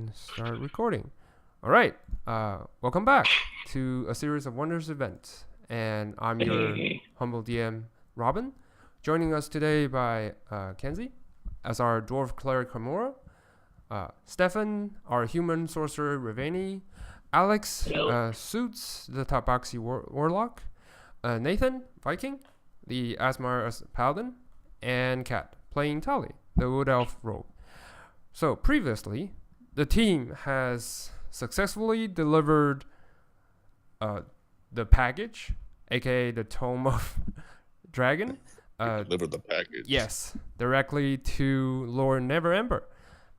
and start recording. All right. Welcome back to a series of Wonders events. And I'm your humble DM, Robin. Joining us today by Kenzie as our dwarf cleric Hemura, Stefan, our human sorcerer Ravani, Alex, Suits, the Tabaxi warlock, Nathan, Viking, the Asmar paladin, and Kat, playing Tali, the wood elf rogue. So previously, the team has successfully delivered the package, aka the Tome of Dragon. Delivered the package. Yes, directly to Lord Neverember.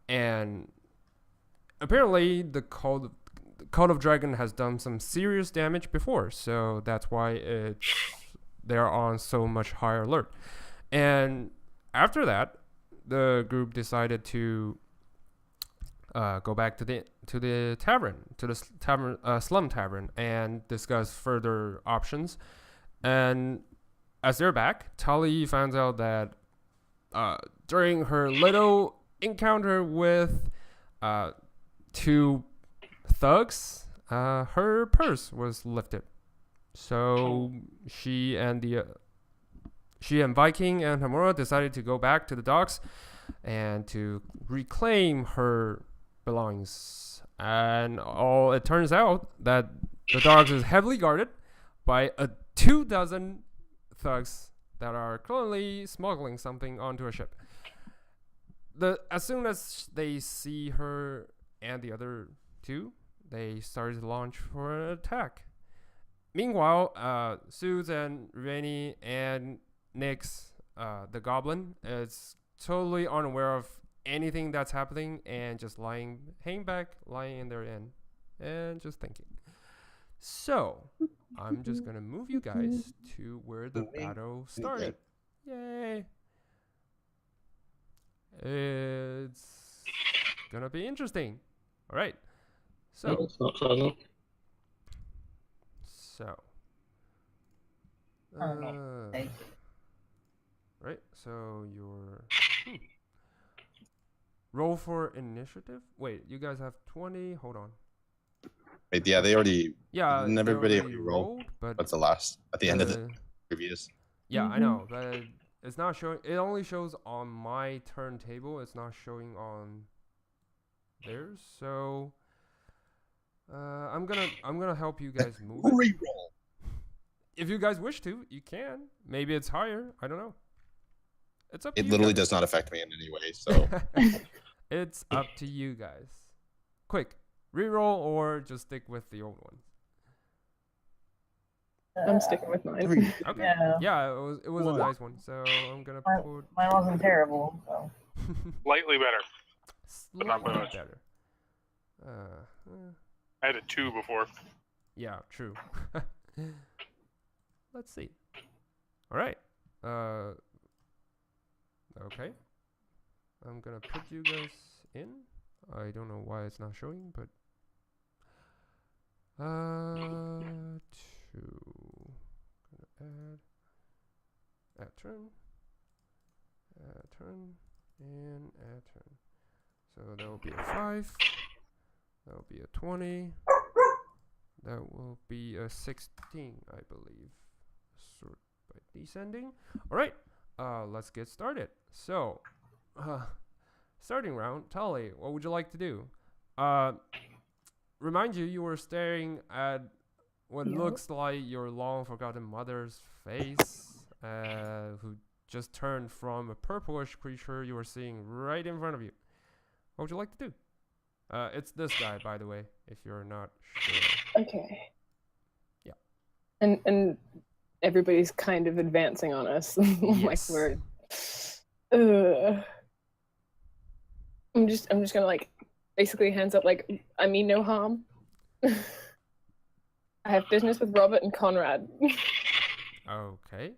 And apparently the Cult of Dragon has done some serious damage before, so that's why they're on so much higher alert. And after that, the group decided to go back to the tavern, to the slum tavern, and discuss further options. And as they're back, Tali finds out that during her little encounter with two thugs, her purse was lifted. So she and Vaiking and Hemura decided to go back to the docks and to reclaim her belongings. And it turns out that the docks is heavily guarded by 24 thugs that are currently smuggling something onto a ship. As soon as they see her and the other two, they started to launch for an attack. Meanwhile, Suze and Rennie and Nyx, the goblin, is totally unaware of anything that's happening and just hanging back, lying in their inn, and just thinking. So, I'm just gonna move you guys to where the battle started. Yay! It's gonna be interesting. All right. So. Right. So your roll for initiative. Wait, you guys have 20. Hold on. Wait, yeah, they already. Yeah, everybody already rolled. But what's the last at the end of the previous? Yeah, I know, but it's not showing. It only shows on my turntable. It's not showing on theirs. So I'm gonna help you guys move. Reroll. If you guys wish to, you can. Maybe it's higher. I don't know. It's up to you. It you literally guys. does not affect me in any way. So it's up to you guys. Quick, reroll or just stick with the old one. I'm sticking with mine. Okay. Yeah, it was a nice one. So I'm gonna put. Mine wasn't terrible. So. Slightly better. But not by much. Better. I had a 2 before. Yeah, true. Let's see. All right. Okay. I'm gonna put you guys in. I don't know why it's not showing, but gonna add turn, and add turn. So that will be a 5. That will be a 20. That will be a 16, I believe. Sort by descending. All right. Let's get started. So, starting round, Tali, what would you like to do? Remind you were staring at what looks like your long forgotten mother's face, who just turned from a purplish creature you were seeing right in front of you. What would you like to do? It's this guy, by the way, if you're not sure. Okay. Yeah. And everybody's kind of advancing on us. Like we're I'm just gonna like basically hands up like I mean no harm. I have business with Robert and Conrad. Okay.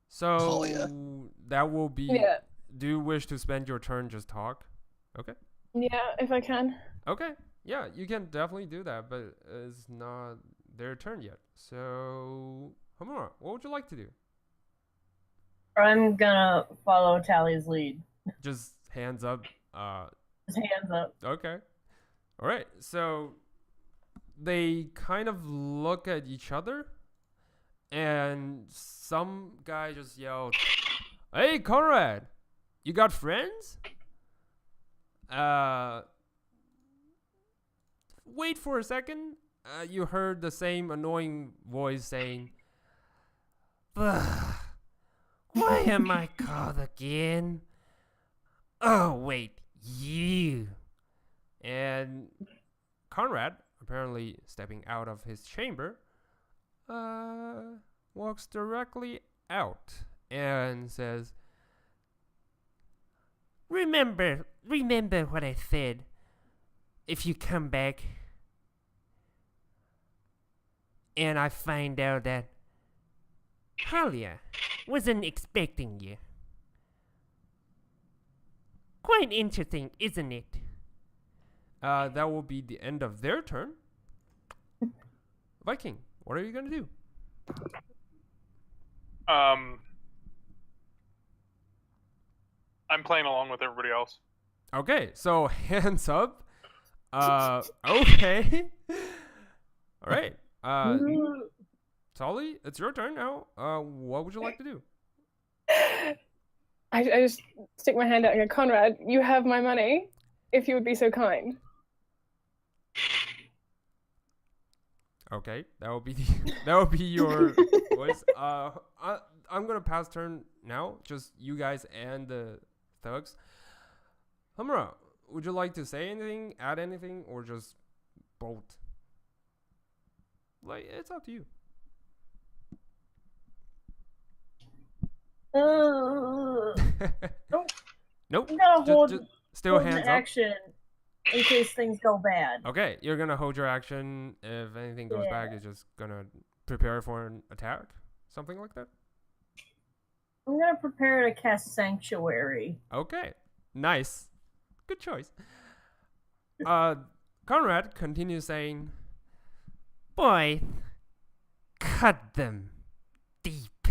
So that will be. Yeah. Do you wish to spend your turn just talk? Okay. Yeah, if I can. Okay. Yeah, you can definitely do that, but it's not their turn yet. So, Hemura, what would you like to do? I'm gonna follow Tali's lead. Just hands up. Just hands up. Okay. All right, so they kind of look at each other, and some guy just yelled, "Hey, Conrad, you got friends?" Wait for a second. You heard the same annoying voice saying, "Ugh, why am I called again? Oh, wait, you." And Conrad, apparently stepping out of his chamber, walks directly out and says, Remember what I said. If you come back and I find out that Talia wasn't expecting you. Quite interesting, isn't it? That will be the end of their turn. Viking, what are you gonna do? I'm playing along with everybody else. Okay, so hands up. Okay. All right. Tali, it's your turn now. What would you like to do? I just stick my hand out and go, Conrad, you have my money, if you would be so kind. Okay, that will be your voice. I'm gonna pass turn now. Just you guys and the thugs. Hemura, would you like to say anything, add anything, or just bolt? Like, it's up to you. Nope. I'm gonna hold still an hands up. action in case things go bad. Okay, you're gonna hold your action. If anything goes back, you're just gonna prepare for an attack, something like that. I'm gonna prepare to cast Sanctuary. Okay, nice, good choice. Conrad continues saying, "Boy, cut them deep."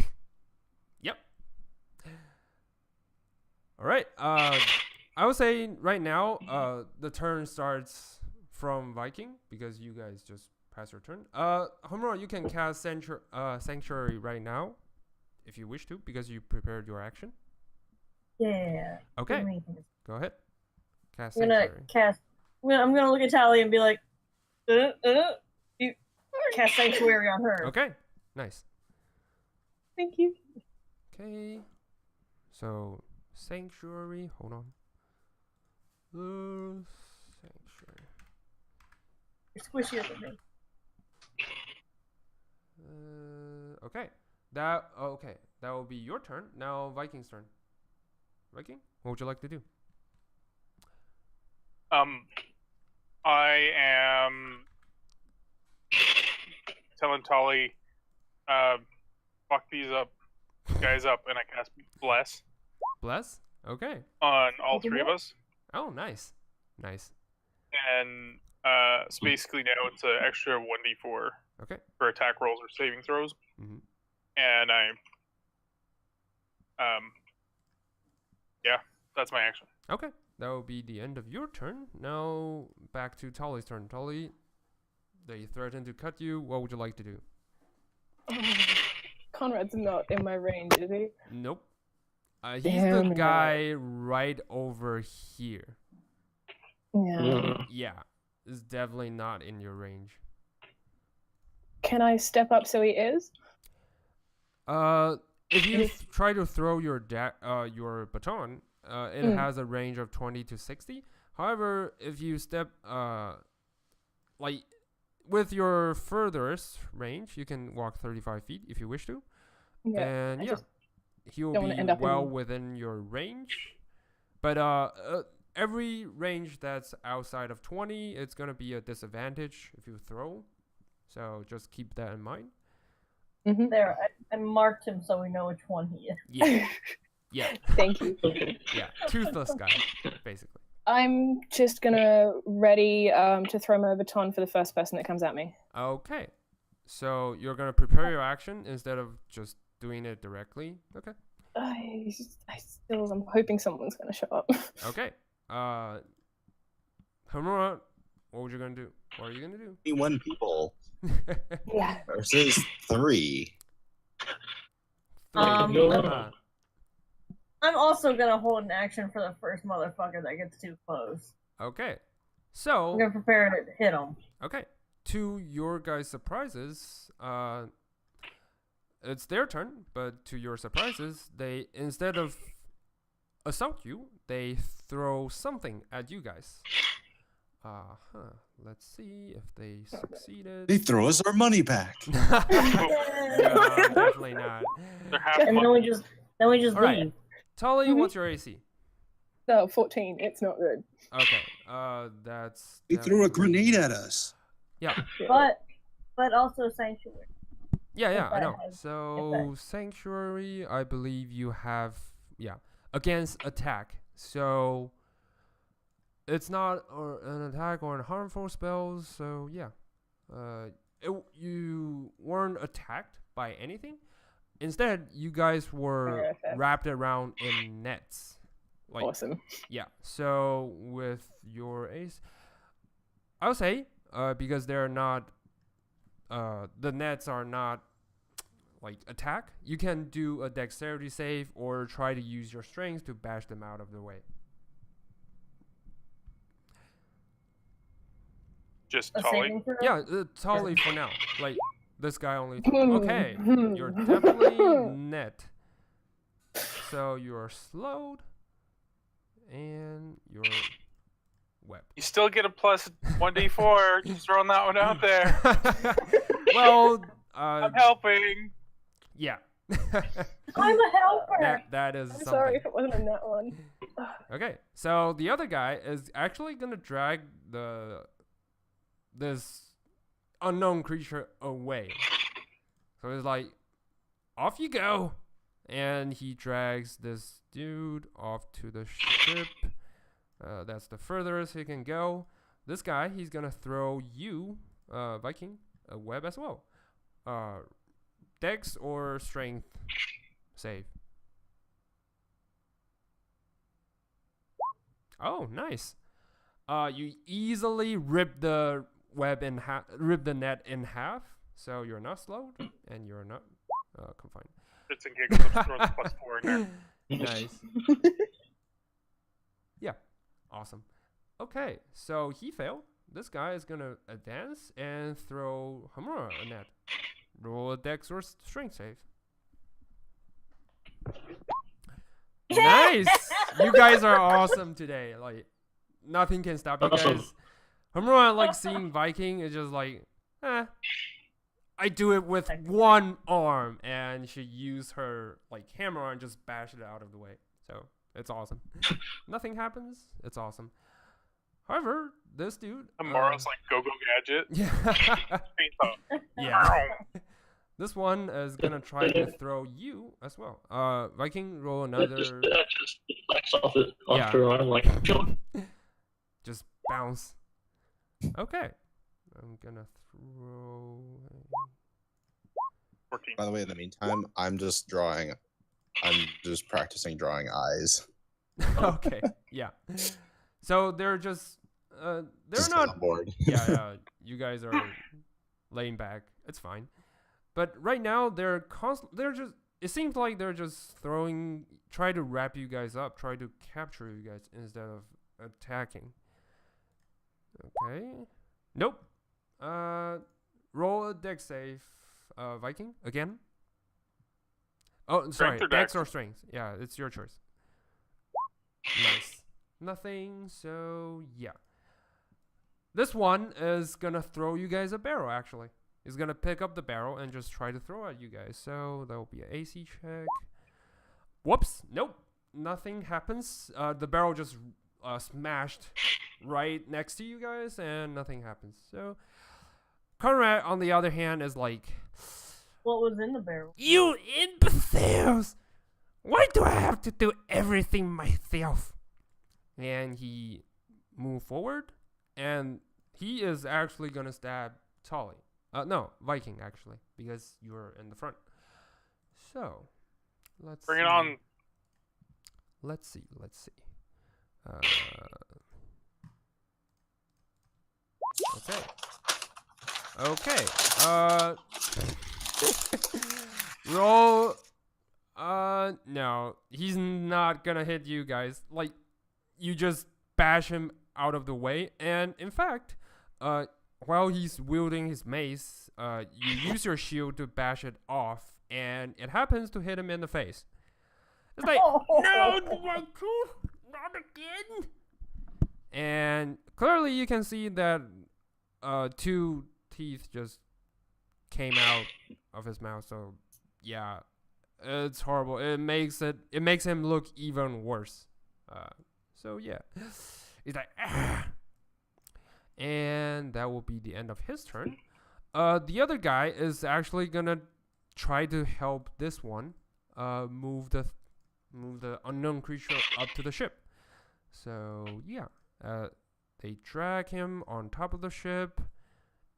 Yep. All right. I would say right now, the turn starts from Viking because you guys just passed your turn. Hemura, you can cast Sanctuary right now, if you wish to, because you prepared your action. Yeah. Okay. Go ahead. Cast I'm gonna Sanctuary. cast. I'm gonna look at Tali and be like, you cast Sanctuary on her. Okay. Nice. Thank you. Okay. So Sanctuary. Hold on. Sanctuary. You're squishier than me. Okay. That will be your turn. Now Viking's turn. Viking, what would you like to do? I am telling Tali, fuck these guys up, and I cast Bless Bless? Okay. on all three of us. Oh, nice. Nice. And so basically now it's an extra 1d4 Okay. for attack rolls or saving throws. Mm-hmm. And yeah, that's my action. Okay. That will be the end of your turn. Now back to Tali's turn. Tali, they threaten to cut you. What would you like to do? Conrad's not in my range, is he? Nope. He's Damn the it. guy right over here. Yeah. Yeah. Is definitely not in your range. Can I step up so he is? If you try to throw your baton, it has a range of 20 to 60. However, if you step like with your furthest range, you can walk 35 feet if you wish to. Yeah. And yeah, he will don't wanna be end up well in- within your range. But every range that's outside of 20, it's gonna be a disadvantage if you throw. So just keep that in mind. Mm-hmm. There, I marked him so we know which one he is. Yeah. Yeah. Thank you. Yeah. Toothless guy, basically. I'm just gonna ready to throw my baton for the first person that comes at me. Okay. So you're gonna prepare your action instead of just doing it directly. Okay. I'm hoping someone's gonna show up. Okay. Hemura, What were you gonna do? What are you gonna do? 21 people Yeah. versus 3. Uh, I'm also gonna hold an action for the first motherfucker that gets too close. okay. I'm So gonna prepare to hit him. okay. To your guys' surprises, it's their turn, but to your surprises, they instead of assault you, they throw something at you guys. Let's see if they succeeded. They throw us our money back. No, definitely not. They're half And then we just All right. leave. Tali, what's your AC? So 14. It's not good. Okay. That's. They threw a definitely- grenade at us. Yeah. But also sanctuary. Yeah, I that know. has- So sanctuary, I believe you have against attack. So it's not an attack or a harmful spells. So yeah, you weren't attacked by anything. Instead, you guys were Perfect. wrapped around in nets. Like Awesome. yeah. So with your ace, I would say because they're not. The nets are not like attack. You can do a dexterity save or try to use your strength to bash them out of the way. just A Tali. saving throw? Yeah, Tali for now. Like this guy only. Okay, you're definitely net. So you're slowed, and you're webbed. You still get a plus 1d4. Just throwing that one out there. Well, I'm helping. yeah. I'm a helper. that is I'm something. sorry if it wasn't in that one. Okay, so the other guy is actually gonna drag this unknown creature away. So it's like, off you go, and he drags this dude off to the ship. That's the furthest he can go. This guy, he's gonna throw you, Viking, a web as well. Dex or strength save. Oh, nice. You easily rip the web in half, rip the net in half. So you're not slowed and you're not confined. It's and giggles. I'm throwing the plus 4 in there. Nice. Yeah, awesome. Okay, so he failed. This guy is gonna advance and throw Hemura a net. Roll a dex or strength save. Nice! You guys are awesome today. Like, nothing can stop you guys. Hemura, like, seeing Viking is just like, I do it with one arm. And she used her, like, hammer and just bash it out of the way. So, it's awesome. Nothing happens. It's awesome. However, this dude... Tomorrow's like go-go gadget. Yeah. Yeah. This one is gonna try to throw you as well. Viking, roll another. Just flex off it after I'm like, Just bounce. Okay. I'm gonna throw. 14. By the way, in the meantime, I'm just practicing drawing eyes. Okay. Yeah. So they're just. They're Just not. on board. Yeah. You guys are laying back. It's fine. But right now they're just. It seems like they're just try to wrap you guys up, try to capture you guys instead of attacking. Okay. Nope. Roll a dex save, Viking again. Oh, sorry. Strength or Dex dex? or strength? Yeah, it's your choice. Nice. Nothing. So yeah. This one is gonna throw you guys a barrel. Actually, he's gonna pick up the barrel and just try to throw at you guys. So that will be an AC check. Whoops. Nope. Nothing happens. The barrel just smashed right next to you guys, and nothing happens. So Conrad, on the other hand, is like, What was in the barrel? "You imbeciles! Why do I have to do everything myself?" And he moved forward, and he is actually gonna stab Tali. No, Viking actually, because you're in the front. So let's Bring see. it on. Let's see. say? Okay. Roll. No, he's not gonna hit you guys. Like, you just bash him out of the way, and in fact, while he's wielding his mace, you use your shield to bash it off, and it happens to hit him in the face. It's like, no, Michael, not again. And clearly, you can see that 2 teeth just came out of his mouth. So, yeah. It's horrible. It makes him look even worse. So yeah, he's like, ah. And that will be the end of his turn. The other guy is actually gonna try to help this one move the unknown creature up to the ship. So yeah, they drag him on top of the ship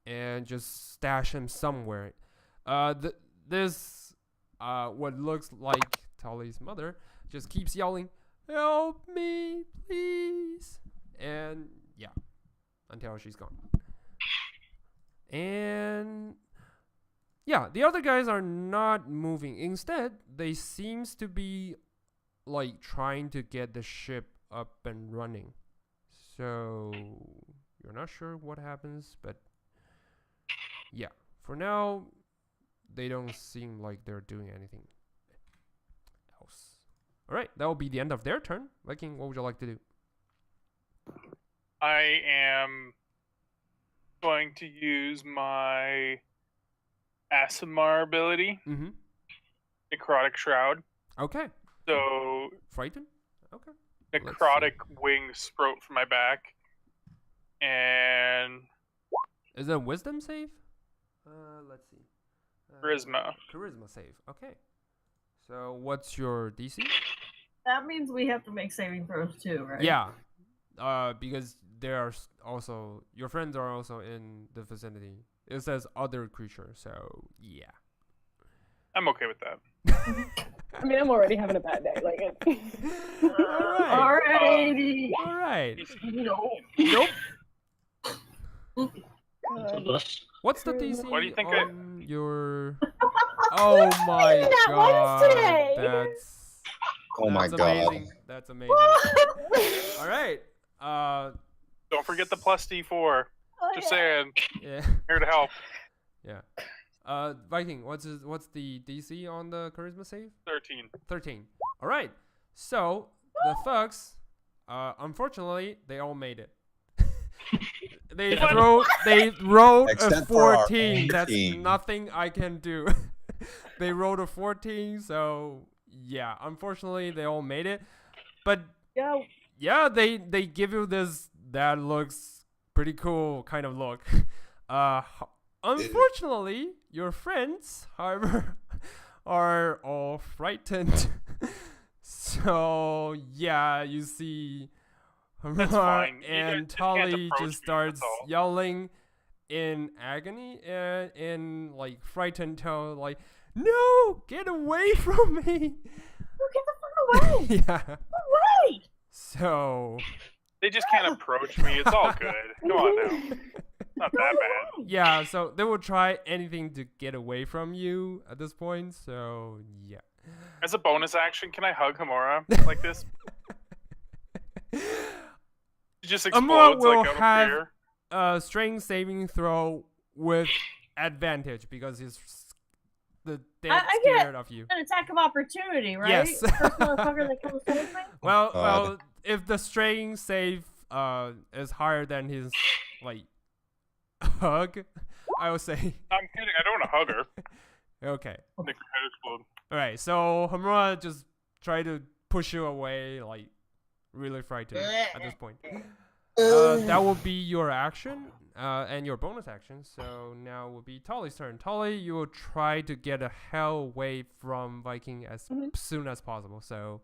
and just stash him somewhere. What looks like Tali's mother just keeps yelling, "Help me, please!" And yeah, until she's gone. And yeah, the other guys are not moving. Instead, they seems to be like trying to get the ship up and running. So you're not sure what happens, but yeah, for now, they don't seem like they're doing anything else. All right, that will be the end of their turn. Viking, what would you like to do? I am going to use my Aasimar ability, Mm-hmm. Necrotic Shroud. Okay. So, Frighten? Okay. necrotic wings sprout from my back. And Is it a wisdom save? Let's see. Charisma. Charisma save. Okay. So what's your DC? That means we have to make saving throws too, right? Yeah. Because there are also your friends are also in the vicinity. It says other creature, so yeah. I'm okay with that. I mean, I'm already having a bad day. Like, Alrighty. All right. No. Nope. Us. What's the DC What do you think on your? Oh my that once god. today. That's Oh my that's god. amazing. That's amazing. All right. Don't forget the plus D4. Just saying. Yeah. Here to help. Yeah. Viking, what's the DC on the charisma save? 13. 13. All right. So the thugs, unfortunately, they all made it. they rolled a Except for our 14. own That's team. nothing I can do. They rolled a 14, so yeah, unfortunately, they all made it. But Go. yeah, they give you this that looks pretty cool kind of look. Unfortunately, your friends, however, are all frightened. So yeah, you see That's fine. You and just can't Tali approach just me, starts that's all. yelling in agony and in like frightened tone, like, "No, get away from me!" Get the fuck away! Yeah. Away! So They just can't approach me. It's all good. Come on now. Not that bad. yeah, so they will try anything to get away from you at this point. So yeah. As a bonus action, can I hug Hemura like this? She just Hemura explodes will like out of have fear. a strength saving throw with advantage because he's the dead I get- scared of you. An attack of opportunity, right? Yes. First motherfucker that comes towards me? Well, God. well, if the strength save is higher than his like hug, I would say I'm kidding. I don't want to hug her. okay. Make her head explode. All right, so Hemura just try to push you away, like really frightened at this point. That will be your action and your bonus action. So now will be Tali's turn. Tali, you will try to get a hell away from Viking as soon as possible. So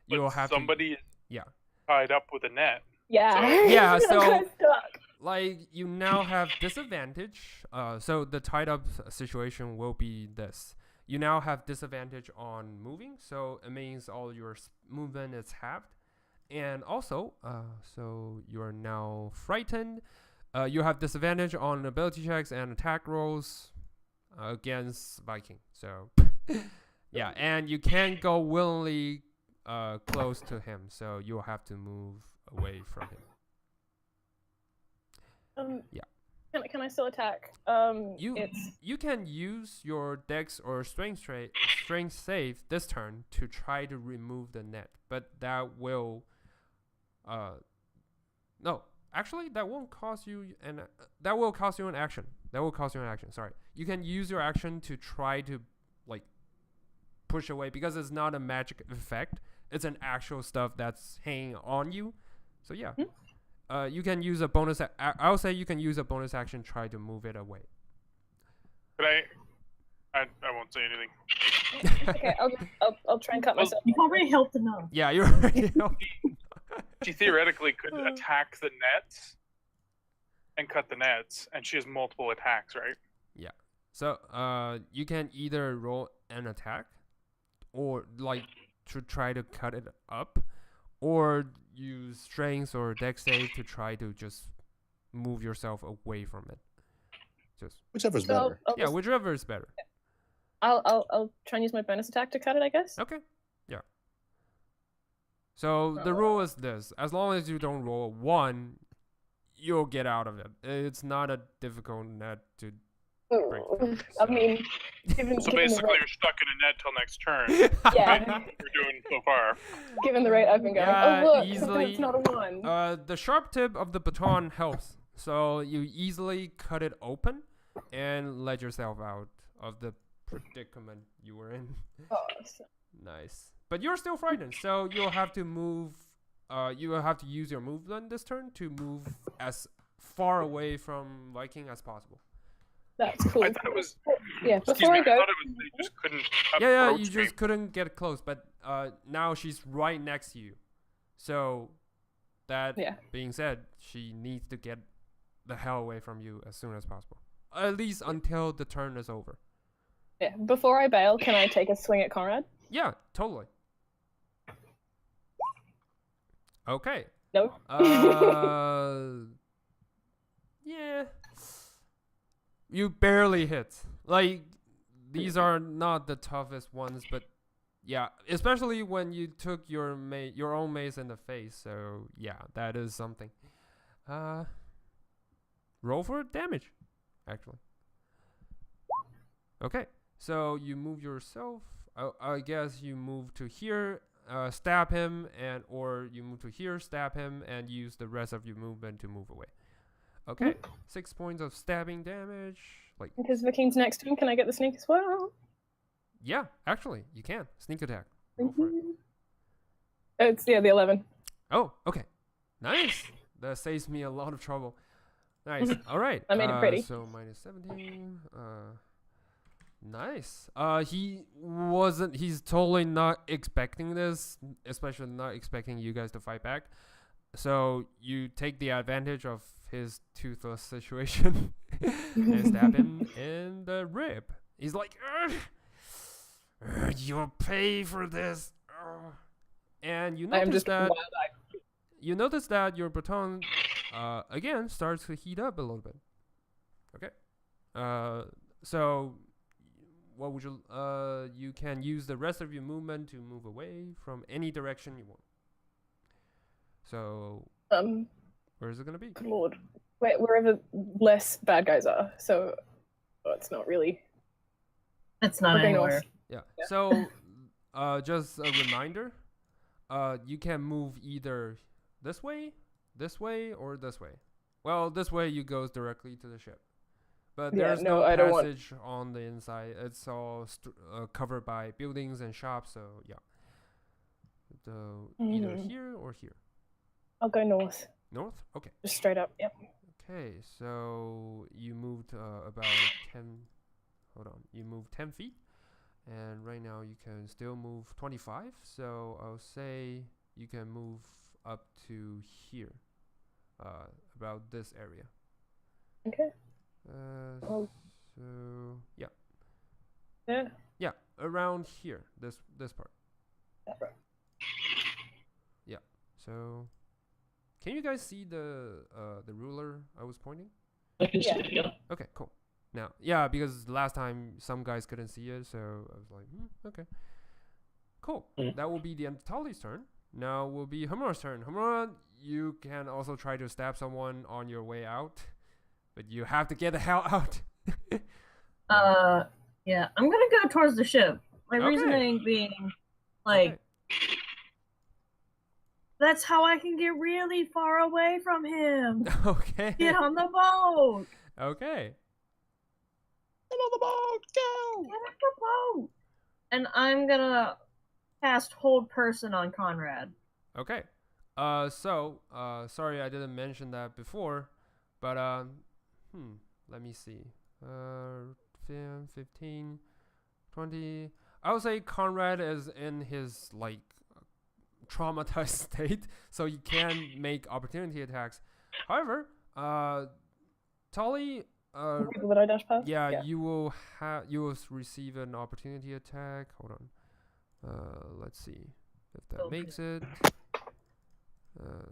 you will But have somebody is yeah. tied up with a net. yeah. Yeah, I'm so- kinda stuck. Like you now have disadvantage. So the tied up situation will be this. You now have disadvantage on moving, so it means all your movement is halved. And also, so you are now frightened. You have disadvantage on ability checks and attack rolls against Viking. So, yeah, and you can't go willingly close to him, so you'll have to move away from him. Yeah. Can I still attack? You can use your dex or strength save this turn to try to remove the net, but that will no, actually that won't cost you that will cost you an action. Sorry. You can use your action to try to like push away because it's not a magic effect. It's an actual stuff that's hanging on you. So yeah. You can use a bonus. I'll say you can use a bonus action. Try to move it away. But I won't say anything. Okay, I'll try and cut myself. You already helped enough. Yeah, you're right. She theoretically could attack the nets and cut the nets, and she has multiple attacks, right? Yeah. So you can either roll an attack, or like to try to cut it up, or use strength or dex save to try to just move yourself away from it. Just whichever's better. Yeah, whichever is better. I'll try and use my bonus attack to cut it, I guess. Okay. Yeah. So the rule is this: as long as you don't roll a 1, you'll get out of it. It's not a difficult net to break. I mean, given basically, the you're stuck in a net till next turn. yeah, We're doing so far. given the rate I've been going. Yeah, Oh look, easily. it's not a 1. The sharp tip of the baton helps, so you easily cut it open and let yourself out of the predicament you were in. Nice. But you're still frightened, so you'll have to move. You will have to use your movement this turn to move as far away from Viking as possible. That's cool. I thought it was. Yeah, Excuse before me, I I go. thought it was they just couldn't. Yeah, you approach just me. couldn't get close, but now she's right next to you. So that being said, she needs to get the hell away from you as soon as possible. At least until the turn is over. Yeah, before I bail, can I take a swing at Conrad? Yeah, totally. Okay. No. Yeah. You barely hit. Like, these are not the toughest ones, but yeah, especially when you took your own mace in the face. So yeah, that is something. Roll for damage, actually. Okay, so you move yourself. I guess you move to here, stab him, or you move to here, stab him, and use the rest of your movement to move away. Okay, 6 points of stabbing damage. Like, because the king's next to him, can I get the sneak as well? yeah, actually, you can sneak attack. Roll for it. It's the 11. Oh, okay, nice. That saves me a lot of trouble. Nice. All right. I made it pretty. So minus 17. Nice. He's totally not expecting this, especially not expecting you guys to fight back. So you take the advantage of his toothless situation and stab him in the rib. He's like, you'll pay for this. And you notice that your baton again starts to heat up a little bit. Okay. So what would you you can use the rest of your movement to move away from any direction you want. So where is it gonna be? Lord. Wait, wherever less bad guys are. So it's not really. It's not anywhere. Yeah. So just a reminder, you can move either this way, or this way. Well, this way you goes directly to the ship. But there's no passage on the inside. It's all covered by buildings and shops, so yeah. So either here or here. I'll go north. North? Okay. Just straight up, yep. Okay, so you moved about 10... Hold on. You moved 10 feet. And right now you can still move 25. So I'll say you can move up to here. About this area. Okay. So yeah. Yeah. Yeah, around here. This part. That's right. Yeah. So can you guys see the ruler I was pointing? I can see it, yeah. Okay, cool. Now, yeah, because last time some guys couldn't see it, so I was like, okay. Cool. That will be the end of Tali's turn. Now will be Hemura's turn. Hemura, you can also try to stab someone on your way out, but you have to get the hell out. Yeah, I'm gonna go towards the ship. My reasoning being, like, that's how I can get really far away from him. Okay. Get on the boat. Okay. Get on the boat, go! Get on the boat. And I'm gonna cast Hold Person on Conrad. Okay. Sorry I didn't mention that before, but let me see. 15, 20. I would say Conrad is in his like traumatized state, so you can make opportunity attacks. However, Tali, People that I dash past. yeah, you will receive an opportunity attack. Hold on. Let's see if that makes it.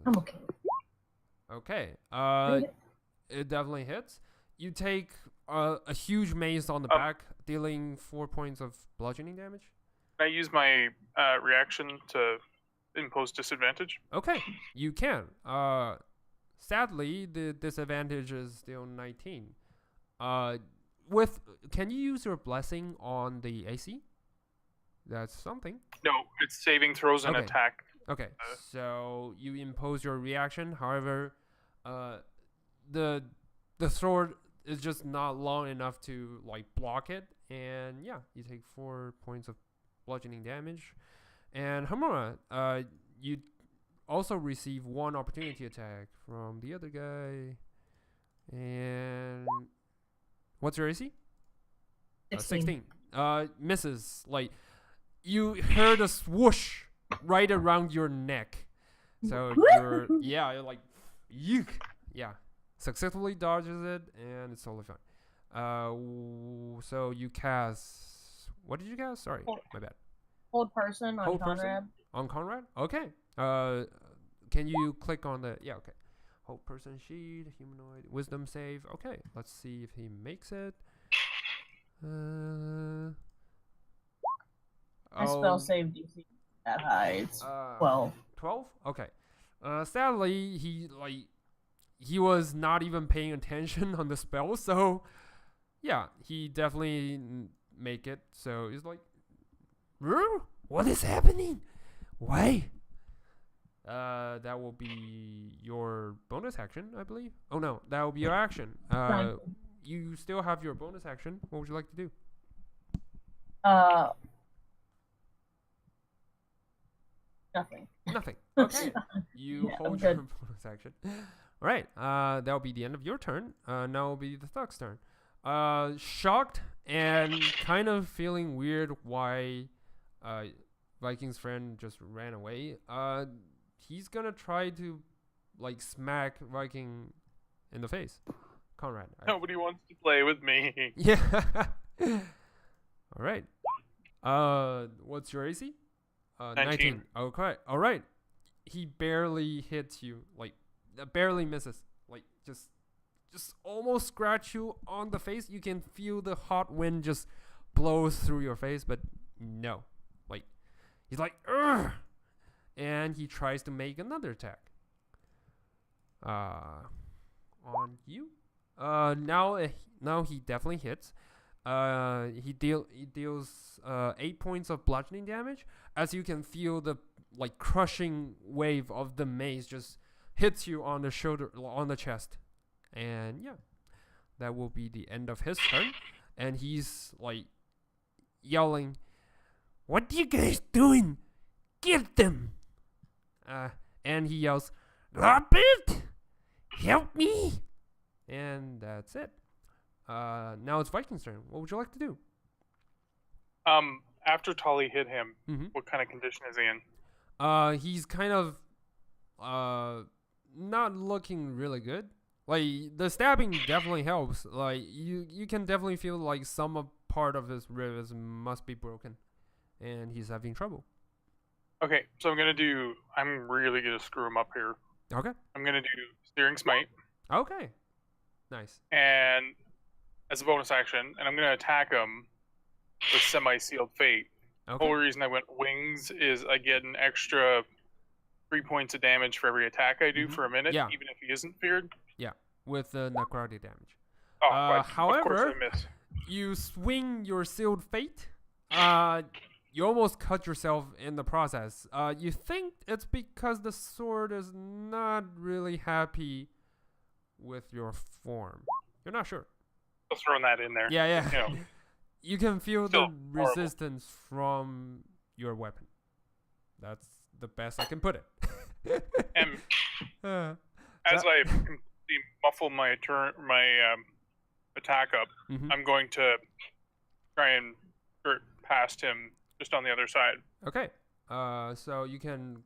I'm okay. Okay. It definitely hits. You take a huge mace on the back, dealing 4 points of bludgeoning damage. Can I use my reaction to impose disadvantage? Okay, you can. Sadly, the disadvantage is still 19. Can you use your blessing on the AC? That's something. No, it's saving throws and attack. Okay, so you impose your reaction. However, the sword is just not long enough to like block it, and yeah, you take 4 points of bludgeoning damage. And Hemura, you also receive 1 opportunity attack from the other guy. And what's your AC? 16. Misses. Like, you heard a swoosh right around your neck. So you're like, yuck. Yeah. Successfully dodges it, and it's totally fine. So you cast. What did you cast? Sorry, my bad. Hold Person on Conrad. Person on Conrad? Okay. Can you click on the. Yeah, okay. Hold Person sheet, humanoid, wisdom save. Okay, let's see if he makes it. My spell save DC that high. It's 12. 12? Okay. Sadly, he was not even paying attention on the spell, so yeah, he definitely make it. So he's like, what is happening? Why? That will be your bonus action, I believe. Oh no, that will be your action. You still have your bonus action. What would you like to do? Nothing. Nothing. Okay. You hold your bonus action. All right. That'll be the end of your turn. Now will be the Thug's turn. Shocked and kind of feeling weird why Viking's friend just ran away. He's gonna try to like smack Viking in the face. Conrad. Nobody wants to play with me. Yeah. All right. What's your AC? 19. Okay. All right. He barely hits you. Like, barely misses. Like, just almost scratch you on the face. You can feel the hot wind just blows through your face, but no. Like, he's like, ugh! And he tries to make another attack. On you. Now he definitely hits. He deals 8 points of bludgeoning damage, as you can feel the like crushing wave of the mace just hits you on the shoulder, on the chest, and yeah, that will be the end of his turn. And he's like yelling, "What are you guys doing? Get them!" And he yells, "Robert, help me!" And that's it. Now it's Viking's turn. What would you like to do? After Tali hit him, what kind of condition is he in? He's kind of not looking really good. Like, the stabbing definitely helps. Like, you can definitely feel like some part of his ribs must be broken, and he's having trouble. Okay, so I'm really gonna screw him up here. Okay. I'm gonna do Searing Smite, Okay. Nice. and as a bonus action, and I'm gonna attack him with Semi-Sealed Fate. The Okay. whole reason I went Wings is I get an extra 3 points of damage for every attack I do for a minute, Yeah. even if he isn't feared. With the necrotic damage. Oh, but of however, course I miss. You swing your sealed fate. You almost cut yourself in the process. You think it's because the sword is not really happy with your form. You're not sure. Just throwing that in there. Yeah. You know, You can feel Still the horrible. resistance from your weapon. That's the best I can put it. and Uh, as I completely muffle my attack up, mhm. I'm going to try and skirt past him just on the other side. Okay. So you can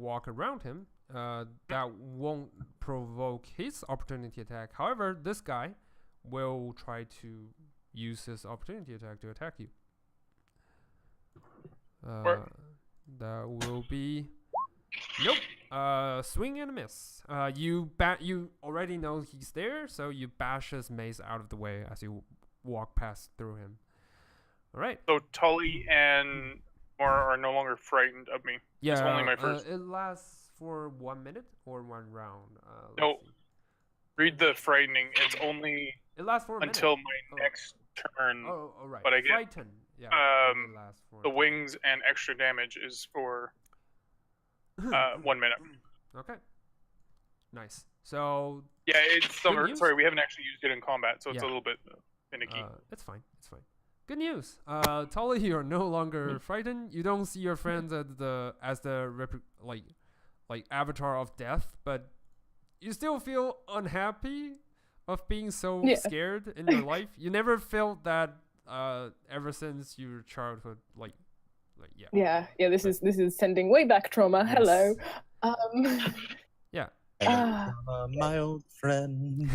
walk around him. That won't provoke his opportunity attack. However, this guy will try to use his opportunity attack to attack you. That will be nope. Swing and a miss. You already know he's there, so you bash his mace out of the way as you walk past through him. All right. So Tully and Mora are no longer frightened of me. Yeah. It's only my first. It lasts for 1 minute or 1 round. Let's No. see. Read the frightening. It's only It lasts for a until minute. my next turn. Oh, all right. but I get, Frighten. Yeah. it lasts for The wings and extra damage is for 1 minute. Okay. Nice. So Yeah, it's summer. news. Sorry, we haven't actually used it in combat, so it's Yeah. a little bit finicky. it's fine. It's fine. Good news. Tali, you're no longer frightened. You don't see your friends as the avatar of death, but you still feel unhappy of being so scared in your life. You never felt that ever since your childhood. Yeah. This is sending way back trauma. Yes. Hello. Yeah. My old friend.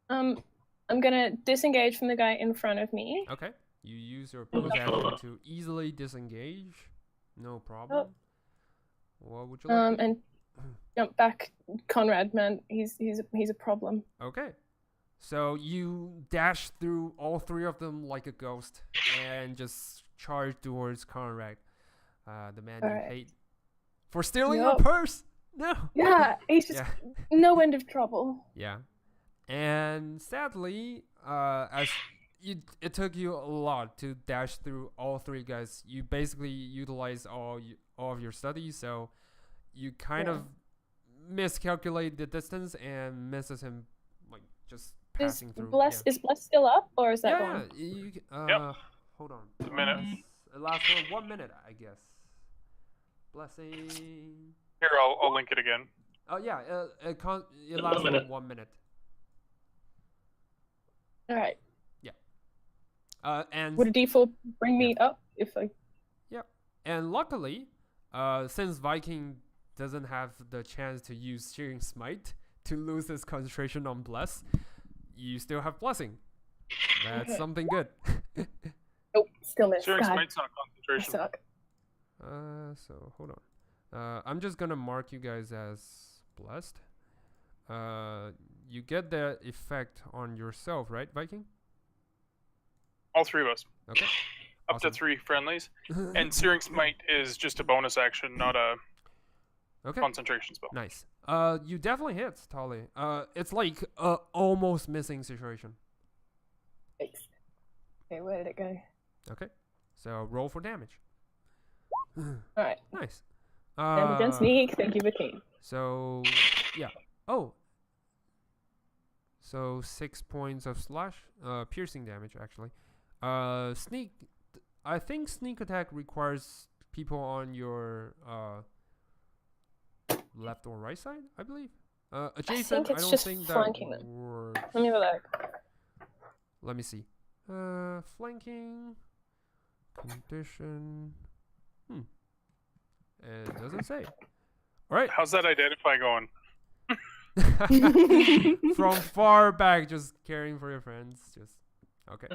I'm gonna disengage from the guy in front of me. Okay. You use your bonus action to easily disengage. No problem. What would you like? And jump back. Conrad, man, he's a problem. Okay. So you dash through all three of them like a ghost and just charge towards Conrad, the man you hate, for stealing your purse. No. Yeah, he's just no end of trouble. Yeah. And sadly, it took you a lot to dash through all three guys. You basically utilize all of your studies, so you kind of miscalculate the distance and misses him, just passing through. Is Bless still up, or is that gone? Hold on. A minute. It lasts for 1 minute, I guess. Blessing. Here, I'll link it again. Oh yeah, it lasts for 1 minute. All right. Yeah. And would a D4 bring me up if I? Yeah, and luckily, since Viking doesn't have the chance to use Searing Smite to lose his concentration on Bless, you still have Blessing. That's something good. Nope, still miss. Searing God, Smite's not I concentration. suck. So hold on. I'm just gonna mark you guys as blessed. You get the effect on yourself, right, Viking? All three of us. Okay. Up to 3 friendlies. And Searing Smite is just a bonus action, not a concentration spell. Nice. You definitely hit, Tali. It's like a almost missing situation. Thanks. Okay, where did it go? Okay. So roll for damage. All right. Nice. Damage and sneak. Thank you, Viking. So yeah. Oh. So 6 points of slash, piercing damage actually. Sneak. I think sneak attack requires people on your left or right side, I believe. Adjacent. I think it's don't just think flanking that them. works. Let me have a look. Let me see. Flanking condition. It doesn't say. All right. How's that identify going? From far back, just caring for your friends. Just okay.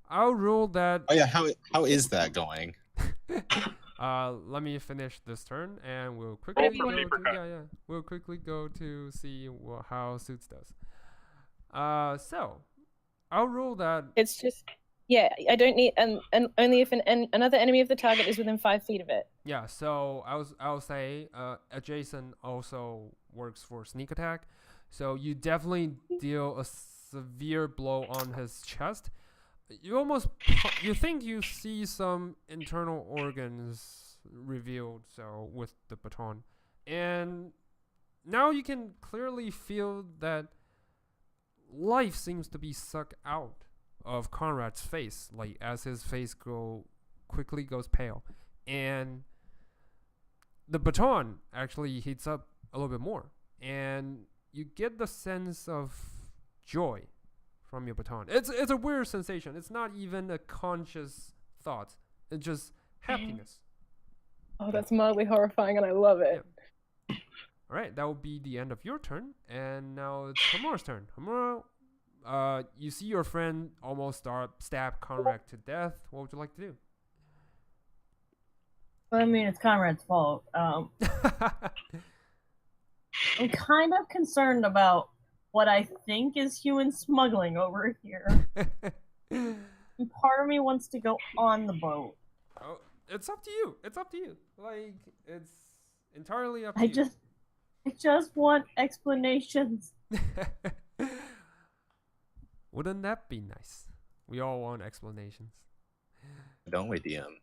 I'll rule that. Oh yeah, how is that going? Let me finish this turn, and we'll quickly for go paper to cut. We'll quickly go to see how Suits does. So I'll roll that. It's just, yeah, I don't need, and only if another enemy of the target is within 5 feet of it. Yeah. So I'll say adjacent also works for sneak attack. So you definitely deal a severe blow on his chest. You think you see some internal organs revealed, so with the baton, and now you can clearly feel that life seems to be sucked out of Conrad's face, like as his face quickly goes pale, and the baton actually heats up a little bit more, and you get the sense of joy from your baton. It's a weird sensation. It's not even a conscious thought. It's just happiness. Oh, that's mildly horrifying, and I love it. Yeah. All right, that will be the end of your turn, and now it's Hamura's turn. Hamura, you see your friend almost stab Conrad to death. What would you like to do? I mean, it's Conrad's fault. I'm kind of concerned about what I think is human smuggling over here. And part of me wants to go on the boat. Oh, it's up to you. It's up to you. Like, it's entirely up to you. I just want explanations. Wouldn't that be nice? We all want explanations. Don't we, DM?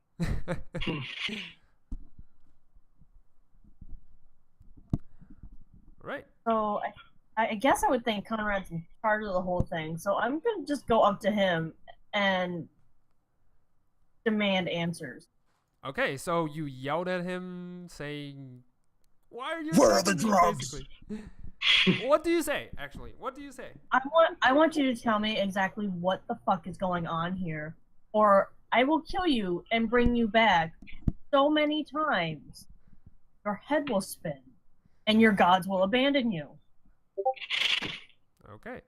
Right. So I guess I would think Conrad's in charge of the whole thing. So I'm gonna just go up to him and demand answers. Okay, so you yelled at him saying, "Why are you Where are the attacking me?" drums? Basically. What do you say, actually? What do you say? I want you to tell me exactly what the fuck is going on here, or I will kill you and bring you back so many times. Your head will spin, and your gods will abandon you. Okay.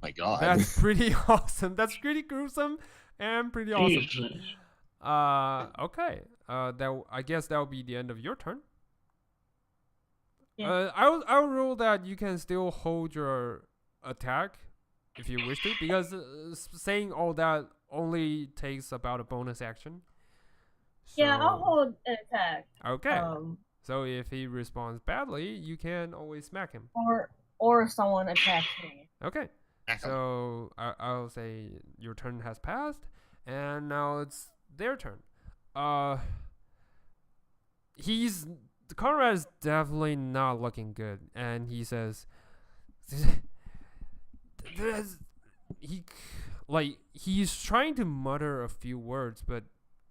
My God. That's pretty awesome. That's pretty gruesome and pretty awesome. Jesus. Okay. I guess that will be the end of your turn. Yeah. I'll rule that you can still hold your attack if you wish to, because saying all that only takes about a bonus action. Yeah, I'll So- hold an attack. Okay. So if he responds badly, you can always smack him. Or someone attacks me. Okay. So I'll say your turn has passed, and now it's their turn. Conrad is definitely not looking good, and he says, he's trying to mutter a few words, but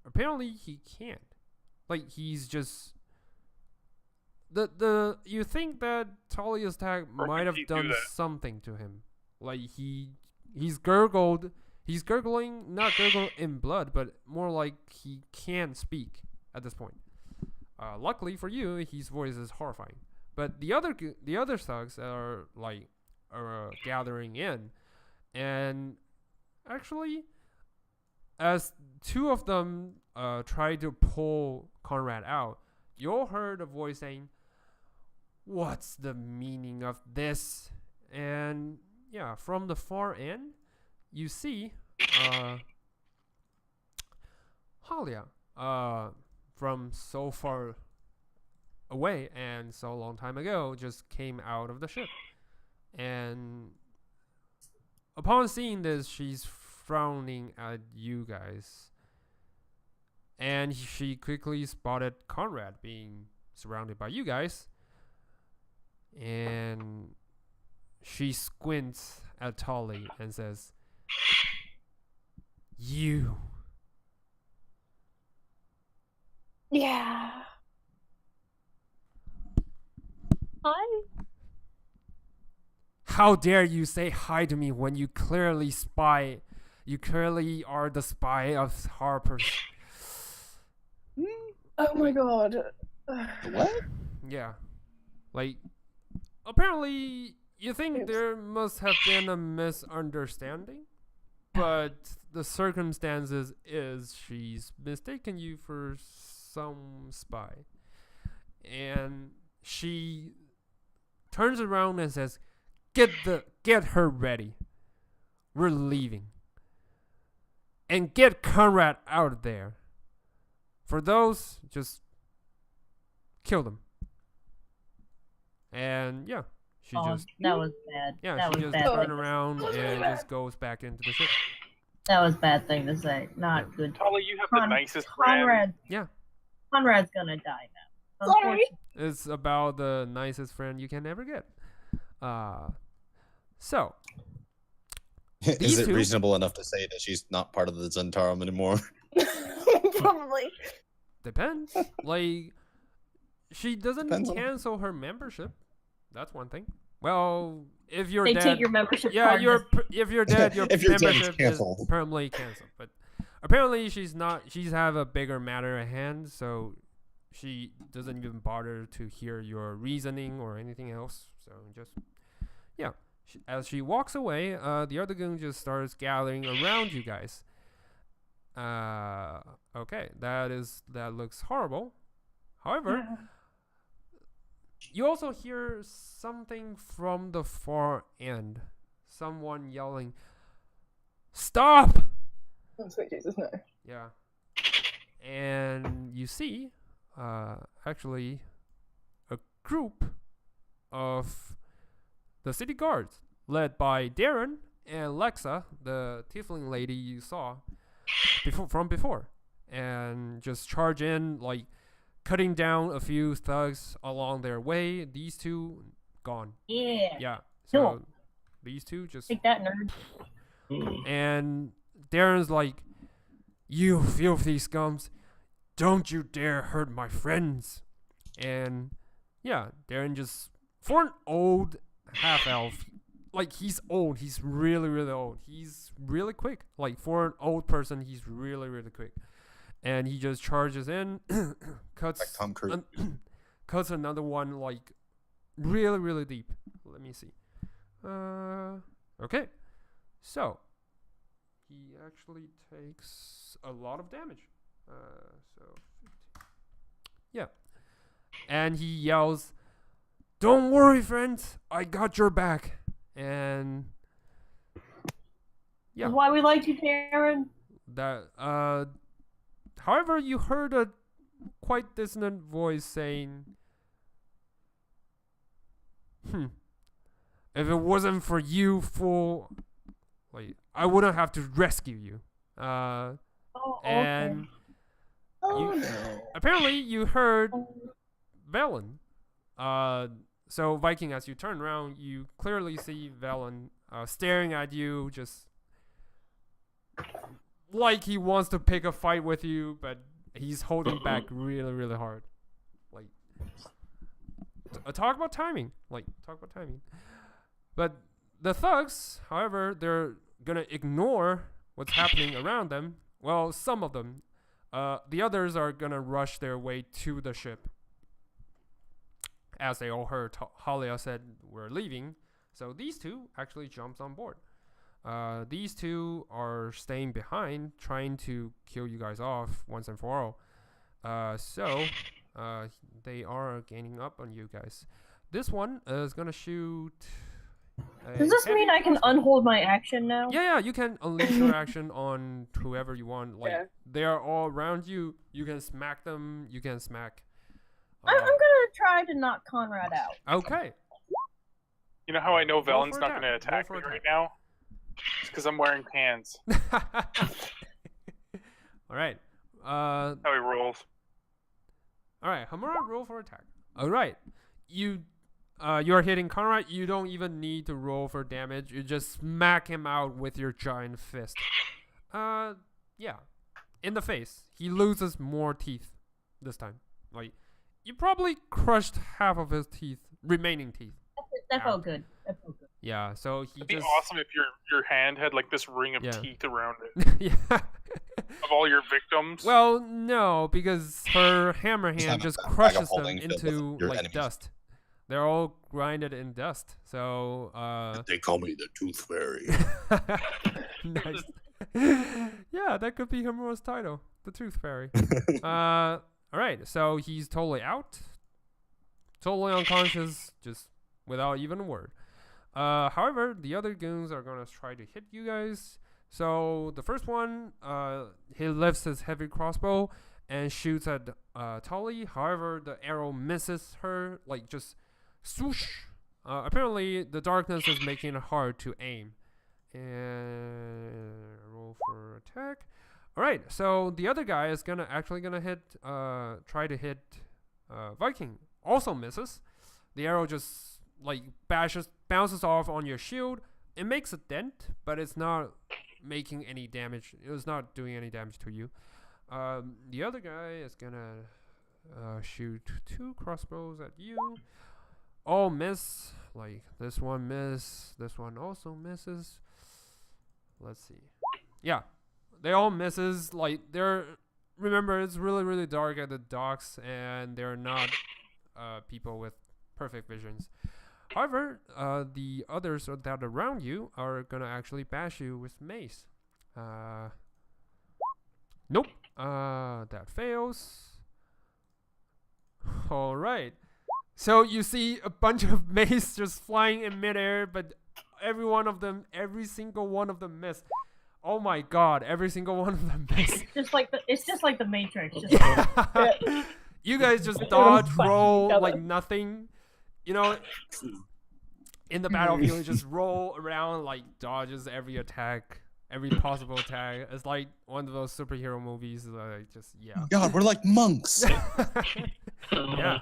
apparently he can't. Like, he's just you think that Tali's attack might have he do done that? something to him. Like, he's gurgled. He's gurgling, not gurgle in blood, but more like he can't speak at this point. Luckily for you, his voice is horrifying. But the other thugs are gathering in, and actually, as two of them try to pull Conrad out, you all heard a voice saying, "What's the meaning of this?" And yeah, from the far end, you see Halia from so far away and so long time ago just came out of the ship. And upon seeing this, she's frowning at you guys. And she quickly spotted Conrad being surrounded by you guys. And she squints at Tali and says, "You." Yeah. Hi. How dare you say hi to me when you clearly are the spy of Harper's. Oh my god. What? Yeah. Like, apparently you think Oops. there must have been a misunderstanding, but the circumstances is she's mistaken you for some spy. And she turns around and says, get her ready. We're leaving. And get Conrad out of there. For those, just kill them. And yeah, she just that was bad. yeah, that she was just bad. turns around and just goes back into the ship. That was a bad thing to say. Not good. Tali, you have the nicest friend. Conrad. Yeah. Conrad's gonna die now. Sorry. It's about the nicest friend you can ever get. So Is these it two- reasonable enough to say that she's not part of the Zentarum anymore? Probably. depends. Like, she doesn't Depends on- cancel her membership. That's one thing. Well, if you're They dead, take your membership yeah, card. if you're dead, your If you're dead, it's membership is canceled. permanently canceled. But apparently, she's not. She's have a bigger matter at hand, so she doesn't even bother to hear your reasoning or anything else. So just, yeah. As she walks away, the other goon just starts gathering around you guys. Okay, that looks horrible. However, you also hear something from the far end. Someone yelling, "Stop!" Oh, sweet Jesus, no. Yeah. And you see, actually, a group of the city guards, led by Darren and Lexa, the tiefling lady you saw before, and just charge in, like, cutting down a few thugs along their way. These two gone. Yeah. Yeah. Kill 'em. So these two just Take that, nerd. and Darren's like, "You filthy scums, don't you dare hurt my friends." And yeah, Darren just, for an old half-elf, like, he's old, he's really, really old. He's really quick. Like, for an old person, he's really, really quick. And he just charges in, cuts Like Tom Cruise. cuts another one, like, really, really deep. Let me see. Okay. So he actually takes a lot of damage. So 15. Yeah. And he yells, "Don't worry, friends. I got your back." And yeah, That's why we like you, Darren. that however, you heard a quite dissonant voice saying, "If it wasn't for you, fool, like, I wouldn't have to rescue you." Oh, And Oh, You- no. apparently you heard Velen. So Viking, as you turn around, you clearly see Velen staring at you, just like he wants to pick a fight with you, but he's holding back really, really hard. Like, talk about timing. But the thugs, however, they're gonna ignore what's happening around them. Well, some of them. The others are gonna rush their way to the ship. As they all heard Halia said we're leaving. So these two actually jumps on board. These two are staying behind, trying to kill you guys off once and for all. So they are gaining up on you guys. This one is gonna shoot. Does this mean I can unhold my action now? Yeah, you can unleash your action on whoever you want. Like, Yeah. they are all around you. You can smack them. You can smack. I'm gonna try to knock Conrad out. Okay. You know how I know Go Velen's for not attack. going to Go attack for me attack. right now? It's because I'm wearing pants. All right. That's how he rolls. All right. Hemura, roll for attack. All right. You are hitting Conrad. You don't even need to roll for damage. You just smack him out with your giant fist. Yeah. In the face. He loses more teeth this time. Like, you probably crushed half of his remaining teeth. That felt good. That felt good. Yeah. So he It'd be just. awesome if your hand had like this ring of Yeah. teeth around it Yeah. of all your victims. Well, no, because her hammer Just hand have a just bag of crushes them holding filled with into, your like, enemies. dust. They're all grinded in dust. So, They call me the Tooth Fairy. nice. Yeah, that could be Hemura's title, the Tooth Fairy. All All right, so he's totally out, totally unconscious, just without even a word. However, the other goons are gonna try to hit you guys. So the first one, he lifts his heavy crossbow and shoots at Tali. However, the arrow misses her, like just swoosh. Apparently, the darkness is making it hard to aim. And roll for attack. All right, so the other guy is actually gonna hit, try to hit Viking. Also misses. The arrow just like bounces off on your shield. It makes a dent, but it's not making any damage. It was not doing any damage to you. The other guy is gonna shoot 2 crossbows at you. All miss. Like this one miss. This one also misses. Let's see. Yeah, they all misses. Like remember, it's really really dark at the docks, and they're not people with perfect visions. However, the others that are around you are gonna actually bash you with mace. Nope. That fails. All right. So you see a bunch of mace just flying in midair, but every single one of them missed. Oh my god! Every single one of them missed. It's just like the Matrix. Just Yeah. You guys just dodge, roll like nothing. You know, in the battlefield, you just roll around like dodges every attack, every possible attack. It's like one of those superhero movies. Like God, we're like monks. Yeah.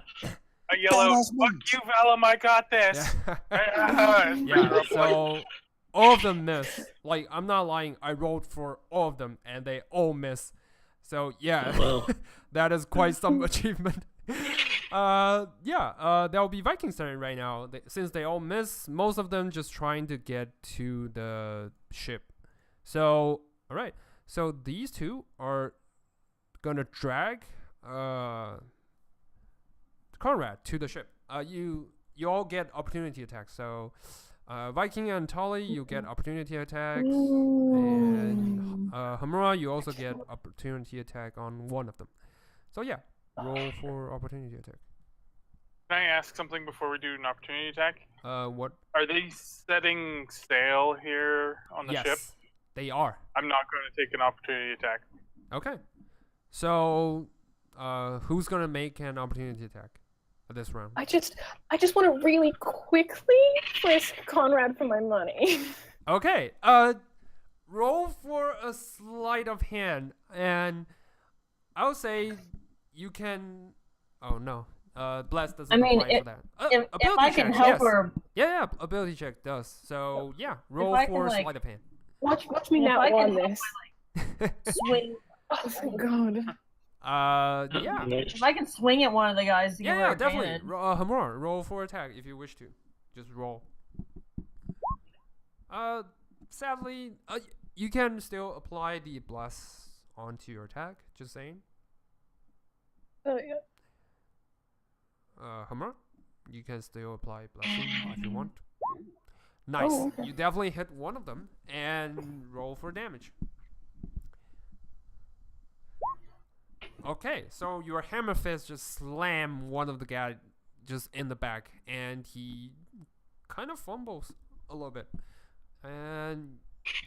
A yellow, fuck you, Vellum, I got this. Yeah. So all of them miss. Like, I'm not lying. I rolled for all of them, and they all miss. So yeah, that is quite some achievement. That'll be Viking's turn right now. Since they all miss, most of them just trying to get to the ship. So, all right. So these two are gonna drag Conrad to the ship. You all get opportunity attacks. So, Viking and Tali, you get opportunity attacks, and Hemura, you also get opportunity attack on one of them. So yeah, roll for opportunity attack. Can I ask something before we do an opportunity attack? What? Are they setting sail here on the ship? Yes, they are. I'm not going to take an opportunity attack. Okay. So, who's gonna make an opportunity attack this round? I just want to really quickly frisk Conrad for my money. Okay. Roll for a sleight of hand, and I'll say you can. Oh no. Bless doesn't apply for that. If I can help her. Yeah, ability check does. So yeah, roll for sleight of hand. Watch me now on this. Swing. Oh thank God. Yeah. If I can swing at one of the guys to give her definitely. advantage. Hemura, roll for attack if you wish to. Just roll. Sadly, you can still apply the bless onto your attack. Just saying. Oh yeah. Hemura, you can still apply blessing if you want. Nice. Oh, okay. You definitely hit one of them and roll for damage. Okay, so your hammer fist just slam one of the guy just in the back, and he kind of fumbles a little bit. And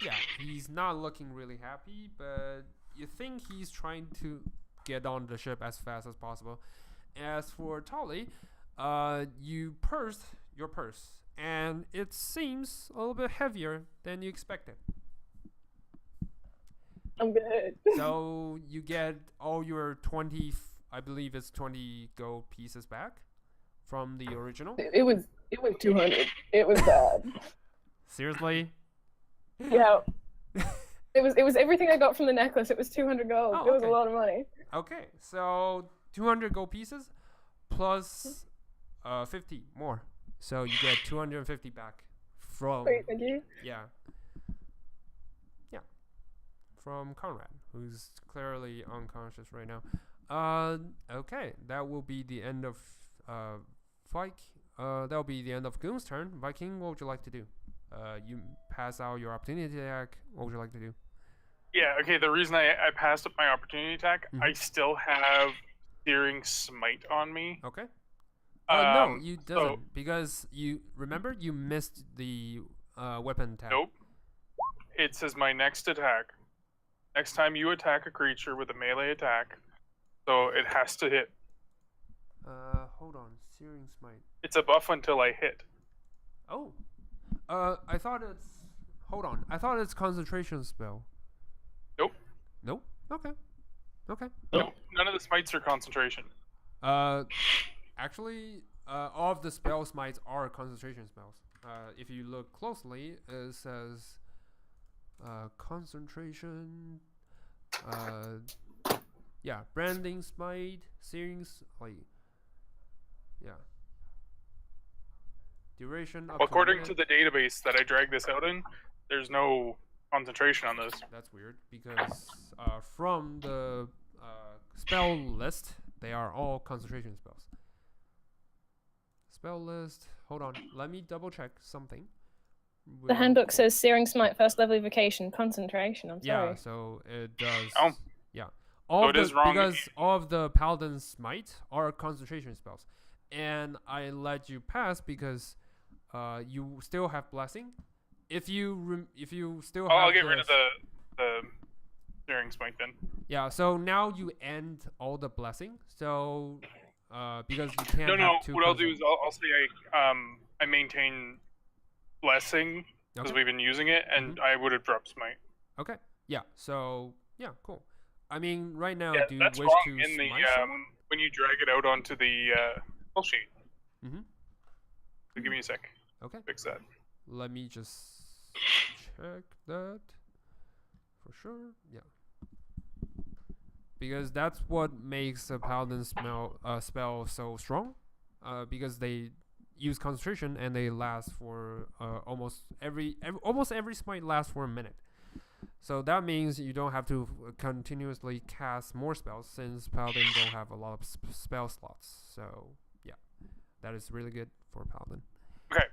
yeah, he's not looking really happy, but you think he's trying to get on the ship as fast as possible. As for Tali, you pursed your purse, and it seems a little bit heavier than you expected. I'm good. So you get all your 20, I believe it's 20 gold pieces back from the original. It was 200. It was bad. Seriously? Yeah. It was everything I got from the necklace. It was 200 gold. Oh, It was a okay. lot of money. Okay, so 200 gold pieces plus 50 more. So you get 250 back from... Great, thank you. Yeah. From Conrad, who's clearly unconscious right now. Okay, that will be the end of that'll be the end of Goon's turn. Viking, what would you like to do? You pass out your opportunity attack. What would you like to do? Yeah, okay, the reason I passed up my opportunity attack, I still have Searing Smite on me. Okay. No, Um, you so- doesn't because you remember you missed the weapon attack. Nope. It says my next attack. Next time you attack a creature with a melee attack, so it has to hit. Hold on, Searing Smite. It's a buff until I hit. Oh, I thought it's. Hold on, I thought it's concentration spell. Nope. Nope. Okay. Okay. Nope. None of the smites are concentration. Actually, all of the spell smites are concentration spells. If you look closely, it says, concentration. Yeah, branding smite, searing, yeah. Duration. Up According to to the database that I dragged this out in, there's no concentration on this. That's weird because from the spell list, they are all concentration spells. Spell list. Hold on. Let me double check something. The handbook says Searing Smite, first level evocation, concentration. I'm sorry. Yeah, so it does. Oh. Yeah. So it is wrong. Because all of the Paladin's Smite are concentration spells. And I let you pass because you still have Blessing. If you still have I'll get rid of the Searing Smite then. Yeah, so now you end all the Blessing. So because you can't No. have two What I'll do concent- is I'll say I maintain Blessing because Okay. we've been using it, and I would have dropped Smite. Okay. Yeah. So yeah, cool. I mean, right now, Yeah, do you that's wish wrong to in the smite someone? when you drag it out onto the spell sheet. Mhm. So give me a sec. Okay. Fix that. Let me just check that for sure. Yeah. Because that's what makes a paladin spell so strong. Because they use concentration and they last for almost every smite lasts for a minute. So that means you don't have to continuously cast more spells since paladin don't have a lot of spell slots. So yeah, that is really good for paladin. Okay.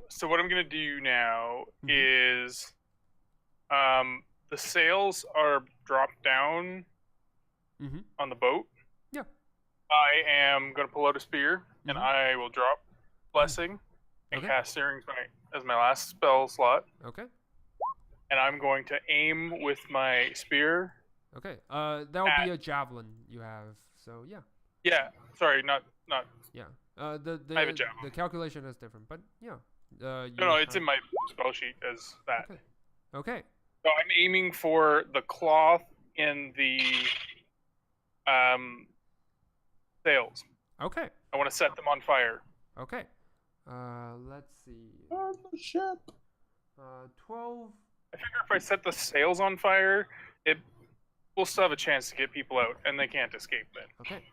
So what I'm gonna do now is, the sails are dropped down Mm-hmm. on the boat. Yeah. I am gonna pull out a spear and Mhm. I will drop Blessing and Okay. cast Searing Smite as my last spell slot. Okay. And I'm going to aim with my spear. Okay. That will be a javelin you have. So yeah. Yeah. Sorry, not. Yeah. The I have a javelin. the calculation is different, but yeah. No, it's in my spell sheet as that. Okay. Okay. So I'm aiming for the cloth in the sails. Okay. I want to set them on fire. Okay. Let's see. On the ship. 12. I figure if I set the sails on fire, we'll still have a chance to get people out, and they can't escape then. Okay.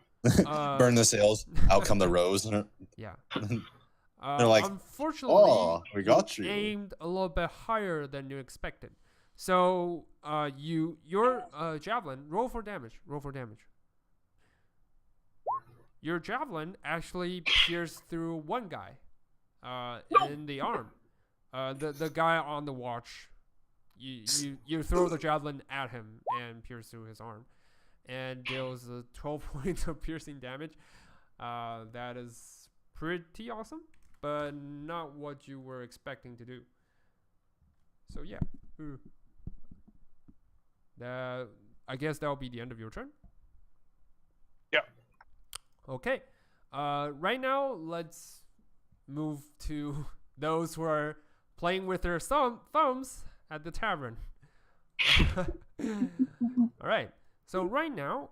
Burn the sails. Out come the rows. Yeah. They're like, unfortunately, "Oh, we got you." aimed a little bit higher than you expected. So, your javelin, roll for damage. Roll for damage. Your javelin actually pierced through one guy, in the arm. The guy on the watch. You throw the javelin at him and pierce through his arm, and deals 12 points of piercing damage. That is pretty awesome, but not what you were expecting to do. So yeah. I guess that'll be the end of your turn. Yeah. Okay. Right now, let's move to those who are playing with their thumbs at the tavern. All right. So right now,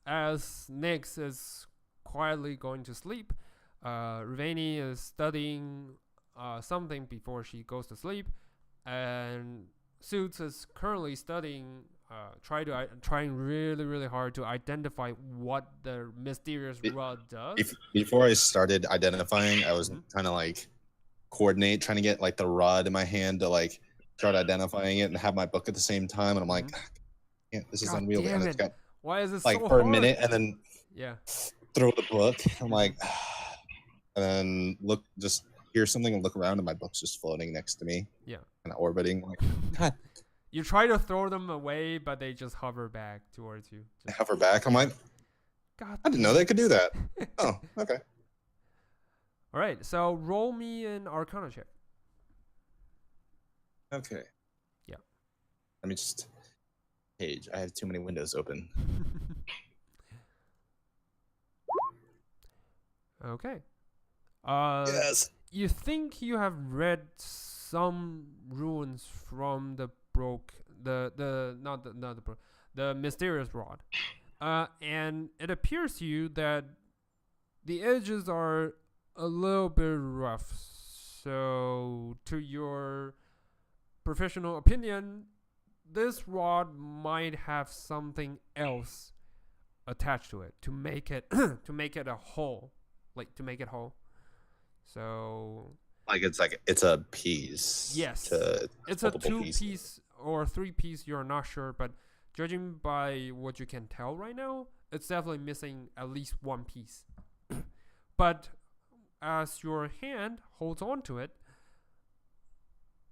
as Nyx is quietly going to sleep, Rivani is studying something before she goes to sleep, and Suits is currently studying, trying really hard to identify what the mysterious rod does. Before I started identifying, I was trying to like coordinate, trying to get like the rod in my hand to like start identifying it and have my book at the same time. And I'm like, yeah, this is God unwieldy. damn And it's it. got Why is it like so for hard? a minute, and then Yeah. throw the book. I'm like, and then hear something and look around, and my book's just floating next to me. Yeah. Kind of orbiting. Like, God. You try to throw them away, but they just hover back towards you. I hover back. I'm like, God. I didn't know they could do that. Oh, okay. All right, so roll me an Arcana check. Okay. Yeah. Let me just page. I have too many windows open. Okay. Yes. You think you have read some ruins from the the mysterious rod, and it appears to you that the edges are a little bit rough. So, to your professional opinion, this rod might have something else attached to it to make it to make it a whole, like to make it whole. So It's a piece. yes, it's a 2-piece or 3-piece. You're not sure, but judging by what you can tell right now, it's definitely missing at least 1 piece. But as your hand holds on to it,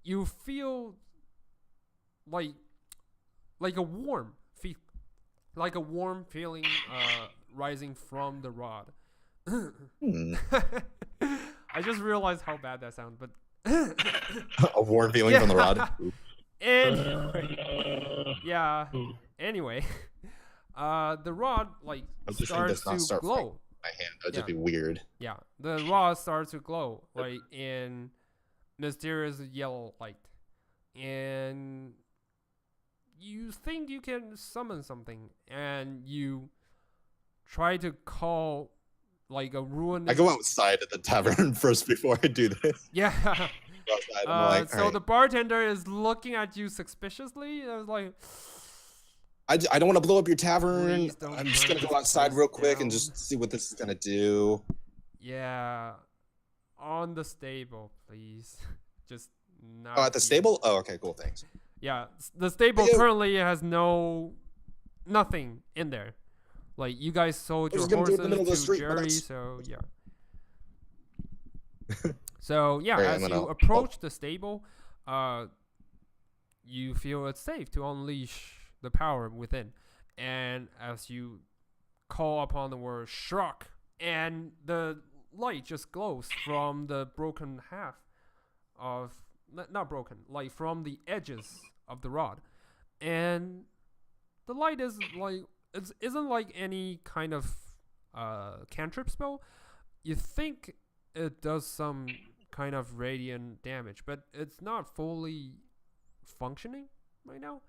you feel like a warm feeling rising from the rod. I just realized how bad that sounds, but a warm feeling from the rod. Anyway, yeah. Anyway, the rod starts to glow. My hand, that'd just be weird. Yeah, the rod starts to glow like in mysterious yellow light, and you think you can summon something, and you try to call like a ruined. I go outside at the tavern first before I do this. Yeah. Outside, so the bartender is looking at you suspiciously. I was like, I don't want to blow up your tavern. Please don't I'm just burn gonna go this outside place real quick down. and just see what this is gonna do. yeah, on the stable, please. Just not. Oh, at the here. stable? Oh, okay, cool, thanks. Yeah, the stable Yeah. currently has nothing in there. Like you guys sold I your was gonna do it in the middle of the horses to street, but Jerry, that's- so yeah. So yeah, Alright, as I'm you gonna- approach the stable, you feel it's safe to unleash the power within, and as you call upon the word "shrug," and the light just glows from the broken half of not broken, like from the edges of the rod, and the light is like isn't like any kind of cantrip spell. You think it does some kind of radiant damage, but it's not fully functioning right now.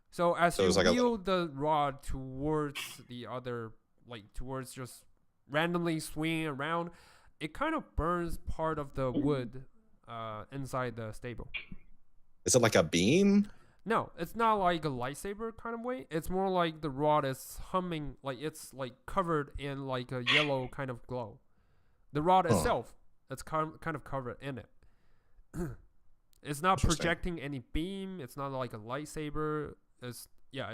So as So you it's like a wield the rod towards the other, like towards just randomly swinging around, it kind of burns part of the wood inside the stable. Is it like a beam? No, it's not like a lightsaber kind of way. It's more like the rod is humming, like it's like covered in like a yellow kind of glow. The rod itself, it's kind of covered in it. It's not Interesting. projecting any beam. It's not like a lightsaber. It's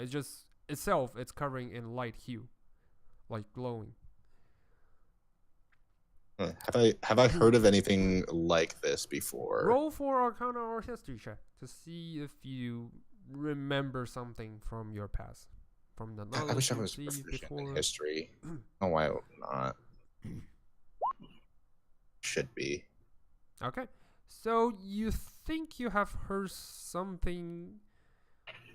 just itself. It's covering in light hue, like glowing. Have I heard of anything like this before? Roll for Arcana or History check to see if you remember something from your past, from the knowledge I wish I you was received proficient in before. history. Oh, why not? Should be. Okay, so you think you have heard something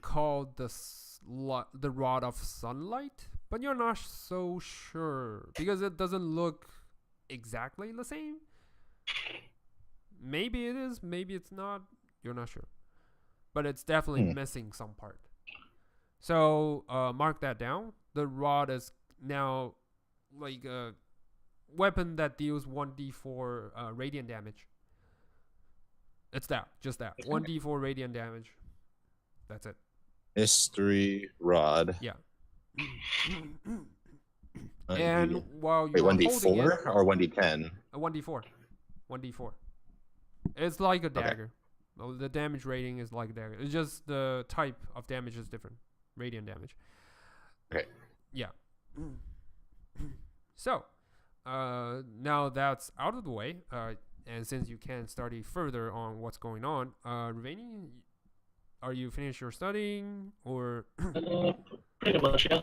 called the rod of sunlight, but you're not so sure because it doesn't look exactly the same. Maybe it is, maybe it's not. You're not sure, but it's definitely missing some part. So mark that down. The rod is now like a weapon that deals 1d4 radiant damage. It's just that 1d4 radiant damage. That's it. History rod. Yeah. And while you Wait, are 1d4 holding it, or 1d10? a 1d4. It's like a dagger. Well, the damage rating is like a dagger. It's just the type of damage is different. Radiant damage. Okay. Yeah. So, now that's out of the way, and since you can study further on what's going on, Rivani, are you finished your studying or? Pretty much, yeah.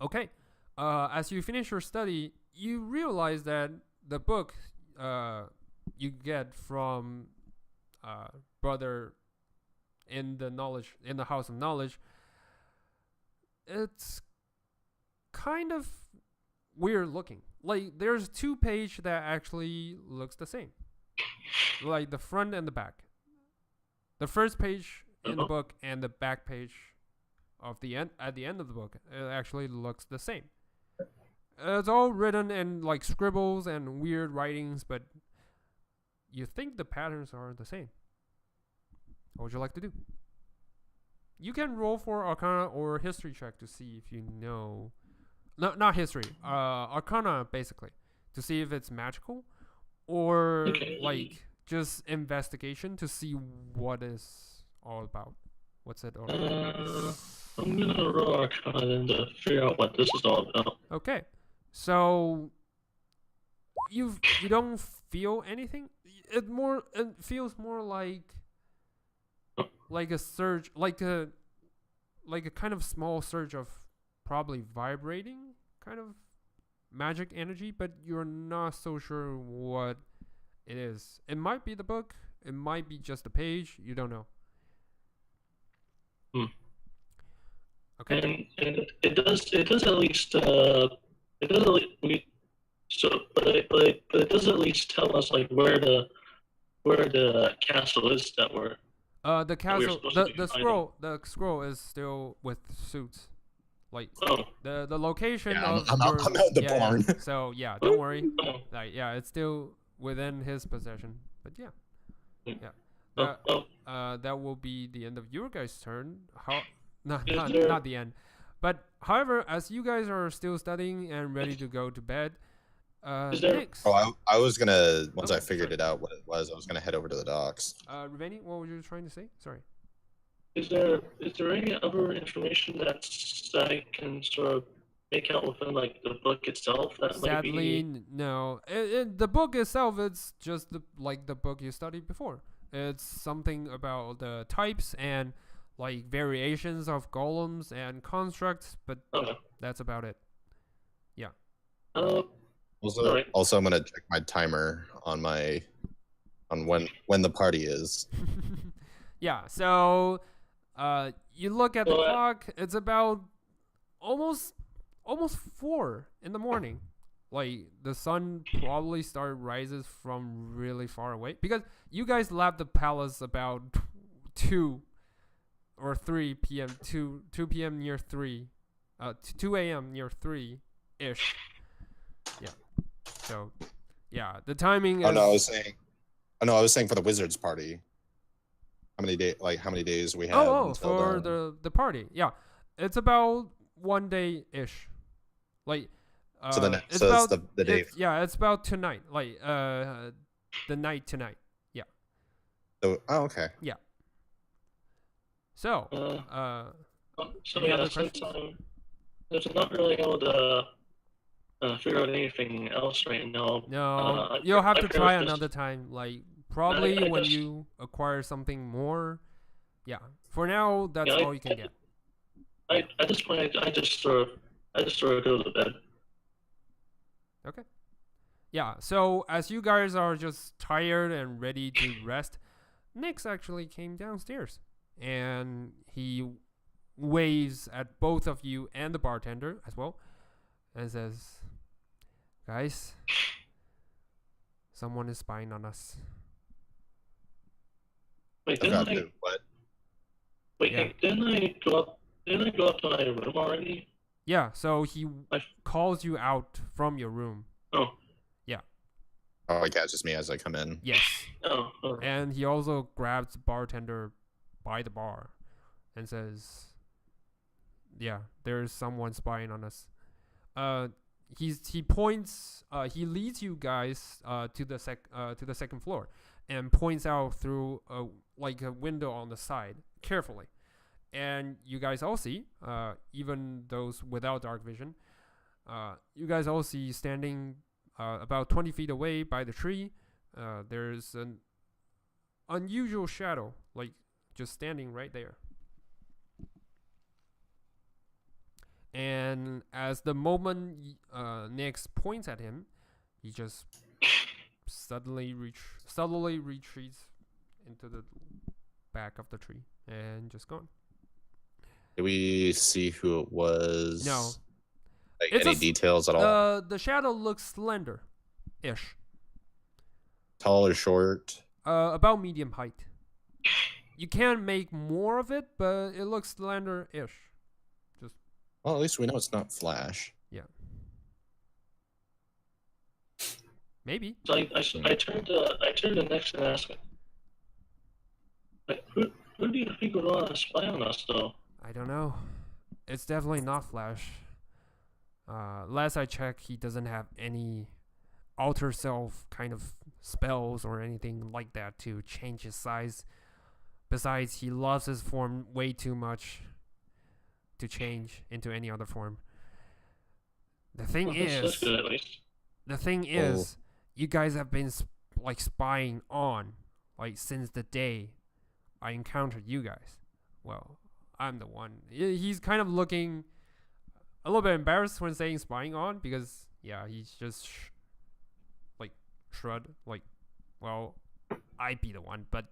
Okay. As you finish your study, you realize that the book you get from brother in the house of knowledge, it's kind of weird looking. Like there's 2 page that actually looks the same, like the front and the back. The first page in the book and the back page of the end at the end of the book, it actually looks the same. It's all written in like scribbles and weird writings, but you think the patterns are the same. What would you like to do? You can roll for Arcana or History check to see if you know. No, not History. Arcana, basically, to see if it's magical, or like just investigation to see what it's all about. What's it all about? I'm gonna roll Arcana then to figure out what this is all about. Okay, so you don't feel anything. It feels more like a surge, like a kind of small surge of probably vibrating kind of magic energy, but you're not so sure what it is. It might be the book. It might be just a page. You don't know. Okay. And it does at least but it does at least tell us like where the castle is that we're the castle, the scroll is still with suits. Like the location of I'm out the barn. Yeah. So yeah, don't worry. Like it's still within his possession. But yeah. That will be the end of your guys' turn. Not the end. But however, as you guys are still studying and ready to go to bed, next. I was gonna once I figured it out what it was, I was gonna head over to the docks. Riveni, what were you trying to say? Sorry. Is there any other information that I can sort of make out within like the book itself that Sadly, might be... no. The book itself, it's just the book you studied before. It's something about the types and like variations of golems and constructs, but that's about it. Yeah. Also, I'm gonna check my timer on when the party is. Yeah. So, you look at the clock. It's about almost 4 in the morning. Like the sun probably rises from really far away because you guys left the palace about 2 or 3 p.m. 2 p.m. near 3, 2 a.m. near 3 ish. Yeah. So, yeah, the timing is... I was saying for the wizards party. How many days we have for the party. Yeah. It's about 1 day ish. Like it's the day. It's about tonight. Like the night tonight. Yeah. So, okay. Yeah. So, since I'm not really able to figure out anything else right now. No, you'll have to try another time. Like probably when you acquire something more. Yeah. For now, that's all you can get. At this point, I just sort of go to bed. Okay. Yeah. So as you guys are just tired and ready to rest, Nyx actually came downstairs and he waves at both of you and the bartender as well and says, "Guys, someone is spying on us." Wait, didn't I go up to my room already? Yeah, so he calls you out from your room. Oh. Yeah. Oh, he catches me as I come in. Yes. Oh. And he also grabs the bartender by the bar and says, "Yeah, there's someone spying on us." He points. He leads you guys to the second floor, and points out through a window on the side carefully, and you guys all see, even those without dark vision, you guys all see standing about 20 feet away by the tree. There's an unusual shadow, like just standing right there. And as the moment Nix points at him, he just subtly retreats into the back of the tree and just gone. Did we see who it was? No. Like It's any details at all? The shadow looks slender-ish. Tall or short? About medium height. You can make more of it, but it looks slender-ish. Well, at least we know it's not Flash. Yeah. Maybe. So I turned to Nex and asked, like, who do you think would want to spy on us, though? I don't know. It's definitely not Flash. Last I checked, he doesn't have any alter self kind of spells or anything like that to change his size. Besides, he loves his form way too much to change into any other form. The thing That's good, at least. you guys have been spying on since the day I encountered you guys. Well, I'm the one. He's kind of looking a little bit embarrassed when saying spying on because he's just shrugged well, I'd be the one, but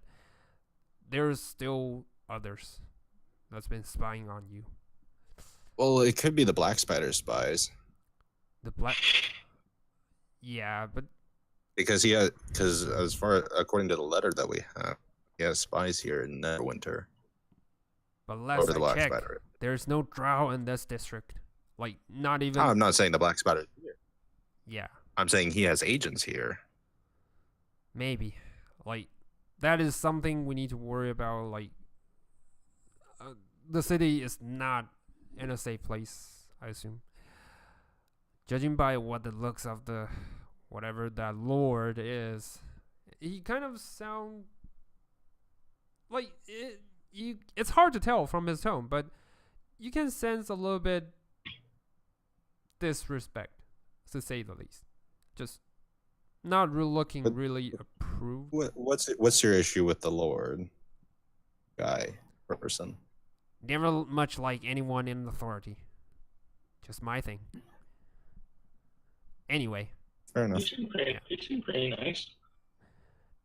there's still others that's been spying on you. Well, it could be the Black Spider spies. The black. Yeah, but Because according to the letter that we have, he has spies here in Neverwinter. but last Over the I Black checked, Spider. there's no drow in this district. Not even. I'm not saying the Black Spider is here. Yeah, I'm saying he has agents here. maybe. That is something we need to worry about. The city is not in a safe place, I assume. Judging by what the looks of the whatever that lord is, he kind of sound like it. It's hard to tell from his tone, but you can sense a little bit disrespect, to say the least. Just not looking But- really approved. What's your issue with the Lord guy person? Never much like anyone in authority. Just my thing. Anyway. Fair enough. He seemed pretty nice.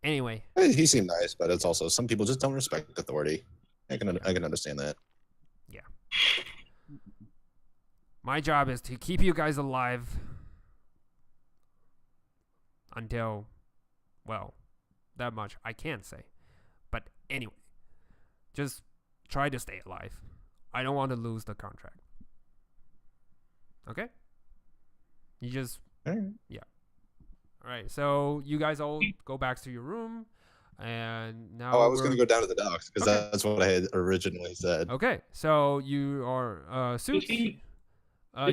Anyway. He seemed nice, but it's also some people just don't respect authority. I can understand that. Yeah. My job is to keep you guys alive until, well, that much I can't say. But anyway, just try to stay alive. I don't want to lose the contract. Okay? You just, Alright. alright, so you guys all go back to your room, and now I was we're- going to go down to the docks because Okay. that's what I had originally said. Okay, so you are Suits. he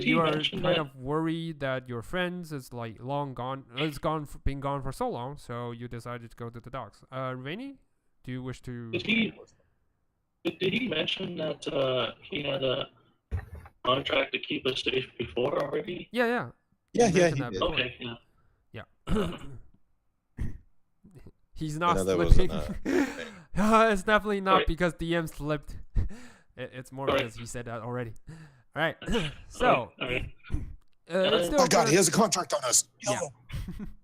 You are mention kind that? of worried that your friends is long gone. Been gone for so long. So you decided to go to the docks. Rainy, do you wish to? Did he mention that he had a contract to keep us safe before already? Yeah. Yeah, You yeah, mentioned he that did. before. Okay, yeah. Yeah. He's not know that wasn't slipping. a It's definitely not Right. because DM slipped. It's more Right. because he said that already. All right. So Alright. it's still Oh God, gonna- he has a contract on us. Yeah.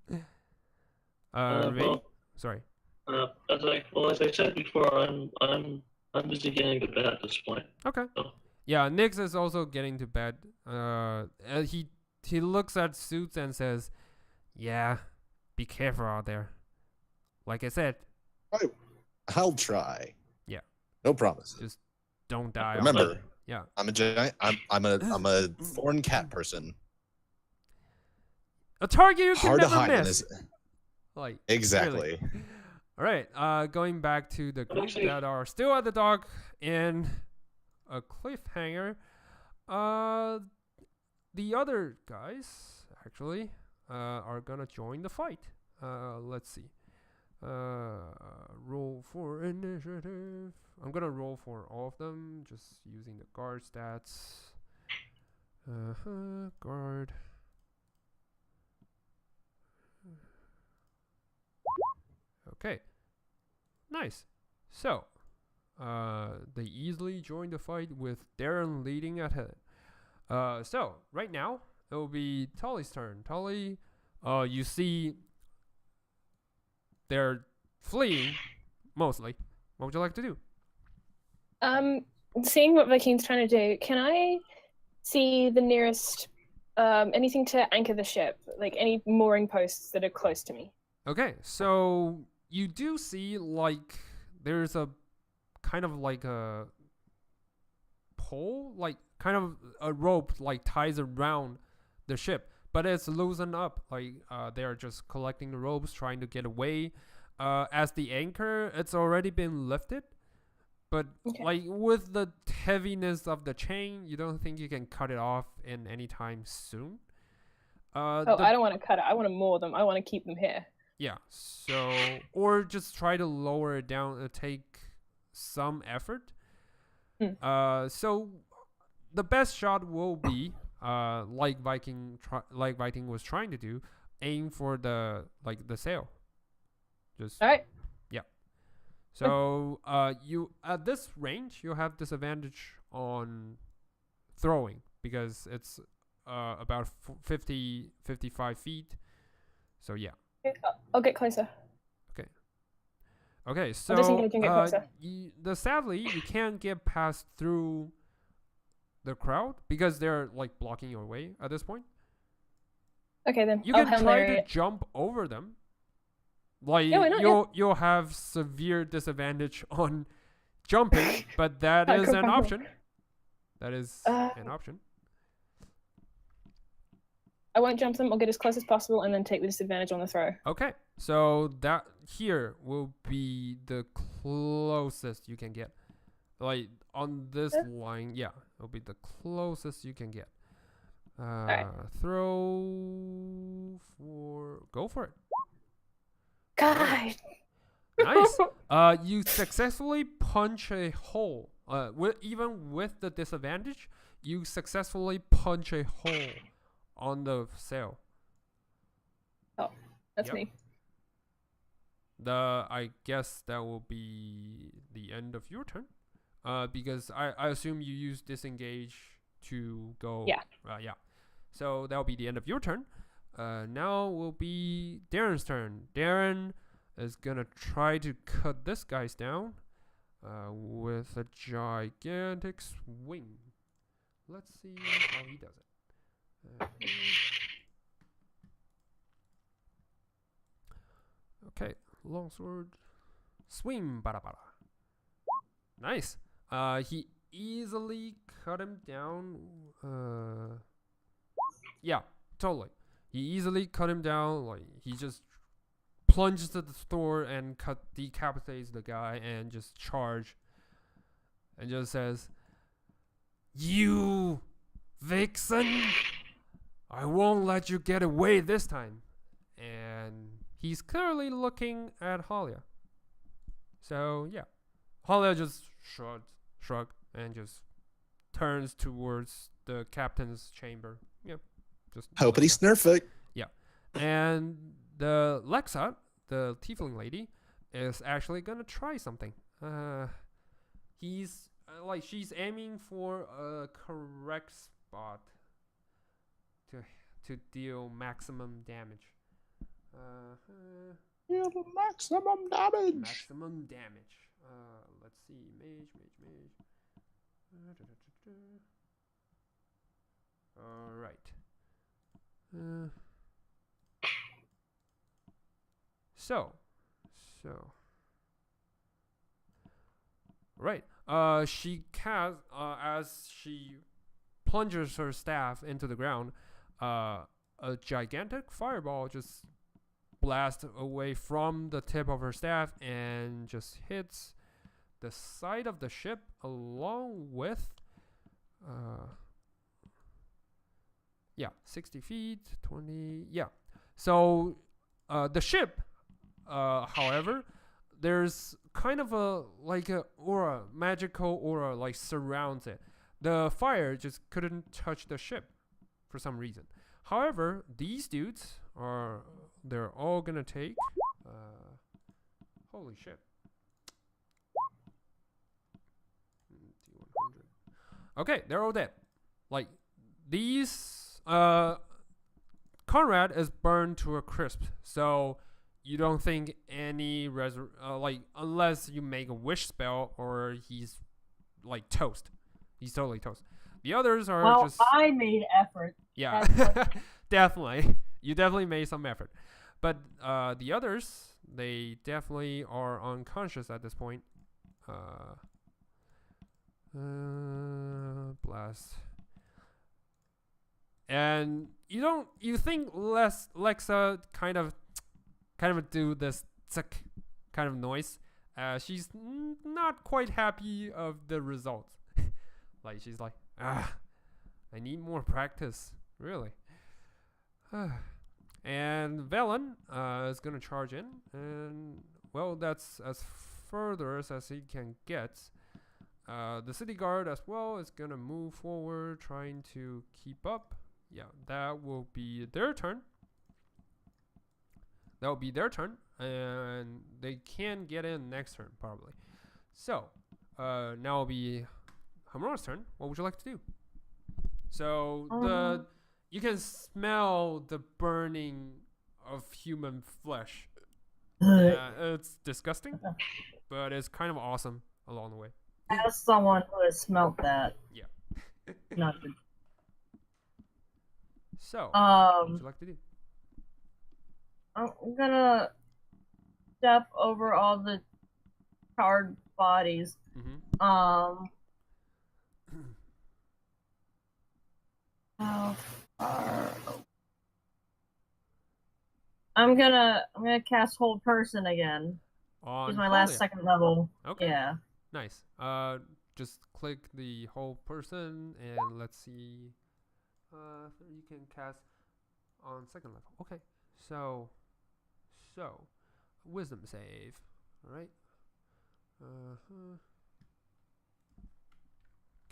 No. Rainy? Well, Sorry. as I said before, I'm busy getting to bed at this point. Okay. Oh. Yeah, Nix is also getting to bed. He looks at Suits and says, "Yeah, be careful out there. Like I said, I'll try. Yeah. No promises. don't die." Remember, Yeah. I'm a giant. I'm a foreign cat person. A target you can Hard to never hide in miss. this. Like Exactly. really. All right. Going back to the group Actually- that are still at the dock in a cliffhanger. The other guys actually are gonna join the fight. Let's see. Roll for initiative. I'm gonna roll for all of them, just using the guard stats. Guard. Okay. Nice. So, They easily join the fight with Darren leading ahead. So right now it will be Tali's turn. Tali, you see they're fleeing mostly. What would you like to do? Seeing what Vaikin's trying to do, can I see the nearest anything to anchor the ship, like any mooring posts that are close to me? Okay, so you do see like there's a kind of like a pole, like kind of a rope like ties around the ship, but it's loosened up. Like they're just collecting the ropes, trying to get away. As the anchor, it's already been lifted, but Okay. like with the heaviness of the chain, you don't think you can cut it off in any time soon. I don't want to cut it. I want to moor them. I want to keep them here. Yeah, so or just try to lower it down. Take some effort. So the best shot will be like Viking was trying to do, aim for the sail. Just All right. yeah. So you at this range you have disadvantage on throwing because it's about 55 feet. So yeah. I'll get closer. Okay, so disengage and get closer. sadly you can't get past through the crowd because they're like blocking your way at this point. Okay, then You I'll can Hail try Mary to it. jump over them. Like Yeah, why not? you'll have severe disadvantage on jumping, but that I is could an probably- option. That is an option. I won't jump them. I'll get as close as possible and then take the disadvantage on the throw. Okay, so that here will be the closest you can get. Like on this line, yeah, it'll be the closest you can get. Go for it. God. Nice. You successfully punch a hole. Even with the disadvantage, you successfully punch a hole on the sail. Oh, that's Yep. me. I guess that will be the end of your turn. Because I assume you use disengage to go. Yeah. Yeah. So that'll be the end of your turn. Now will be Darren's turn. Darren is gonna try to cut this guy's down with a gigantic swing. Let's see how he does it. Okay, longsword swing, bada bada. Nice. He easily cut him down. Yeah, totally. He easily cut him down. Like he just plunges to the store and decapitates the guy and just charge. And just says, "You vixen! I won't let you get away this time." And he's clearly looking at Halia. So yeah, Halia just shrugged, and just turns towards the captain's chamber. Yep, just Hoppity snurfic. Yeah, and the Lexa, the tiefling lady, is actually gonna try something. He's she's aiming for a correct spot to deal maximum damage. Maximum damage. Maximum damage. Let's see. Mage. All right. So. Right. She casts as she plunges her staff into the ground. A gigantic fireball just blasts away from the tip of her staff and just hits the side of the ship along with 60 feet, 20, yeah. So the ship, however, there's kind of a aura, magical aura, like surrounds it. The fire just couldn't touch the ship for some reason. However, these dudes they're all gonna take holy shit. Okay, they're all dead. Like these, Conrad is burned to a crisp. So you don't think any like unless you make a wish spell or he's like toast. He's totally toast. The others are Well, just I made effort. yeah, That's definitely. You definitely made some effort. But the others, they definitely are unconscious at this point. Blast. And you think Lexa kind of do this tsk kind of noise. She's not quite happy of the results. Like she's like, I need more practice, really. And Velen is gonna charge in, and well, that's as further as he can get. The city guard as well is gonna move forward, trying to keep up. Yeah, that will be their turn. That will be their turn, and they can get in next turn probably. So now will be Hamura's turn. What would you like to do? So you can smell the burning of human flesh. It's disgusting, but it's kind of awesome along the way. As someone who has smelt that. Yeah. Not good. So, what would you I'm like to do? gonna step over all the charred bodies. Mm-hmm. How far? I'm gonna cast Hold Person again. On Use my last Talia. second level. Okay. Yeah. Nice. Just click the whole person and let's see. You can cast on second level. Okay. So, wisdom save. All right.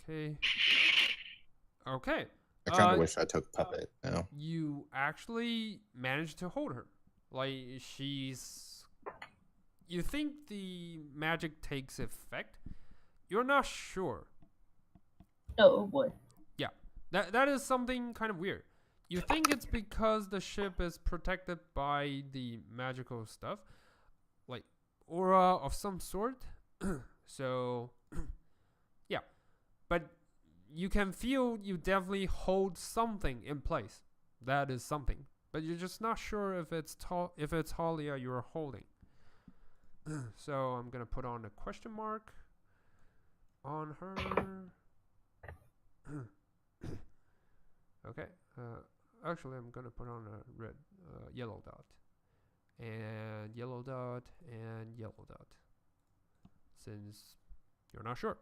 Okay. Okay. I kind of wish I took puppet. You actually managed to hold her. Like she's. You think the magic takes effect? You're not sure. Oh boy. Yeah, that is something kind of weird. You think it's because the ship is protected by the magical stuff, like aura of some sort. So, yeah, but you can feel you definitely hold something in place. That is something, but you're just not sure if it's Talia you're holding. So I'm gonna put on a question mark on her. Okay. Actually, I'm gonna put on a red, yellow dot, and yellow dot, and yellow dot. Since you're not sure,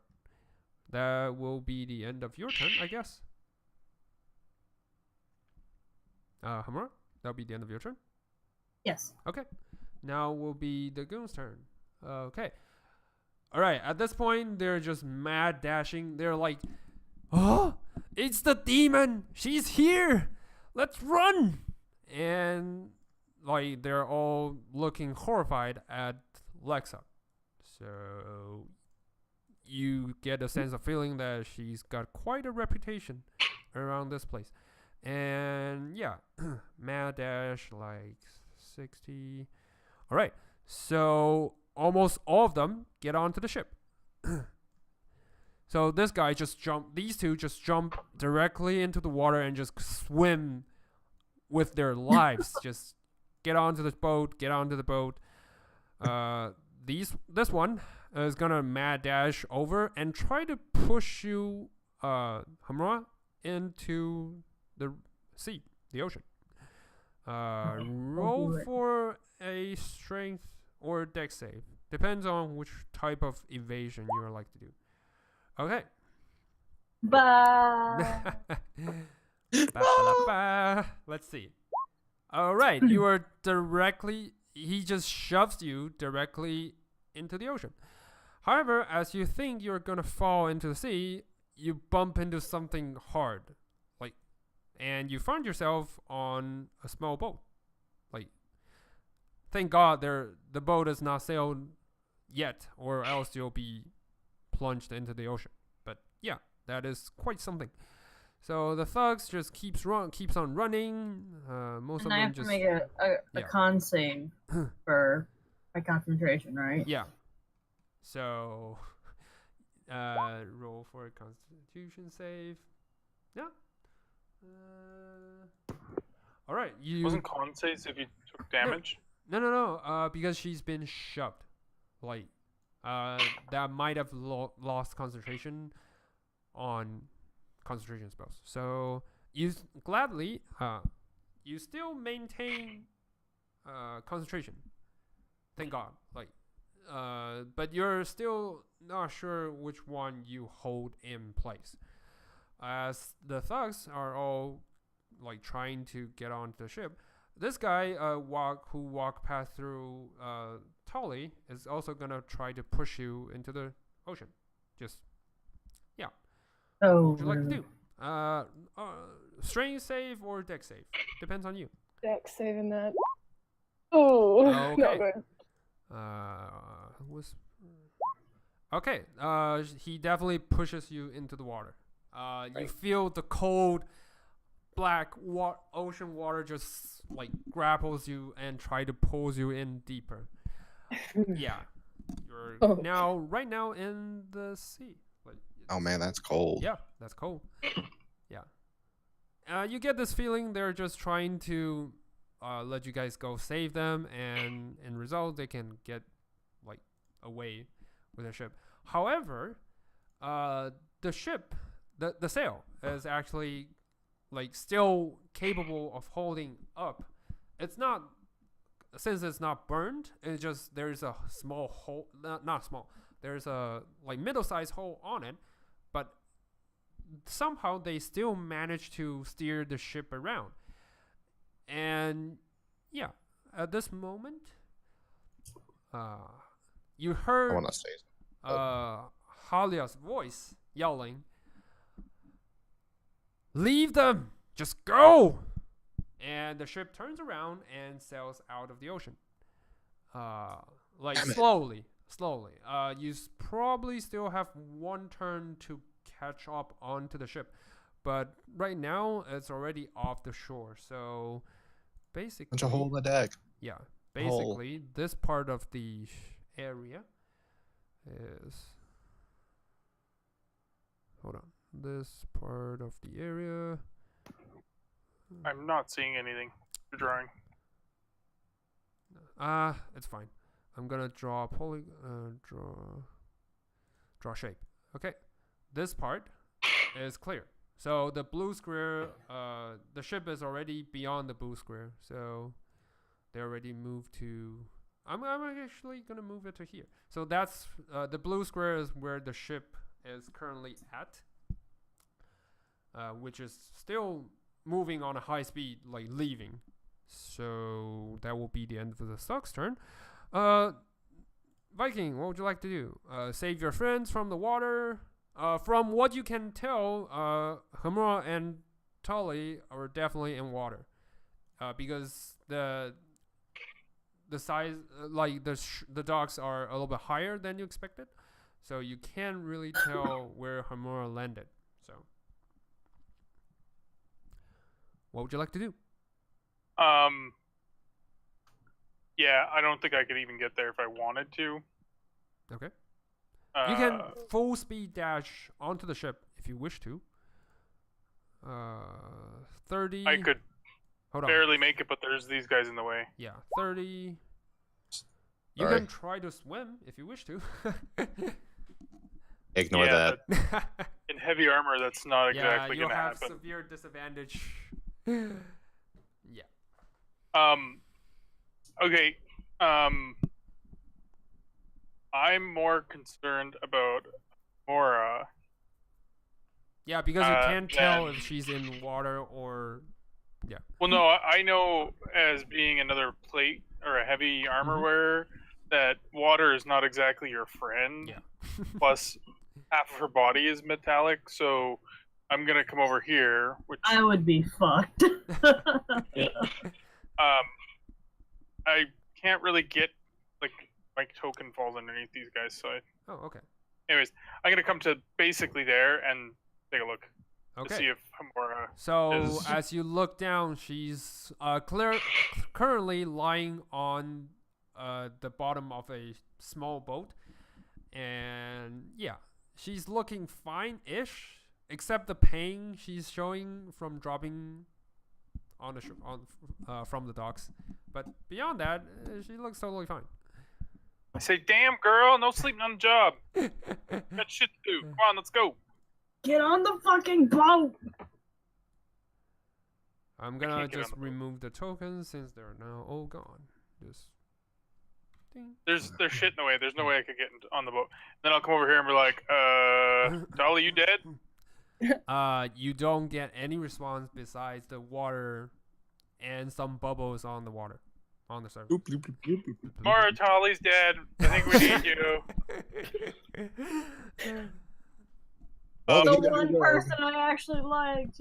that will be the end of your turn, I guess. Hamura, that'll be the end of your turn. Yes. Okay. Now will be the goon's turn. Okay. Alright, at this point, they're just mad dashing. They're like, oh, it's the demon! She's here! Let's run! And, like, they're all looking horrified at Lexa. So, you get a sense of feeling that she's got quite a reputation around this place. And, yeah, mad dash, like, 60... All right, so almost all of them get onto the ship. So this guy just jumped. These two just jump directly into the water and just swim with their lives. Just get onto the boat. Get onto the boat. This one is gonna mad dash over and try to push you, Hamura, into the sea, the ocean. Roll for a strength or dex save. Depends on which type of evasion you would like to do. Okay. Bye. Let's see. Alright, you are directly... He just shoves you directly into the ocean. However, as you think you're gonna fall into the sea, you bump into something hard. And you find yourself on a small boat. Like, thank God the boat is not sailed yet, or else you'll be plunged into the ocean. But yeah, that is quite something. So the thugs just keeps on running. Most And of I them have to just make a yeah. con save for my concentration, right? yeah. So roll for a Constitution save. Yeah. All right. You Wasn't con saves if you took damage? no. Because she's been shoved. Like that might have lost concentration on concentration spells. So you gladly you still maintain concentration. Thank God. Like but you're still not sure which one you hold in place. As the thugs are all like trying to get onto the ship, this guy who walked past through Tali is also gonna try to push you into the ocean. Just Oh, what would you like to do? Strength save or deck save? Depends on you. Dex saving that. Oh, Okay. not good. Was okay. He definitely pushes you into the water. You feel the cold, black ocean water just like grapples you and try to pulls you in deeper. Yeah, you're right now in the sea. Like, Oh man, that's cold. yeah, that's cold. Yeah. You get this feeling they're just trying to let you guys go save them, and in result they can get like away with their ship. However, the ship, the sail is actually like still capable of holding up. It's not, since it's not burned. It's just there's a small hole, not small. There's a like middle-sized hole on it, but somehow they still manage to steer the ship around. And yeah, at this moment, you I heard want to say Halia's voice yelling, "Leave them! Just go!" And the ship turns around and sails out of the ocean. Like Damn it. slowly. You probably still have one turn to catch up onto the ship, but right now it's already off the shore. So basically, punch a hole in the deck. yeah, basically this part of the area is. Hold on. This part of the area. I'm not seeing anything. You're drawing. It's fine. I'm gonna draw draw shape. Okay, this part is clear. So the blue square, the ship is already beyond the blue square. So they already moved to. I'm actually gonna move it to here. So that's the blue square is where the ship is currently at, which is still moving on a high speed, like leaving. So that will be the end of the Stock's turn. Viking, what would you like to do? Save your friends from the water. From what you can tell, Hemura and Tali are definitely in water, because the size, like the docks are a little bit higher than you expected, so you can't really tell where Hemura landed. So, what would you like to do? Yeah, I don't think I could even get there if I wanted to. Okay. You can full speed dash onto the ship if you wish to. 30. I could Hold on. barely make it, but there's these guys in the way. Yeah, 30. You Sorry. can try to swim if you wish to. Ignore Yeah, that. In heavy armor, that's not Yeah, exactly you'll going to have happen. severe disadvantage. Yeah. Okay. I'm more concerned about Mora. Yeah, because you can't tell then- if she's in water or. Yeah. Well, no, I know as being another plate or a heavy armor wearer that water is not exactly your friend. Yeah. Plus, half of her body is metallic, so I'm gonna come over here, which I would be fucked. Yeah. I can't really get, like, my token falls underneath these guys, so Oh, okay. anyways, I'm gonna come to basically there and take a look to Okay. see if Hemura. So is- as you look down, she's currently lying on the bottom of a small boat, and yeah, she's looking fine-ish, except the pain she's showing from dropping on the from the docks. But beyond that, she looks totally fine. I say, damn girl, no sleeping on the job. Got shit to do. Come on, let's go. Get on the fucking boat! I'm gonna can't get on just the boat. remove the tokens since they're now all gone. Just ding. There's shit in the way. There's no way I could get on the boat. Then I'll come over here and be like, Tali, you dead? You don't get any response besides the water and some bubbles on the water, on the surface. Boop, bloop, bloop, bloop, bloop, bloop. Mara, Tali's dead. I think we need you. Oh, The you gotta one go. person I actually liked.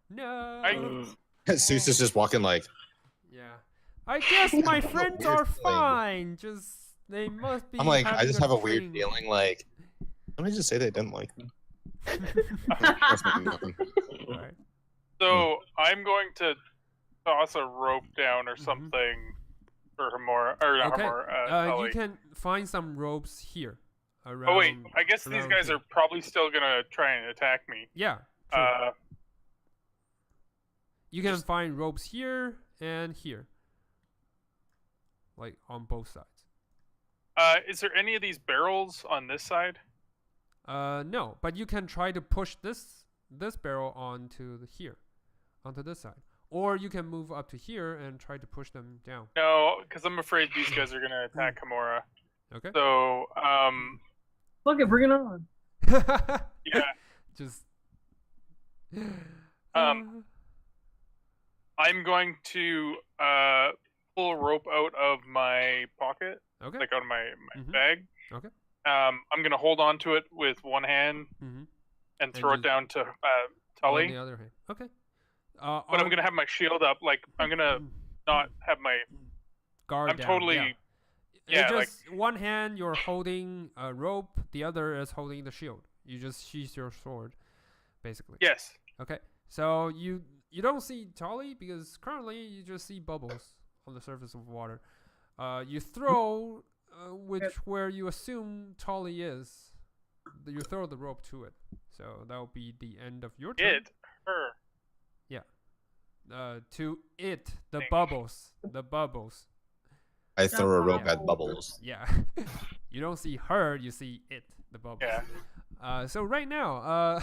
No. Zeus is just walking like, Yeah. I guess my friends weird are feeling. fine. Just they must be. I'm like, I having just have a weird drink. feeling like, let me just say they didn't like me. That's not nothing. Alright. So I'm going to toss a rope down or something for Hemura, or not Okay. Hemura, You Tali. can find some ropes here. Around, Oh wait, I guess these around guys here. are probably still gonna try and attack me. Yeah. True. Uh, You can find ropes here and here. Like on both sides. is there any of these barrels on this side? No, but you can try to push this barrel onto onto this side. Or you can move up to here and try to push them down. No, because I'm afraid these guys are gonna attack Hemura. Okay? So, Fuck it, bring it on. yeah, Just I'm going to pull a rope out of my pocket, okay. like out of my Mhm. bag. Okay. I'm gonna hold on to it with one hand Mm-hmm. and throw it just- down to On Tali. the other hand. Okay. But I'm gonna have my shield up. Like I'm gonna not have my. guard I'm down, totally. yeah. Yeah, Just one hand you're holding a rope, the other is holding the shield. You just sheath your sword, basically. Yes. Okay. So you don't see Tali because currently you just see bubbles on the surface of water. You throw where you assume Tali is. You throw the rope to it. So that will be the end of your turn. It. Her. To it, the Thing. bubbles. The bubbles. I throw a rope Yeah. at bubbles. Yeah. You don't see her, you see it, the bubbles. Yeah. So right now,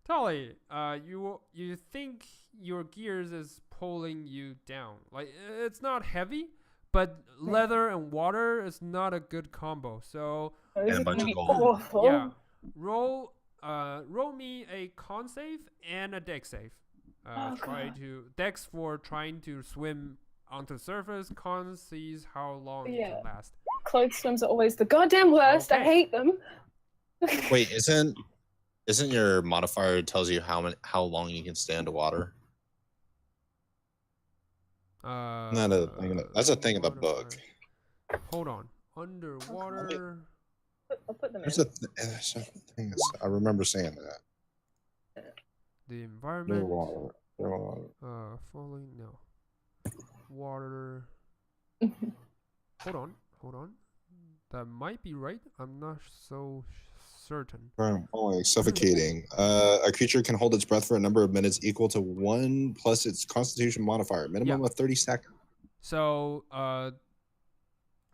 Tali, you think your gears is pulling you down. Like it's not heavy, but leather and water is not a good combo. So Oh, this And a is bunch gonna of be gold. awful. yeah, roll me a con save and a dex save. Try God. to dex for trying to swim onto the surface. Con sees how long you Yeah. can last. Clothes swims are always the goddamn worst. I Okay. hate them. Wait, isn't your modifier tells you how long you can stay underwater? Not a thing. That's a thing in the book. Hold on. Underwater. I'll put them in. There's a thing. I remember saying that. The environment. Underwater. Falling. No. Water. Hold on. That might be right. I'm not so certain. Falling, suffocating. A creature can hold its breath for a number of minutes equal to 1 plus its Constitution modifier, minimum of 30 seconds. So,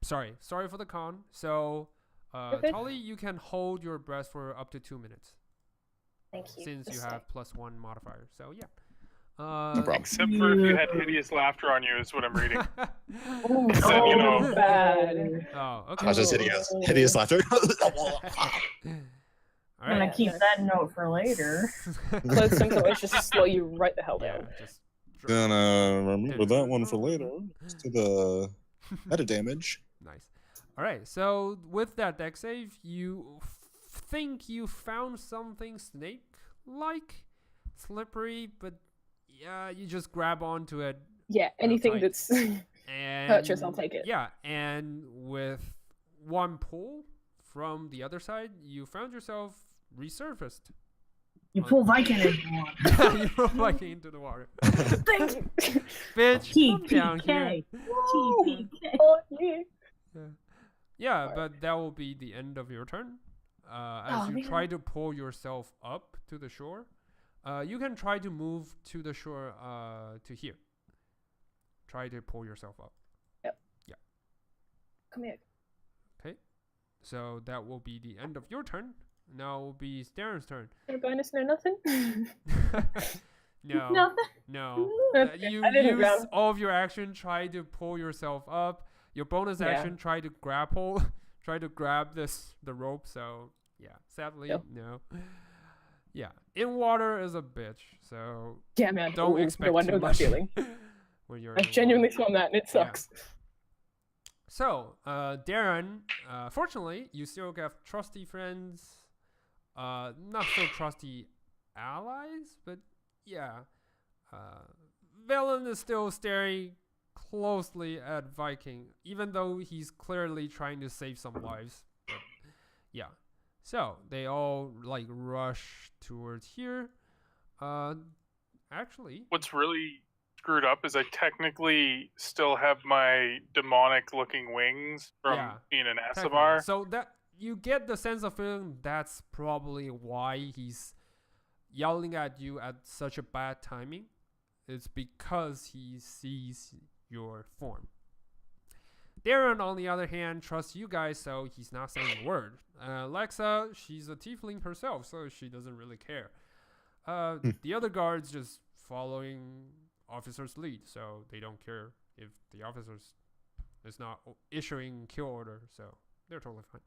sorry for the con. So, Okay. Tali, you can hold your breath for up to 2 minutes Thank you. since you Just have +1 modifier. So yeah. No problem. Except for if you had hideous laughter on you, is what I'm reading. Oh, So, you know. bad. Oh, okay. I was just hideous laughter. All I'm gonna right. keep that note for later. Clothes swims always just slow you right the hell Yeah, down. just. Gonna remember that one for later. To the meta damage. Nice. All right. So with that deck save, you think you found something snake-like, slippery, but yeah, you just grab onto it Yeah, anything tight. that's and purchase, I'll take it. Yeah, and with one pull from the other side, you found yourself resurfaced. You pull Vaikin in the water. You pull Viking into the water. Thank you. Bitch, come down here. TPK. Oh, yeah. Yeah, but that will be the end of your turn. As you man. try to pull yourself up to the shore, you can try to move to the shore to here. Try to pull yourself up. Come here. Okay, so that will be the end of your turn. Now will be Darren's turn. No bonus, no nothing. No, Nothing. no. Okay, You I didn't use grab- all of your action, try to pull yourself up. Your bonus Yeah. action, try to grapple, try to grab the rope. So yeah, sadly, Yep. no. Yeah, in water is a bitch. So Yeah, man. don't Ooh, expect no one too knows that much feeling. when you're. I've in genuinely water. swum that, and it sucks. So, Darren, fortunately, you still have trusty friends. Not so trusty allies, but yeah. Velen is still staring closely at Viking, even though he's clearly trying to save some lives. But yeah. So, they all like rush towards here. Actually, What's really screwed up is I technically still have my demonic-looking wings from Yeah, being an technically. Asavar. So that you get the sense of feeling that's probably why he's yelling at you at such a bad timing. It's because he sees your form. Darren, on the other hand, trusts you guys, so he's not saying a word. Lexa, she's a tiefling herself, so she doesn't really care. The other guards just following officer's lead, so they don't care if the officers is not issuing kill order, so they're totally fine.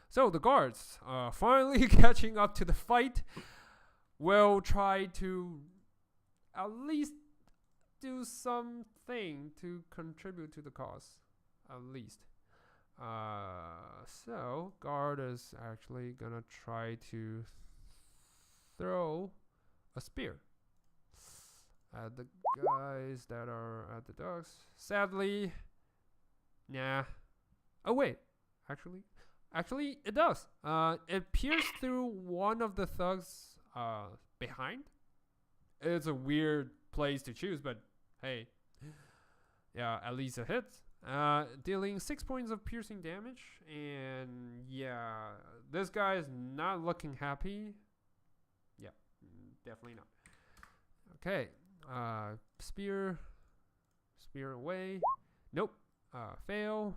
So the guards, finally catching up to the fight, will try to at least do something to contribute to the cause, at least. So guard is actually gonna try to throw a spear at the guys that are at the docks. Sadly, nah. Oh wait, actually it does. It pierced through one of the thugs behind. It's a weird place to choose, but hey, yeah, at least it hits. Dealing 6 points of piercing damage, and yeah, this guy is not looking happy. Yeah, definitely not. Okay, spear away. Nope, fail.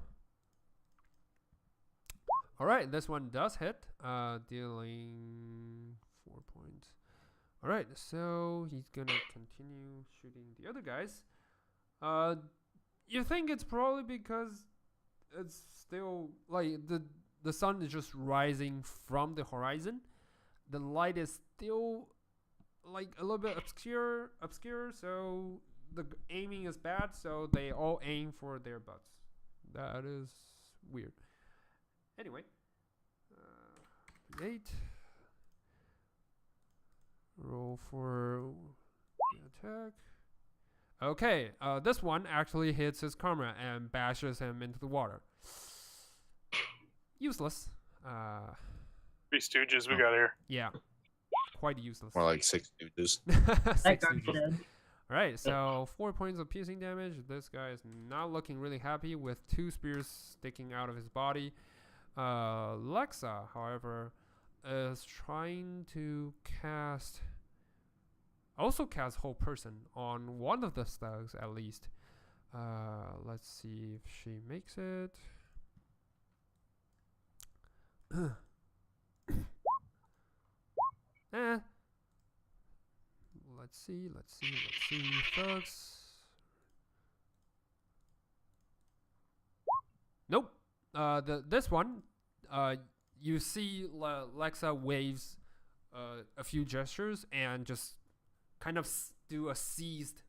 All right, this one does hit, dealing 4 points. All right, so he's gonna continue shooting the other guys. You think it's probably because it's still like the sun is just rising from the horizon. The light is still like a little bit obscure, so the aiming is bad, so they all aim for their butts. That is weird. Anyway, 8. Roll for the attack. Okay, this one actually hits his comrade and bashes him into the water. Useless. Three Stooges we got here. Yeah, quite useless. More like 6 Stooges. That Six guard's stooges. dead. Alright, so 4 points of piercing damage. This guy is not looking really happy with 2 spears sticking out of his body. Lexa, however, is trying to cast whole person on one of the thugs at least. Let's see if she makes it. Let's see. Thugs. Nope. This one, you see Lexa waves a few gestures and just kind of do a seized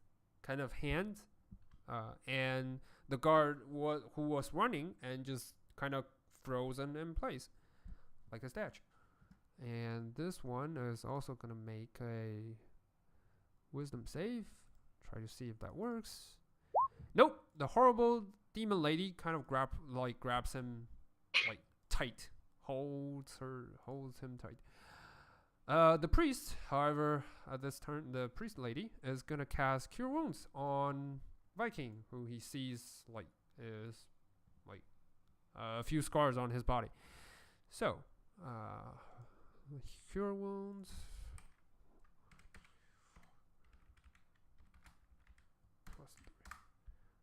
kind of hand, and the guard who was running and just kind of frozen in place like a statue. And this one is also gonna make a wisdom save. Try to see if that works. Nope. The horrible demon lady kind of grabs him like tight, holds him tight. The priest, however, at this turn, the priest lady is gonna cast Cure Wounds on Viking, who he sees is a few scars on his body. So, Cure Wounds.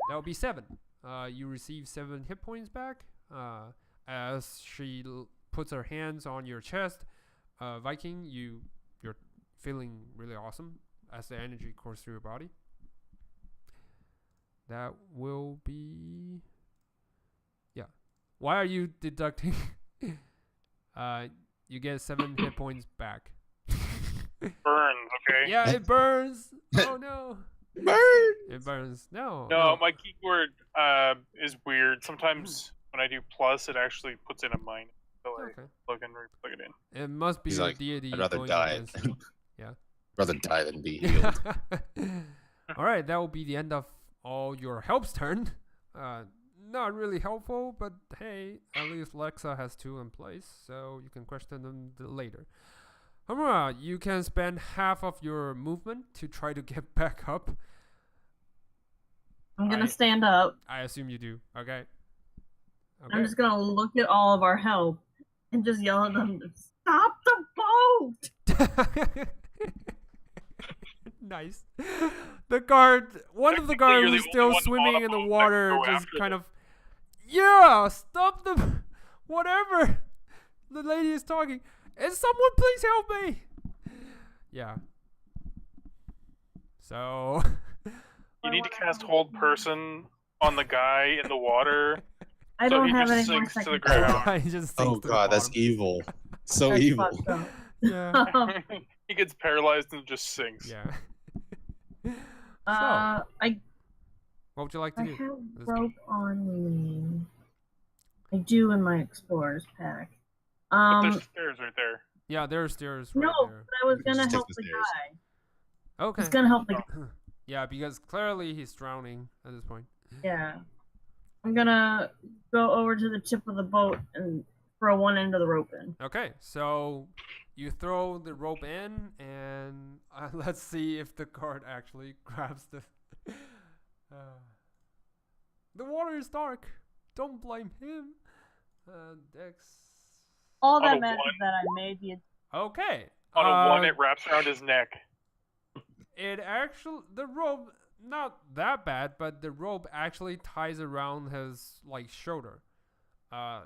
That would be 7. You receive 7 hit points back. As she puts her hands on your chest, Viking, you're feeling really awesome as the energy courses through your body. That will be, yeah. Why are you deducting? You get 7 hit points back. Burns, okay? Yeah, it burns. Oh no. Bird. It burns. No. No, my keyword is weird. Sometimes when I do plus, it actually puts in a minus. So I Okay. plug and re-plug it in. It must be He's your like, deity. I'd rather going die. against you. Yeah. Rather die than be healed. All right, that will be the end of all your help's turn. Not really helpful, but hey, at least Lexa has 2 in place, so you can question them later. Hemura, you can spend half of your movement to try to get back up. I'm gonna stand up. I assume you do. Okay. I'm just gonna look at all of our help and just yell at them, "Stop the boat!" Nice. The guard, one of the guards Technically, was you're the only still one swimming on in the the boat that water, can go just after kind them. of, yeah, stop the, whatever. The lady is talking. And someone please help me. Yeah. So. You need to cast Hold Person on the guy in the water, I so don't he have just any more sinks to the seconds. ground. He just Oh sinks to the god, that's bottom. evil. So That's evil. fucked up. Yeah. He gets paralyzed and just sinks. Yeah. I What would you like to I do? have This rope on me. I do in my explorer's pack. But there's stairs right there. Yeah, there's stairs right No, there. but I was You can gonna just take help the the stairs. guy. I Okay. was gonna help the guy. Yeah, because clearly he's drowning at this point. Yeah. I'm gonna go over to the tip of the boat and throw one end of the rope in. Okay, so you throw the rope in, and let's see if the guard actually grabs the. The water is dark. Don't blame him. Dex. All On that a matters one? is that I made the. Okay. On a 1, it wraps around his neck. It actually, the rope, not that bad, but the rope actually ties around his shoulder, going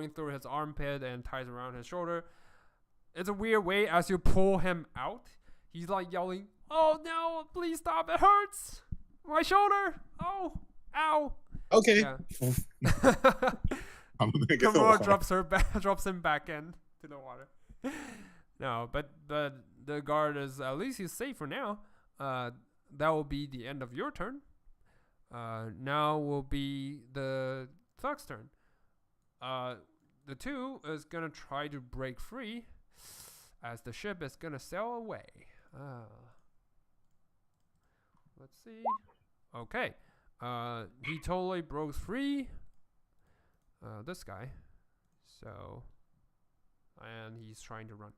through his armpit and ties around his shoulder. It's a weird way. As you pull him out, he's yelling, "Oh no! Please stop! It hurts! My shoulder! Oh, ow!" Okay. Yeah. I'm gonna go Hemura on. drops him back into the water. No, but the guard is, at least he's safe for now. That will be the end of your turn. Now will be the thug's turn. The 2 is gonna try to break free, as the ship is gonna sail away. Let's see. Okay. He totally broke free. This guy. So, and he's trying to run.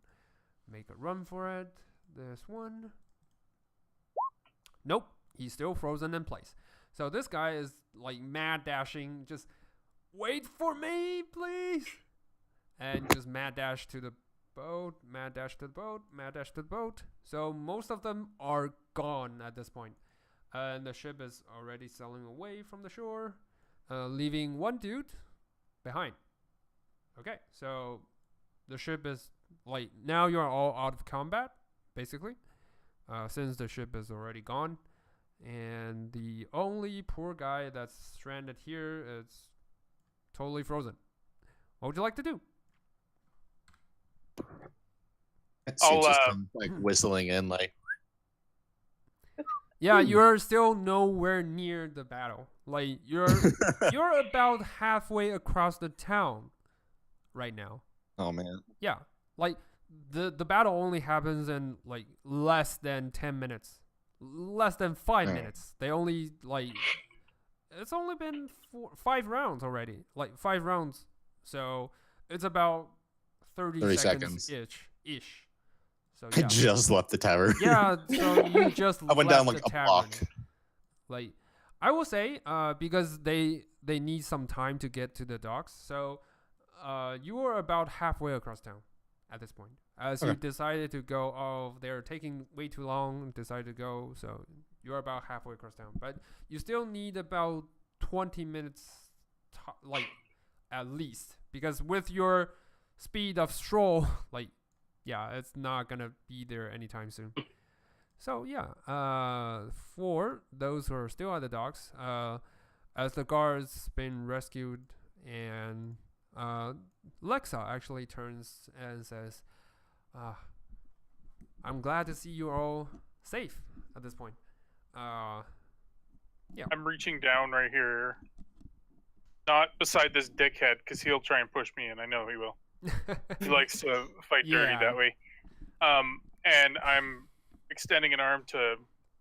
Make a run for it. This one. Nope. He's still frozen in place. So this guy is mad dashing. Just wait for me, please. And just mad dash to the boat. Mad dash to the boat. Mad dash to the boat. So most of them are gone at this point. And the ship is already sailing away from the shore. Leaving one dude behind. Okay, so the ship is now you're all out of combat, basically, since the ship is already gone, and the only poor guy that's stranded here is totally frozen. What would you like to do? I'll, Just come, whistling in Yeah, you're still nowhere near the battle. You're about halfway across the town right now. oh man. Yeah, the battle only happens in less than 10 minutes, less than 5 Right. minutes. They only it's only been 5 rounds already. 5 rounds So it's about 30 30 seconds seconds. ish. So I yeah. just left the tavern. Yeah, so you just I went down left like the a tavern. block. Like, I will say, because they need some time to get to the docks, so you are about halfway across town at this point. As you Okay. decided to go, oh, they're taking way too long, decided to go, so you're about halfway across town. But you still need about 20 minutes, like, at least. Because with your speed of stroll, like, yeah, it's not gonna be there anytime soon. So yeah, for those who are still at the docks, as the guards been rescued, and Lexa actually turns and says, "I'm glad to see you all safe at this point." I'm reaching down right here. Not beside this dickhead, because he'll try and push me in. I know he will. He likes to fight dirty Yeah. that way. And I'm extending an arm to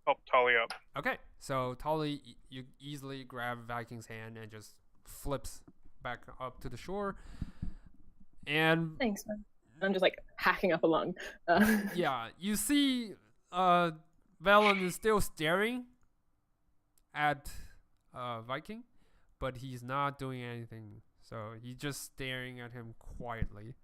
help Tali up. Okay, so Tali, you easily grab Viking's hand and just flips back up to the shore. And Thanks, man. I'm just like hacking up a lung. yeah, you see Valen is still staring at Viking, but he's not doing anything. So he's just staring at him quietly.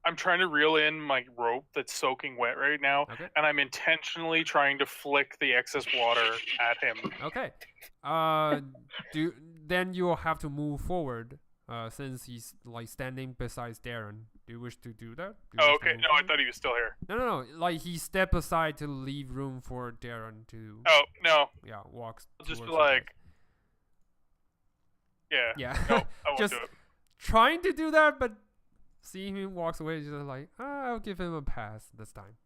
I'm trying to reel in my rope that's soaking wet right now, Okay. and I'm intentionally trying to flick the excess water at him. Okay. Then you'll have to move forward. Since he's like standing beside Darren. Do you wish to do that? Do you Oh, wish to okay. move No, I forward? thought he was still here. No. Like he stepped aside to leave room for Darren to Oh, no. walk. I'll just be towards you guys. like, yeah. Yeah. No, I won't Just do it. trying to do that, but seeing him walks away, just like, I'll give him a pass this time.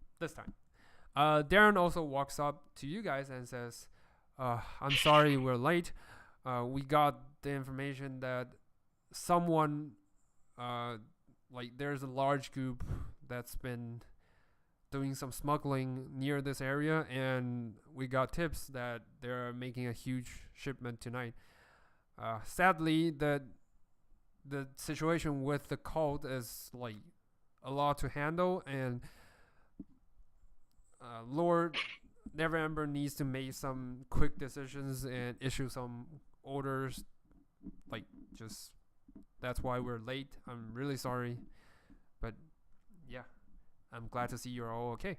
Darren also walks up to you guys and says, I'm sorry we're late. We got the information that someone, like there's a large group that's been doing some smuggling near this area, and we got tips that they're making a huge shipment tonight. Sadly, the situation with the cult is like a lot to handle, and Lord Neverember needs to make some quick decisions and issue some orders. Like, just that's why we're late. I'm really sorry, but yeah, I'm glad to see you're all okay.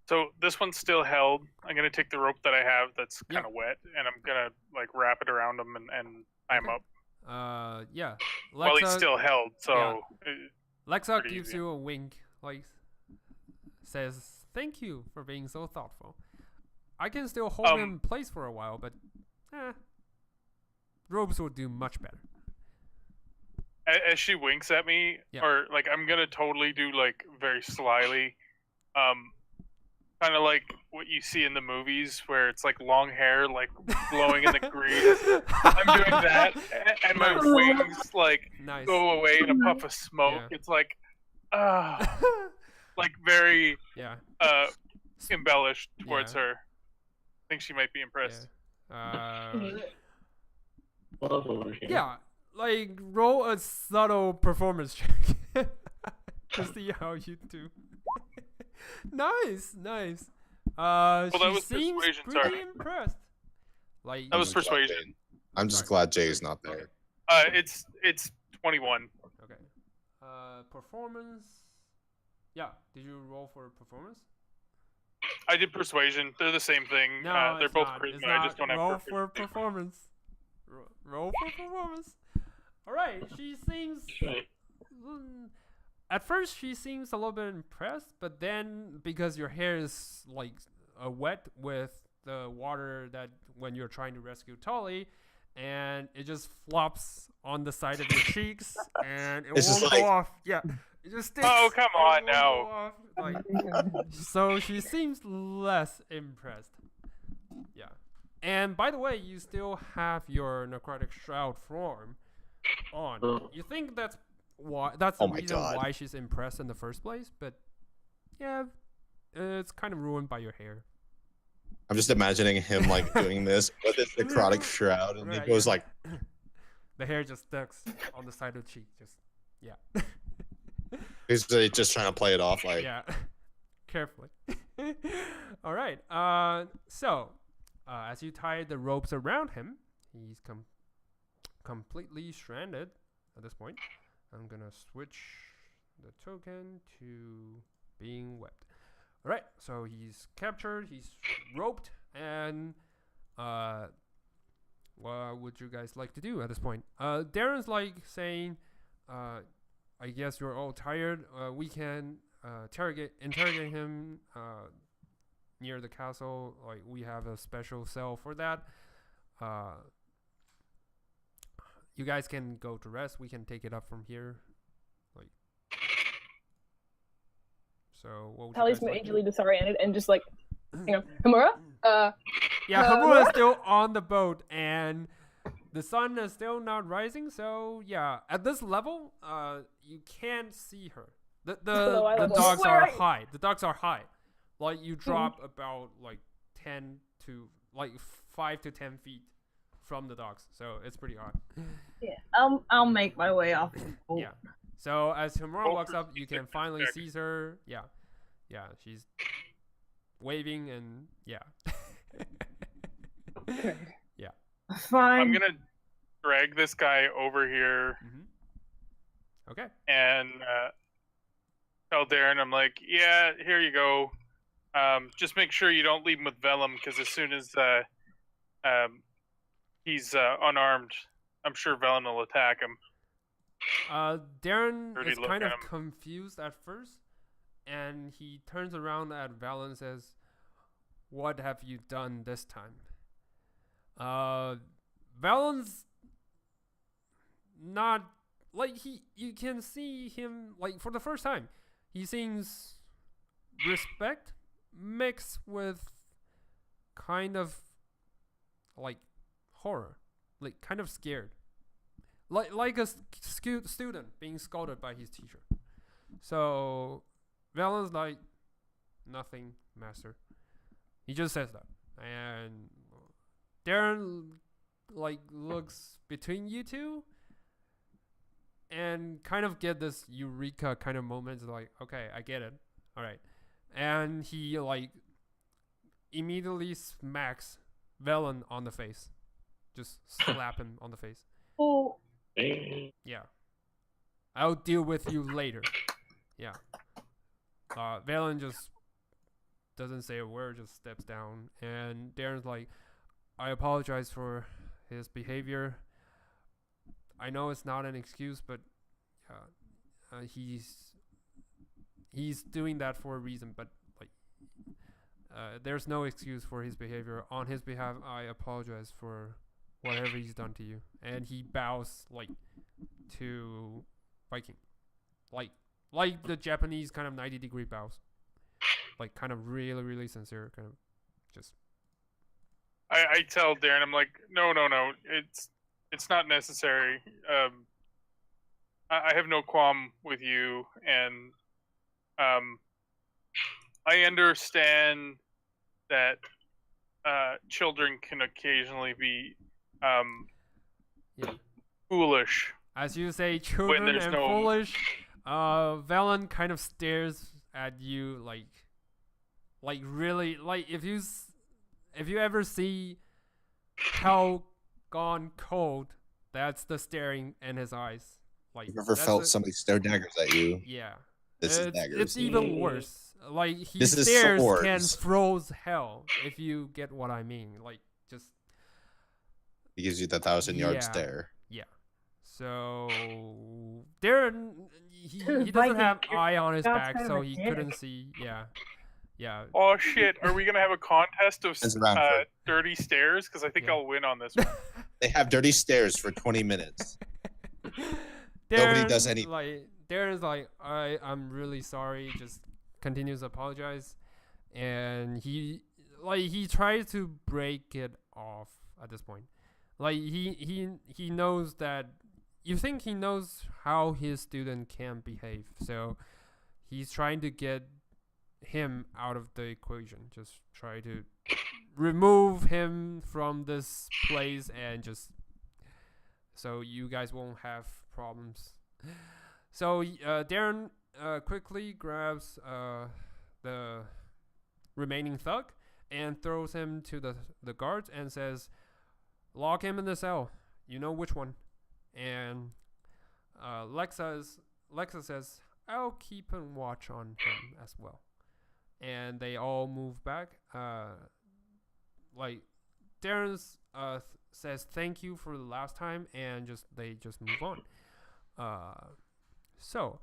So this one's still held. I'm gonna take the rope that I have that's Yeah. kind of wet, and I'm gonna like wrap it around him and tie him Okay. up Yeah. while he's still held. So Lexa pretty gives easy. you a wink, like says, "Thank you for being so thoughtful. I can still hold him in place for a while, but ropes will do much better." as she winks at me, Yeah. or like I'm gonna totally do like very slyly, kind of like what you see in the movies where it's like long hair like blowing in the breeze. I'm doing that, and my Nice. wings like Nice. go away in a puff of smoke. Yeah. It's like like very Yeah. embellished towards Yeah. her. I think she might be impressed. Love over here. Yeah. Like roll a subtle performance check to see how you do. Nice. that She was seems persuasion, pretty sorry. impressed. Like That was persuasion. I'm just Sorry. glad Jay's not there. It's 21. okay. Performance. Yeah. Did you roll for performance? I did persuasion. They're the same thing. No, They're it's both not. charisma. It's I not. just don't have roll perfect for charisma. performance. Roll for performance. All right. She seems. Right. At first, she seems a little bit impressed, but then because your hair is like wet with the water that when you're trying to rescue Tali, and it just flops on the side of your cheeks, and it It's just won't like- go off. Yeah, it just sticks. Oh, come and it on won't now. go off. Like, so she seems less impressed. Yeah. And by the way, you still have your necrotic shroud form on. Oh. You think that's why? That's the Oh my reason God. why she's impressed in the first place. But yeah, it's kind of ruined by your hair. I'm just imagining him like doing this with his necrotic shroud, and Right, he goes yeah. like, The hair just sticks on the side of the cheek. Just yeah. He's just trying to play it off like. Yeah. Carefully. All right. So, as you tie the ropes around him, he's completely stranded at this point. I'm gonna switch the token to being webbed. All right. So he's captured. He's roped, and what would you guys like to do at this point? Darren's like saying, I guess you're all tired. We can interrogate him near the castle. Like, we have a special cell for that. You guys can go to rest. We can take it up from here. Like, so what would Tali's you guys like to do? majorly disoriented and just like, Hemura? Yeah, Hemura is still on the boat, and the sun is still not rising. So yeah, at this level, you can't see her. The dogs Where are are you? high. The dogs are high. Like, you drop about like 5 to 10 feet from the dogs. So it's pretty hard. Yeah, I'll make my way off. The boat. Yeah. So as Hemura walks up, you can finally see her. Yeah, yeah, she's waving and yeah. Yeah. Fine. I'm gonna drag this guy over here Okay. and tell Darren, I'm like, yeah, here you go. Just make sure you don't leave him with Vellum, because as soon as he's unarmed, I'm sure Vellum will attack him. Darren Dirty is look kind of at him. confused at first, and he turns around at Val and says, "What have you done this time?" Valen's not like you can see him like for the first time. He seems respect mixed with kind of like horror, like kind of scared, like a student being scolded by his teacher. So Valen's like, "Nothing, master." He just says that, and Darren like looks between you two and kind of get this eureka kind of moment. Like, okay, I get it. All right. And he like immediately smacks Velen on the face. Just slap him on the face. Oh, Yeah. I'll deal with you later. Yeah. Valen just doesn't say a word, just steps down. And Darren's like, "I apologize for his behavior. I know it's not an excuse, but he's doing that for a reason. But like, there's no excuse for his behavior. On his behalf, I apologize for whatever he's done to you." And he bows like to Viking, like the Japanese kind of 90-degree bows, like kind of really, really sincere, kind of just. I tell Darren, I'm like, no, it's not necessary. I have no qualm with you, and I understand that children can occasionally be foolish. As you say, children there's and no- foolish. Valen kind of stares at you like really, like if you ever see Hell Gone Cold, that's the staring in his eyes. Like, You've ever felt somebody stare daggers at you? Yeah. This is daggers. It's even worse. Like, he This is stares swords. can froze hell, if you get what I mean. Like, just He gives you the 1,000-yard Yeah. stare. yeah. So Darren, he doesn't Viking, have you're eye on his back, kind of so a he dick. couldn't see. Yeah. Oh shit! Are we gonna have a contest of Hands around for it. dirty stares? Because I think Yeah. I'll win on this one. They have dirty stares for 20 minutes. Darren, does anything. Like, Darren's like, I'm really sorry. Just continues to apologize, and he tries to break it off at this point. Like, he knows that you think he knows how his student can behave, so he's trying to get him out of the equation. Just try to remove him from this place and just so you guys won't have problems. So Darren quickly grabs the remaining thug and throws him to the guards and says, "Lock him in the cell. You know which one." And Lexa says, "I'll keep a watch on him as well." And they all move back. Like Darren says thank you for the last time, and they just move on. So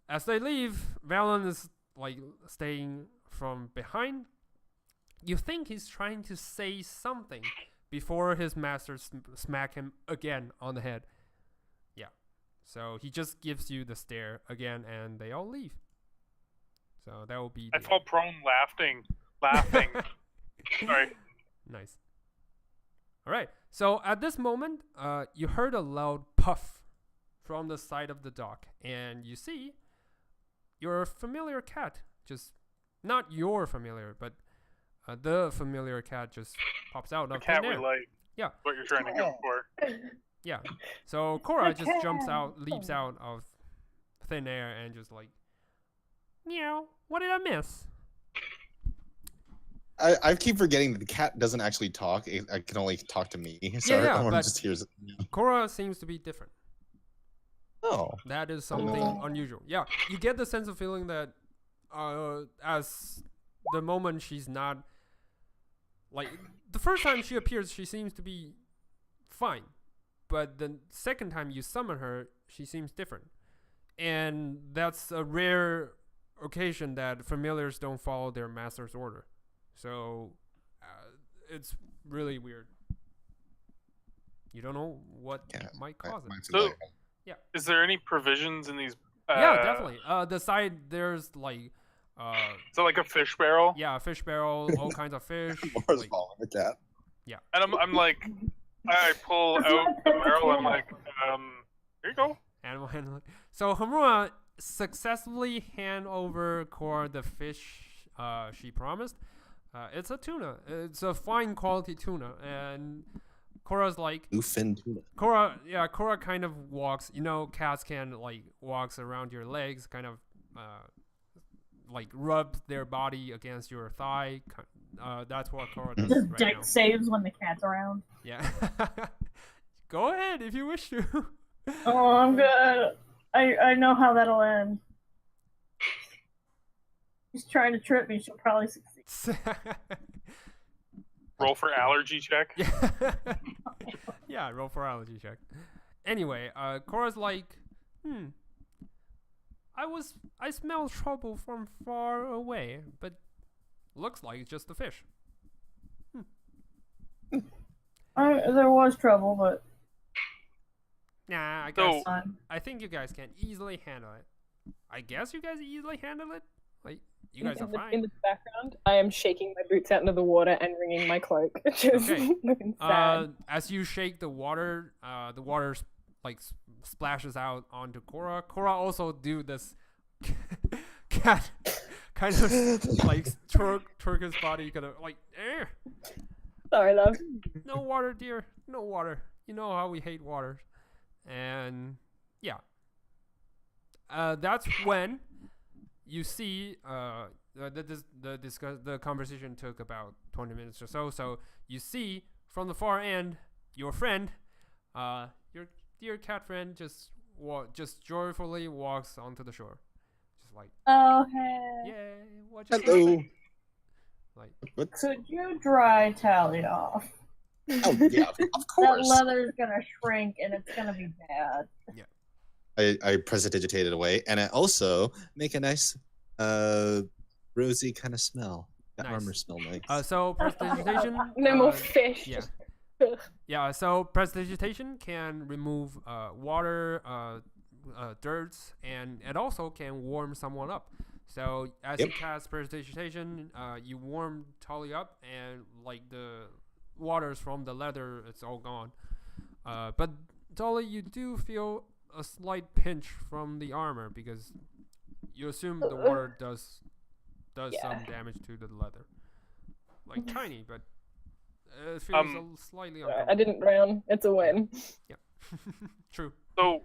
as they leave, Valen is like staying from behind. You think he's trying to say something before his master smack him again on the head. Yeah. So he just gives you the stare again, and they all leave. So that will be. I fall prone laughing. Sorry. Nice. All right. So at this moment, you heard a loud puff from the side of the dock, and you see your familiar cat. Just not your familiar, but the familiar cat just pops out The of cat thin we air. like. Yeah. What you're trying to go for. Yeah. So Cora The just jumps cat. out, leaps out of thin air, and just like, meow. What did I miss? I keep forgetting that the cat doesn't actually talk. I can only talk to me. So Yeah, everyone but- just hears it. Cora seems to be different. Oh. That is something unusual. Yeah, you get the sense of feeling that as the moment she's not, like, the first time she appears, she seems to be fine. But the second time you summon her, she seems different. And that's a rare occasion that familiars don't follow their master's order. So it's really weird. You don't know what might cause it. So, is there any provisions in these? Yeah, definitely. The side, there's like So like a fish barrel. yeah, a fish barrel, all kinds of fish. Laura's like- following the cat. And I'm like, I pull out the barrel. I'm like, here you go. animal handling. So Hemura successfully hand over Cora the fish she promised. It's a tuna. It's a fine quality tuna, and Cora's like, Bluefin tuna. Cora kind of walks. You know, cats can like walks around your legs, kind of like rubs their body against your thigh. That's what Cora does Just right deck now. saves when the cat's around. Yeah. Go ahead if you wish to. Oh, I'm good. I know how that'll end. She's trying to trip me. She'll probably succeed. Roll for allergy check. Yeah, roll for allergy check. Anyway, Cora's like, I smell trouble from far away, but looks like it's just a fish. There was trouble, but Nah, I So- guess fine. I think you guys can easily handle it. I guess you guys easily handle it. Like you guys are in fine. the background, I am shaking my boots out into the water and wringing my cloak. Just Okay. looking sad. As you shake the water like splashes out onto Cora. Cora also do this cat kind of like twerk his body, kind of like, Sorry, love. no water, dear, no water. You know how we hate water, and yeah, that's when you see the conversation took about 20 minutes or so. So you see from the far end your friend, your dear cat friend, just joyfully walks onto the shore, just like, Oh, hey. yay, what you Hello. like. What's... Could you dry Tali off? Oh yeah, of That course. leather's gonna shrink and it's gonna be bad. I prestidigitate it away, and I also make a nice, rosy kind of smell. That Nice. armor smell nice. So prestidigitation. No more fish. Yeah. Yeah, so prestidigitation can remove water, dirt, and it also can warm someone up. So as you cast prestidigitation, you warm Tali up, and like the waters from the leather, it's all gone. But Tali, you do feel a slight pinch from the armor because you assume the water does some damage to the leather, like tiny, but it feels slightly Alright, uncomfortable. I didn't drown. It's a win. True. So,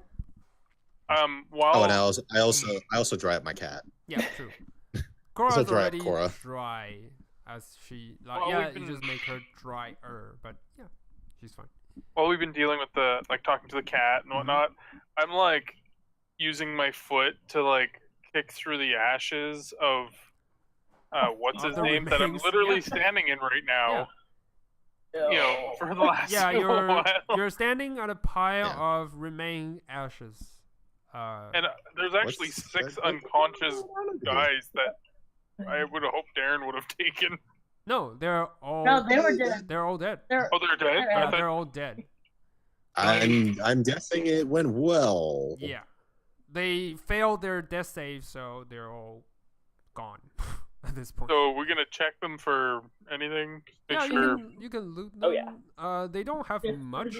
while Oh, and I also dry up my cat. Yeah, true. So Cora's dry up already Cora. dry, as she like. Well, yeah, we've you been- just make her drier, but yeah, she's fine. while we've been dealing with the talking to the cat and whatnot, I'm like using my foot to like kick through the ashes of what's Of his the name that I'm remains, literally yeah. standing in right now. You know, for the last Yeah, while. you're standing on a pile Yeah. of remaining ashes. And there's actually What's- 6 unconscious guys that I would have hoped Darren would have taken. no, they're all No, they were dead. they're all dead. They're, Oh, they're dead? Yeah, I thought- they're all dead. I'm guessing it went well. Yeah, they failed their death save, so they're all gone at this point. So we're gonna check them for anything. Make yeah, sure. you can loot them. Oh, yeah. They don't have much.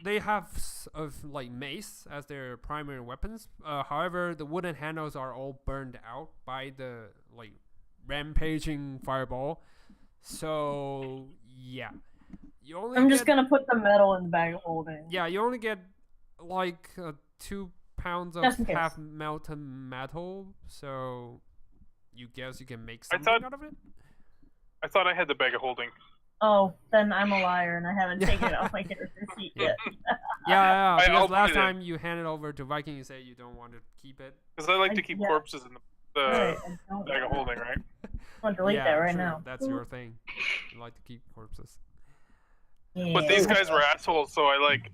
They have of like mace as their primary weapons. However, the wooden handles are all burned out by the like rampaging fireball. So yeah, you only. I'm just get- gonna put the metal in the bag of holding. Yeah, you only get like 2 pounds of Just in case. half melted metal. So you guess you can make I something thought- out of it. I thought I had the bag of holding. Oh, then I'm a liar and I haven't taken it off my character sheet yet. Yeah, I'll because put last it in. time you handed over to Viking, you say you don't want to keep it. Because I like to keep Yeah. corpses in the Right, I don't bag of holding, right? want to delete yeah, that right true. now. That's your thing. You like to keep corpses. Yeah. But these guys were assholes, so I like,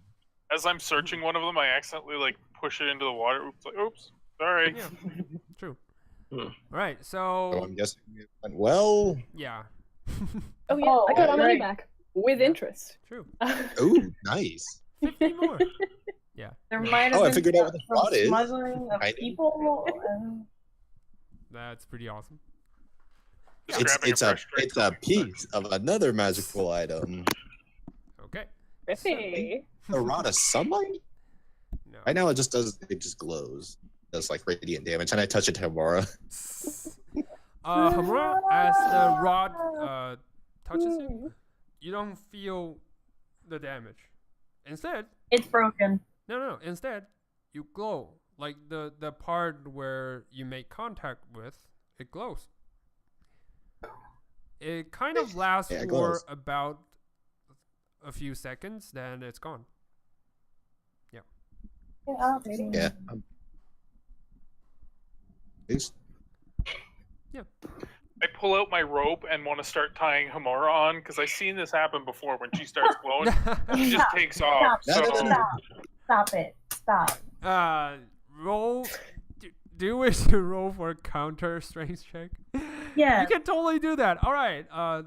as I'm searching one of them, I accidentally like push it into the water. Oops, sorry. Yeah, true. Hmm. All right, So so I'm guessing it went well. yeah, Oh yeah, Oh, I got our money right. back with interest. true. Ooh, nice. 50 more. There might have Oh, I been figured out what the some plot is. smuggling of I- people. That's pretty awesome. Just It's grabbing it's a a fresh drink it's a real quick. piece of another magical item. Okay. Rippy. A rod of sunlight. No. Right now it just glows. Does like radiant damage, and I touch it to Hemura. Hamura, as the rod touches you, you don't feel the damage. Instead, It's broken. no. Instead, you glow. Like the part where you make contact with, it glows. It kind of lasts Yeah, it for glows. about a few seconds, then it's gone. Yeah. Please. I pull out my rope and want to start tying Hamura on because I've seen this happen before. When she starts glowing, she just takes off. No, no, So no. Stop it. Stop. Roll. Do you wish to roll for a counter strength check? Yeah. You can totally do that. All right,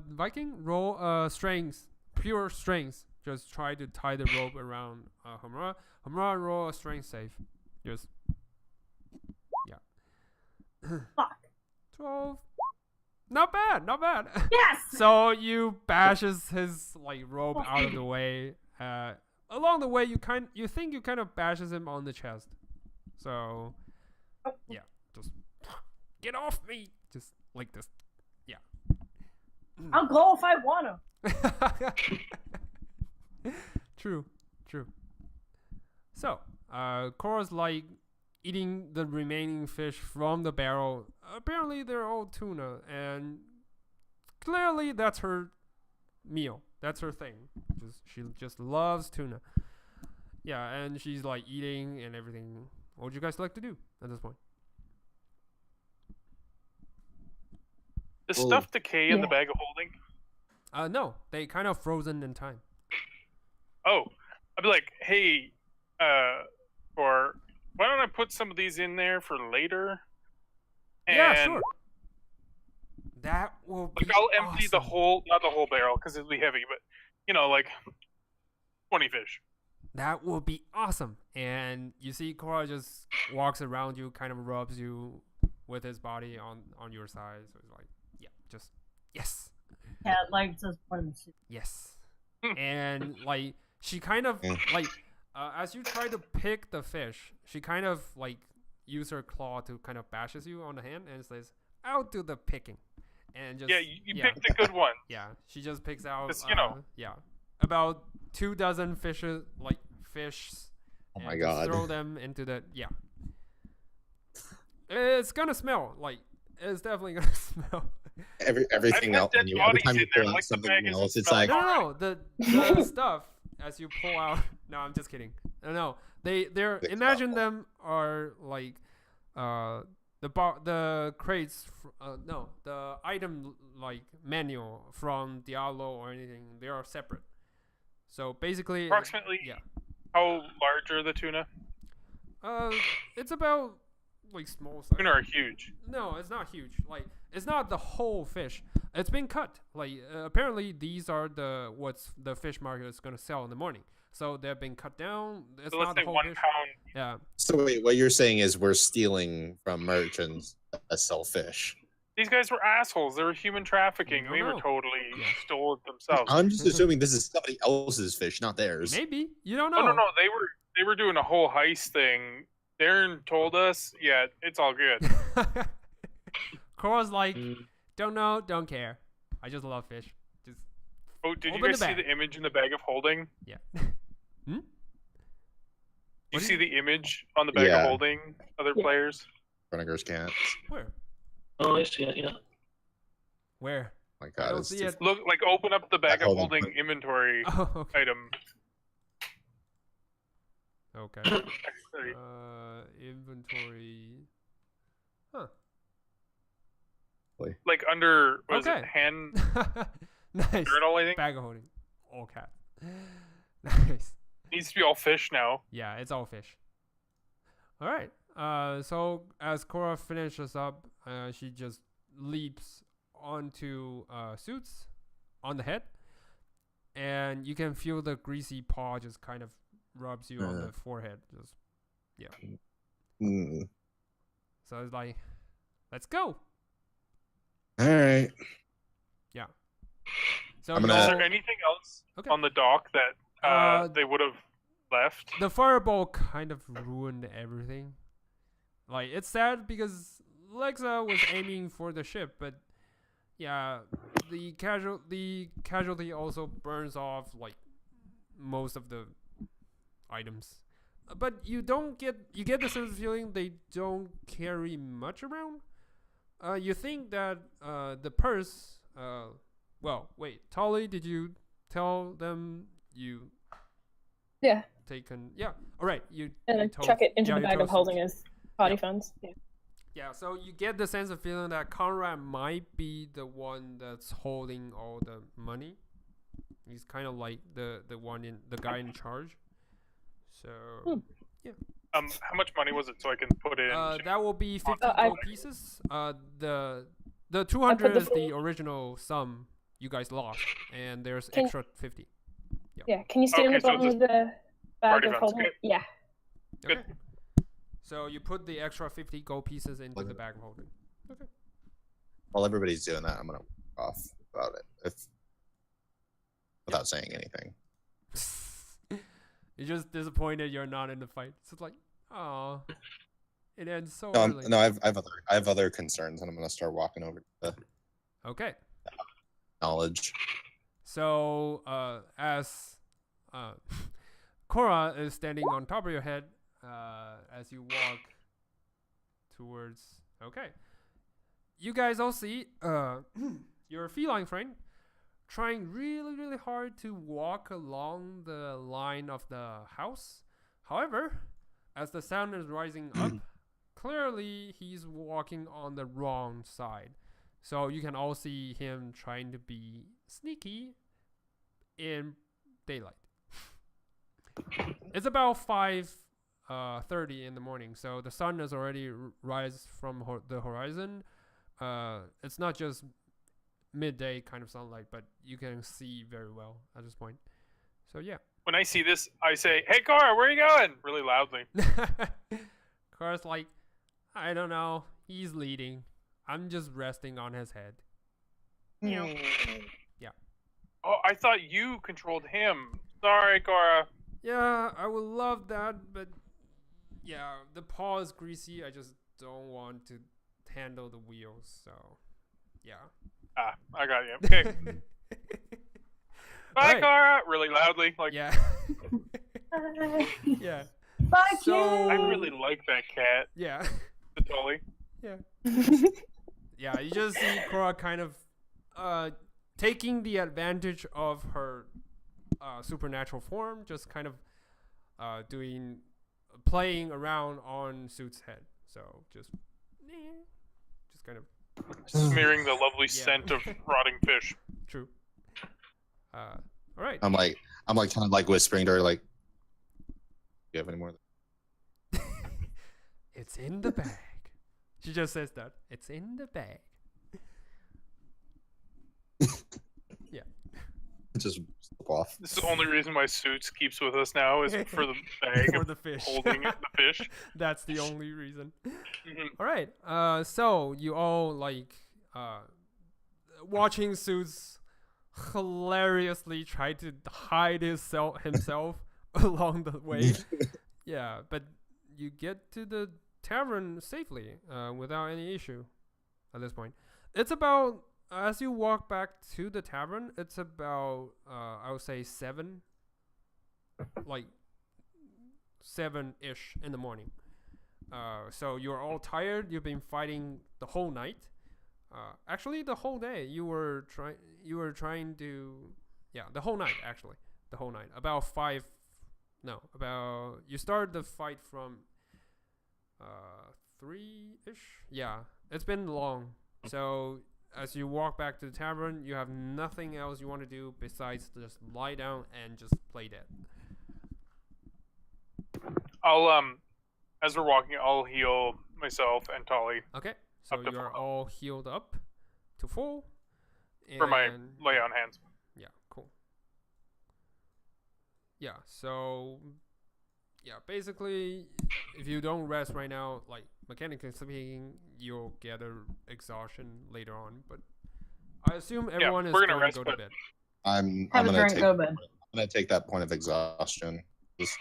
Viking, roll strength, pure strength. Just try to tie the rope around Hamura. Hamura, roll a strength save. Just Fuck. 12. Not bad, not bad. Yes. So you bashes his like rope out of the way. Along the way, you think you kind of bashes him on the chest. So yeah, just get off me, just like this. I'll go if I want to. True. So, Cora's like eating the remaining fish from the barrel. Apparently, they're all tuna, and clearly that's her meal. That's her thing. She just loves tuna. Yeah, and she's like eating and everything. What would you guys like to do at this point? does Well, stuff decay in the yeah. bag of holding? No, they kind of frozen in time. Oh, I'd be like, hey, for why don't I put some of these in there for later? And Yeah, sure. That will be like I'll empty the awesome. whole, not the whole barrel because it'll be heavy, but you know, like 20 fish. That will be awesome. And you see Cora just walks around you, kind of rubs you with his body on your side. So it's like, yeah, just yes. Cat likes us swimsuit. Yes. And like she kind of Yeah. like as you try to pick the fish, she kind of like use her claw to kind of bashes you on the hand and says, "I'll do the picking." And just Yeah, you picked a good one. Yeah, she just picks out 'Cause, you know. yeah, about 24 fishes, fish. Oh and my just God. Throw them into the It's gonna smell it's definitely gonna smell. Everything I've else. had dead Every bodies time you in there, pull out like the something bag isn't else, it's smelling like No, the stuff as you pull out. No, I'm just kidding. No, they're Big imagine stuff. them are like the crates. No, the item like manual from Diablo or anything. They are separate. So basically, Approximately, yeah. how large are the tuna? It's about like small size. Tuna are huge. No, it's not huge. Like it's not the whole fish. It's been cut. Like apparently these are what's the fish market is gonna sell in the morning. So they've been cut down. It's So let's not the say whole 1 fish. pound. Yeah. So wait, what you're saying is we're stealing from merchants that sell fish. These guys were assholes. They were human trafficking. No, They no. were totally Yeah. stole it themselves. I'm just assuming this is somebody else's fish, not theirs. Maybe you don't No, know. no. They were doing a whole heist thing. Darren told us, yeah, it's all good. Cora's like, Mm. don't know, don't care. I just love fish. Just Oh, did you Open guys the see bag. the image in the bag of holding? yeah. You What see is- the image on the bag Yeah. of holding other Yeah. players? Vinegar's cats. Where? Oh, I see it. Yeah. Where? My I God, don't it's see just- it. Look, like open up the bag of Hold on. holding inventory Oh, okay. item. Okay. Actually, Inventory. Huh. like under what is Okay. it, hand Nice. journal, I think. Bag of holding. All cat. Nice. Needs to be all fish now. Yeah, it's all fish. All right. So as Cora finishes up, she just leaps onto Suits on the head, and you can feel the greasy paw just kind of rubs you on the forehead. Just Mm. so it's like, let's go. All right. So I'm Is gonna- y'all- there anything else Okay. on the dock that they would have left? the fireball kind of ruined everything. Like it's sad because Lexa was aiming for the ship, but yeah, the casualty also burns off like most of the items. But you get the sense of feeling they don't carry much around. You think that the purse. Well, wait, Tali, did you tell them you Yeah, taken? Yeah, all right. You and you then told- chuck it into yeah, the you bag told of holding Suits. as party Yeah. funds. Yeah. Yeah, so you get the sense of feeling that Conrad might be the one that's holding all the money. He's kind of like the guy in charge. So How much money was it so I can put it in? that will be 50 I- gold pieces. The 200 the is the original sum you guys lost, and there's Can- extra 50. Yeah. Can you see in Okay, the so bottom it's of the bag party of funds, holding? okay. Yeah. Good. Okay. So you put the extra 50 gold pieces into the bag of holding. Okay. While everybody's doing that, I'm gonna off about it without saying anything. You're just disappointed you're not in the fight. So it's like, oh, it ends so No, early. I have other concerns, and I'm gonna start walking over to the Okay. knowledge. So as Cora is standing on top of your head, as you walk towards. Okay. You guys all see your feline friend trying really, really hard to walk along the line of the house. However, as the sun is rising up, clearly he's walking on the wrong side. So you can all see him trying to be sneaky in daylight. It's about 5:30 in the morning, so the sun has already rise from the horizon. It's not just midday kind of sunlight, but you can see very well at this point. So yeah. When I see this, I say, "Hey, Cora, where are you going?" Really loudly. Cara's like, I don't know. He's leading. I'm just resting on his head. Oh, I thought you controlled him. Sorry, Cora. Yeah, I would love that, but yeah, the paw is greasy. I just don't want to handle the wheels, so yeah. Ah, I got you. Okay. Bye, Alright. Kara! Really loudly. Like, Yeah. Yeah. Bye, So- I kid. really like that cat, Yeah. the Tali. Yeah. Yeah, you just see Cora kind of taking the advantage of her supernatural form, just kind of playing around on Suit's head. So just kind of Smearing the lovely Yeah. scent of rotting fish. true. All right. I'm like kind of like whispering to her, like, "Do you have any more?" It's in the bag. She just says that. It's in the bag. Yeah. Just slip off. This is the only reason why Suits keeps with us now is for the bag For of the fish. holding the fish. That's the only reason. Mhm. All right. So you all like watching Suits hilariously try to hide himself along the way. Yeah, but you get to the tavern safely without any issue at this point. It's about, as you walk back to the tavern, it's about I would say 7-ish in the morning. So you're all tired. You've been fighting the whole night. Actually, the whole day you were trying to, the whole night actually, the whole night. You started the fight from 3-ish. Yeah, it's been long. So as you walk back to the tavern, you have nothing else you want to do besides just lie down and just play dead. I'll as we're walking, I'll heal myself and Tali Okay, so Up to you're full. all healed up to full. for my and- lay on hands. Yeah, cool. Yeah, so basically, if you don't rest right now, like mechanically speaking, you'll get a exhaustion later on. But I assume everyone is we're going gonna to rest, go to but- bed. I'm Have a gonna drink, take go to bed. I'm gonna take that point of exhaustion. Just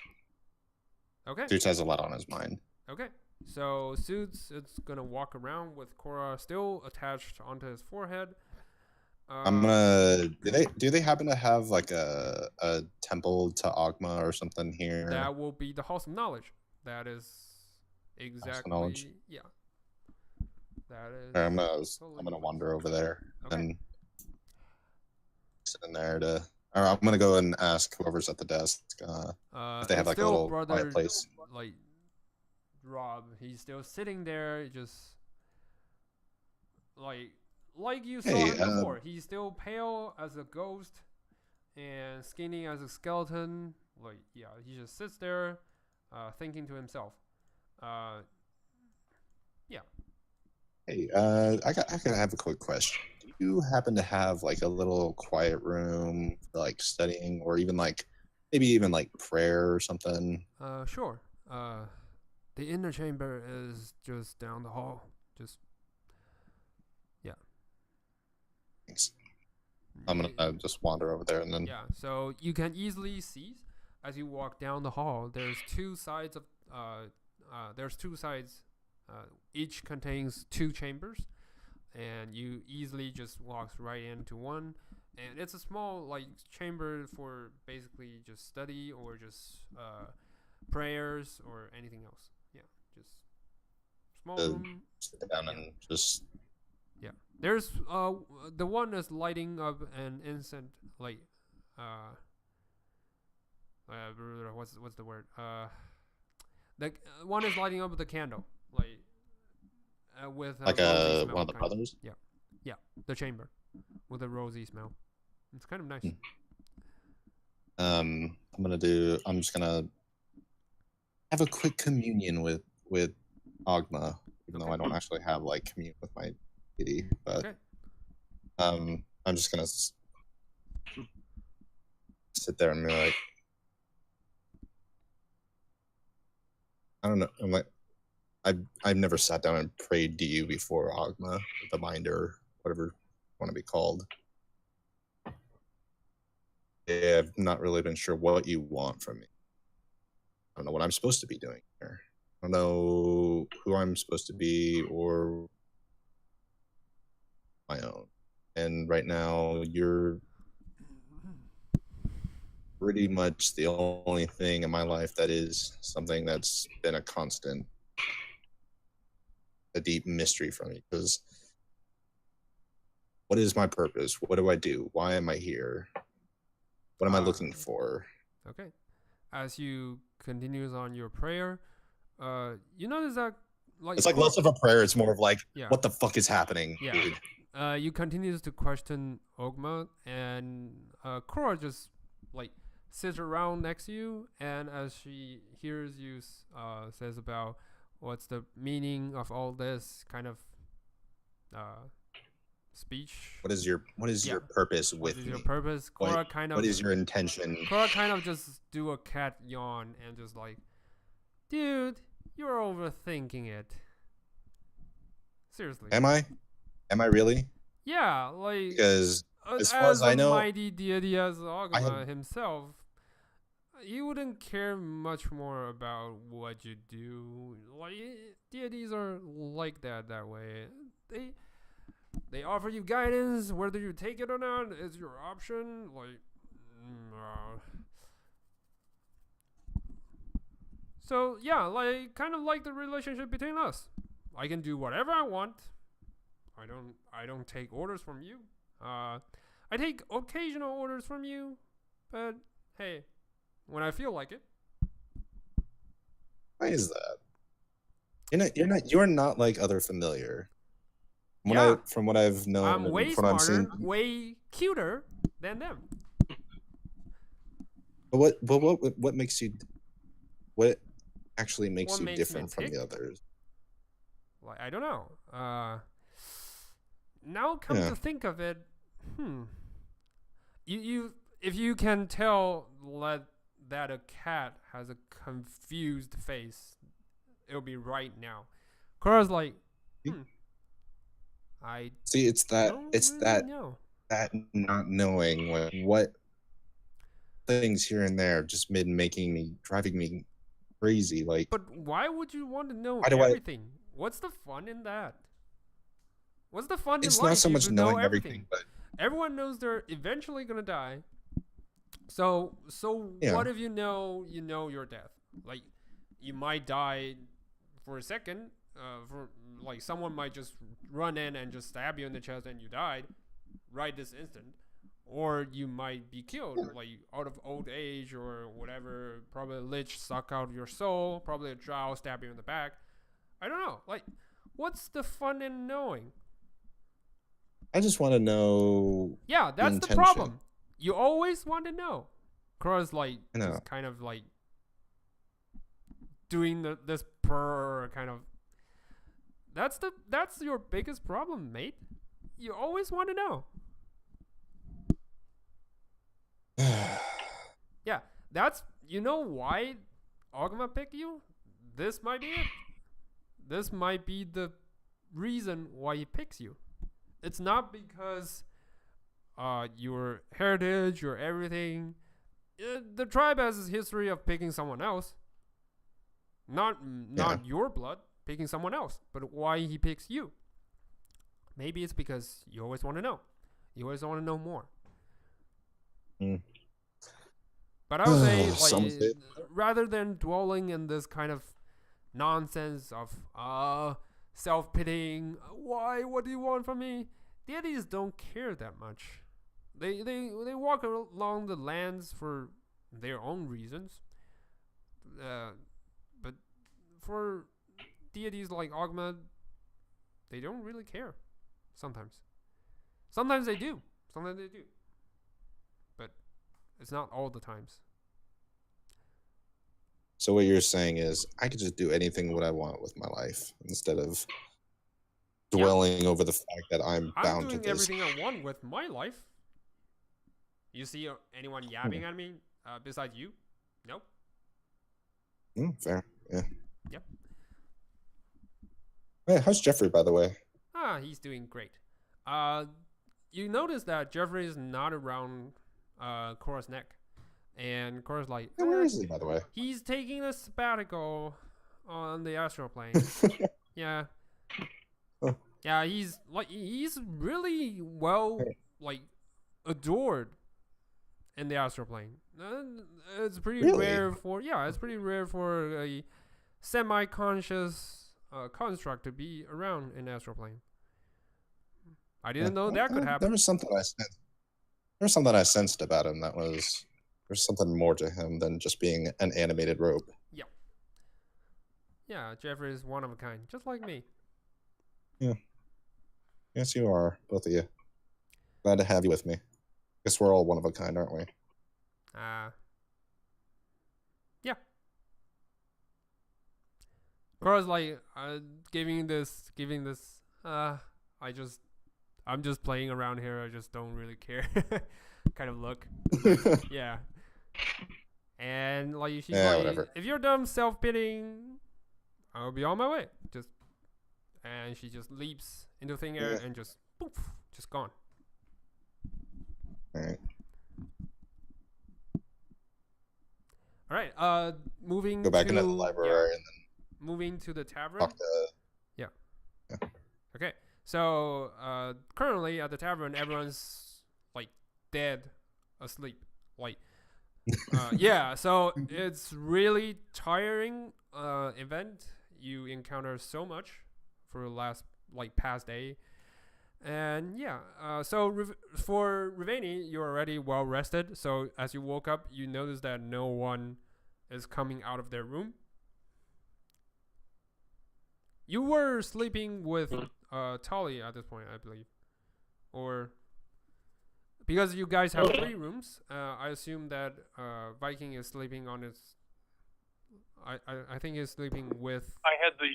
Okay. Suits has a lot on his mind. Okay. So Suits is gonna walk around with Cora still attached onto his forehead. I'm gonna. Do they happen to have like a temple to Ogma or something here? That will be the House of Knowledge. That is exactly Knowledge. yeah. That is. I'm totally gonna fine. wander over there Okay. and sit in there to. Or I'm gonna go and ask whoever's at the desk if they have it's like a still little brother, quiet place. Like Rob, he's still sitting there, just like you saw Hey, him before. He's still pale as a ghost and skinny as a skeleton. Like he just sits there, thinking to himself. Hey, I gotta have a quick question. Do you happen to have like a little quiet room for like studying, or even like maybe even like prayer or something? Sure. The inner chamber is just down the hall. Just Thanks. I'm gonna just wander over there and then. Yeah, so you can easily see as you walk down the hall. There's two sides of each contains 2 chambers, and you easily just walk right into one. And it's a small like chamber for basically just study or just prayers or anything else. Yeah, just small room. Sit down and just. There's the one is lighting up an incense, like what's the word? The one is lighting up the candle, like with Like rosy smell, one of the kind of. brothers. The chamber with a rosy smell. It's kind of nice. I'm just gonna have a quick communion with Ogma, even though Okay. I don't actually have like communion with my deity. But Okay. I'm just gonna sit there and be like, I don't know. I'm like, I've never sat down and prayed to you before, Ogma, the Minder, whatever you want to be called. Yeah, I've not really been sure what you want from me. I don't know what I'm supposed to be doing here. I don't know who I'm supposed to be or my own. And right now, you're pretty much the only thing in my life that is something that's been a constant, a deep mystery for me. Because what is my purpose? What do I do? Why am I here? What am I looking for? Okay. As you continues on your prayer, you notice that It's like less of a prayer. It's more of like, Yeah. what the fuck is happening, Yeah. dude? You continues to question Ogma, and Cora just like sits around next to you, and as she hears you says about what's the meaning of all this kind of speech. What is your purpose with What is me? your purpose? Cora kind of. What is your intention? Cora kind of just do a cat yawn and just like, dude, you're overthinking it. Seriously. Am I? Am I really? Yeah, like Because as far as I know, mighty deity as Ogma have- himself, he wouldn't care much more about what you do. Like deities are like that way. They offer you guidance, whether you take it or not is your option. Like, so yeah, like kind of like the relationship between us. I can do whatever I want. I don't take orders from you. I take occasional orders from you, but hey, when I feel like it. why is that? You're not like other familiar. From what I've known, I'm way from what I've smarter, seen. way cuter than them. But what makes you? What actually makes What you makes me different from tick? the others? Like I don't know. Now come Yeah. to think of it, you if you can tell that a cat has a confused face, it'll be right now. Cora's like, I See, it's that don't it's really that know. that not knowing what things here and there just driving me crazy. Like, But why would you want to know Why do I- everything? What's the fun in that? What's the fun it's in life? not so if much you know knowing everything, but Everyone knows they're eventually gonna die. So Yeah. what if you know your death? Like you might die for a second. For like someone might just run in and just stab you in the chest and you died right this instant. Or you might be killed, like out of old age or whatever. Probably a lich suck out your soul. Probably a drow stab you in the back. I don't know. Like, what's the fun in knowing? I just want to know. Yeah, that's the intention. problem. You always want to know. Cro's like I know. just kind of like doing this purr kind of. That's your biggest problem, mate. You always want to know. Yeah, that's why Ogma picked you. This might be it. This might be the reason why he picks you. It's not because your heritage, your everything. The tribe has a history of picking someone else. Not your blood, picking someone else. But why he picks you? Maybe it's because you always want to know. You always want to know more. Mm. But I would say, Some like, say- rather than dwelling in this kind of nonsense of self-pitying, why? What do you want from me? Deities don't care that much. They walk along the lands for their own reasons. But for deities like Ogma, they don't really care. Sometimes they do. Sometimes they do. But it's not all the times. So what you're saying is, I could just do anything what I want with my life instead of dwelling over the fact that I'm bound to doing this. everything I want with my life. You see anyone yapping at me besides you? Nope. Fair, yeah. Yep. Hey, how's Jeffrey, by the way? He's doing great. You notice that Jeffrey is not around Cora's neck. And Cora's like, Yeah, where is he, by the way? he's taking a sabbatical on the astral plane. Yeah. Oh. Yeah, he's really well adored in the astral plane. It's pretty Really? rare for it's pretty rare for a semi-conscious construct to be around in the astral plane. I didn't know that could happen. There was something I sensed. There was something I sensed about him that was there's something more to him than just being an animated robe. Yeah, Jeffrey is one of a kind, just like me. Yes, you are, both of you. Glad to have you with me. Guess we're all one of a kind, aren't we? Yeah. Of course, like giving this. I'm just playing around here. I just don't really care. Kind of look. Yeah. And like she's Yeah, like, whatever. if you're done self-pitying, I'll be on my way. And she just leaps into thin air and just poof, just gone. All right. All right. Moving. Go back to, into the library and moving to the tavern. talk to. Okay. So currently at the tavern, everyone's like dead, asleep. Like, yeah. So it's really tiring event. You encounter so much for the last past day, and so for Rivani, you're already well rested. So as you woke up, you notice that no one is coming out of their room. You were sleeping with Tali at this point, I believe, or because you guys have 3 rooms. I assume that Viking is sleeping on his. I think he's sleeping with. I had the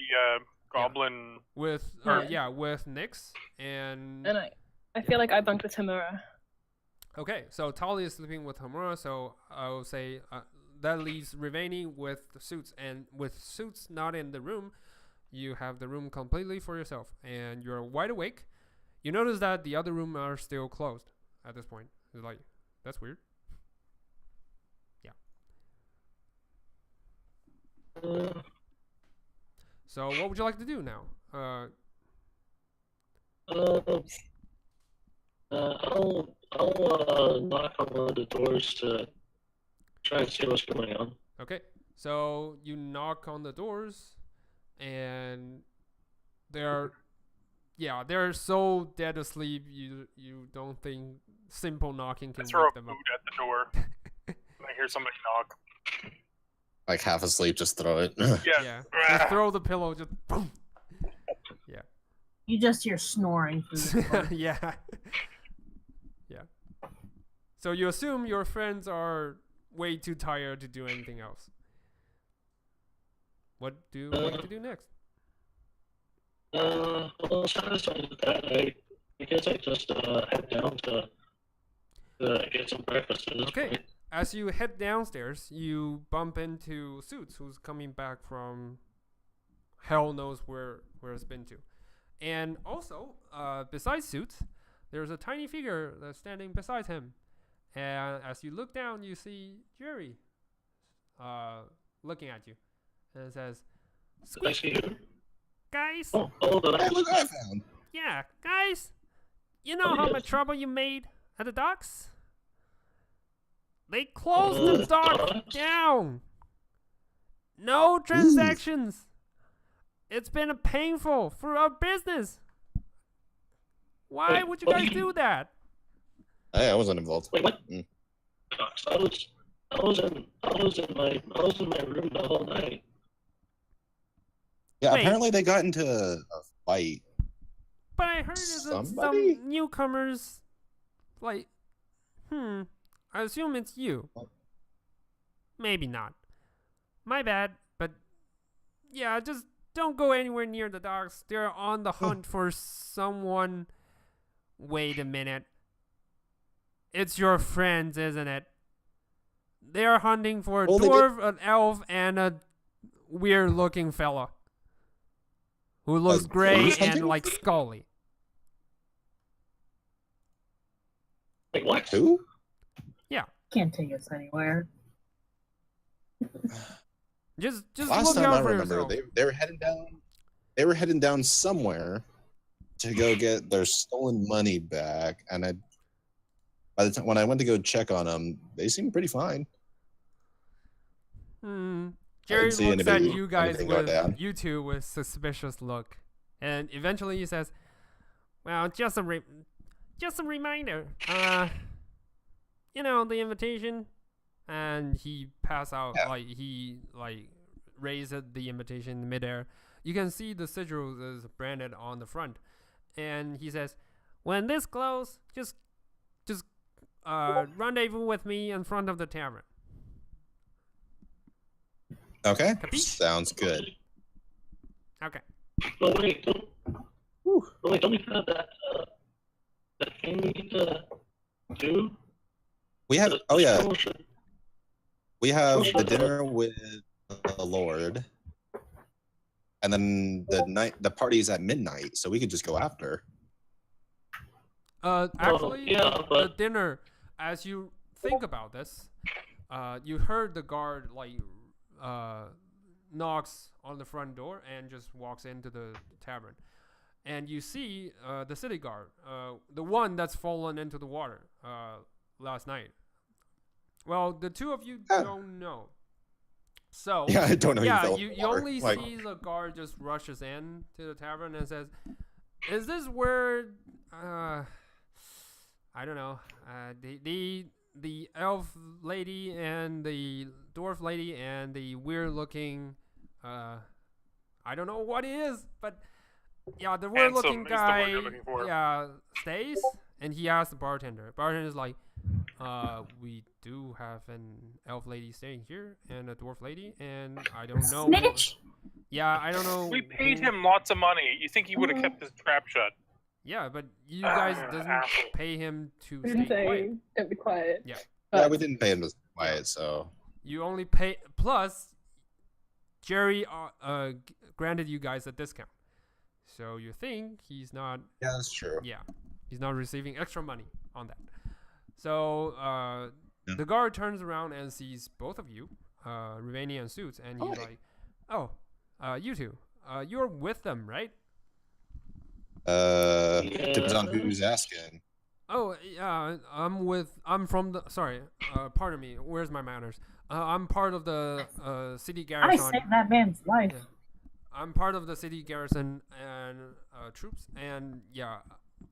goblin. With with Nyx and I feel like I bunked with Hemura. Okay, so Tali is sleeping with Hemura, so I will say that leaves Rivani with the suits, and with suits not in the room, you have the room completely for yourself, and you're wide awake. You notice that the other rooms are still closed at this point. It's like, that's weird. Yeah. So what would you like to do now? I'll knock on one of the doors to try and see what's going on. Okay, so you knock on the doors, and they're so dead asleep. You don't think simple knocking can Throw a wake them boot up. at the door. When I hear somebody knock. Like half asleep, just throw it. Yeah, just throw the pillow, just boom. Yeah. You just hear snoring through the door. Yeah. Yeah. So you assume your friends are way too tired to do anything else. What do you like to do next? Well, satisfied with that, I guess I just head down to get some breakfast at this Okay. point. As you head downstairs, you bump into Suits, who's coming back from hell knows where it's been to. And also, besides Suits, there's a tiny figure that's standing beside him. And as you look down, you see Jerry looking at you. And it says, I "Squeak, see you. guys. Oh, Hey, look what I found. Yeah, guys. You know how much trouble you made at the docks? They closed the dock down. No transactions. It's been painful for our business. Why would you guys do that?" Hey, I wasn't involved. Wait, what? I was in my room the whole night. Yeah, Wait. apparently they got into a fight. But I heard there's Somebody? some newcomers. Like, I assume it's you. Maybe not. My bad, but yeah, just don't go anywhere near the docks. They're on the hunt for someone. Wait a minute. It's your friends, isn't it? They're hunting for a Well, they dwarf, an elf, and a weird-looking fella who looks gray who's and hunting? like Scully. Wait, what? Who? Can't take us anywhere. Just Last look time out I for remember, yourself. they were heading down. They were heading down somewhere to go get their stolen money back, and by the time when I went to go check on them, they seemed pretty fine. Jerry see looks at anybody- you guys anything go down. you two with suspicious look, and eventually he says, "Well, just a reminder. You know the invitation." And he pass out he raised the invitation in midair. You can see the sigil is branded on the front, and he says, "When this closes, just rendezvous with me in front of the tavern." Okay, Capiche? sounds good. Okay. But wait, don't we have that thing we need to do? We have The oh yeah, promotion. we have the dinner with the Lord, and then the party's at midnight, so we could just go after. Actually, yeah, the but- dinner. As you think about this, you heard the guard knocks on the front door and just walks into the tavern, and you see the city guard, the one that's fallen into the water last night. Well, the two of you don't know. So Yeah, I don't know. yeah, you you only see the guard just rushes in to the tavern and says, "Is this where I don't know, the elf lady and the dwarf lady and the weird looking I don't know what it is, but yeah, the weird looking Handsome is the word guy you're looking for. stays?" And he asks the bartender. Bartender's like, "We do have an elf lady staying here and a dwarf lady, and I don't know." Snitch! Yeah, I don't know. We paid who- him lots of money. You think he would have kept his trap shut? Yeah, but you guys doesn't asshole. pay him to I didn't stay say quiet. don't be quiet. Yeah. Yeah, we didn't pay him to stay quiet, so You only pay plus Jerry granted you guys a discount, so you think he's not. yeah, that's true. Yeah, he's not receiving extra money on that. So Yeah. the guard turns around and sees both of you, Ravania and Suits, and he's Hi. like, "Oh, you two, you're with them, right?" Depends on who's asking. Oh, yeah, I'm from the, sorry, pardon me, where's my manners? I'm part of the city I garrison. saved that man's life. Yeah. I'm part of the city garrison and troops, and yeah,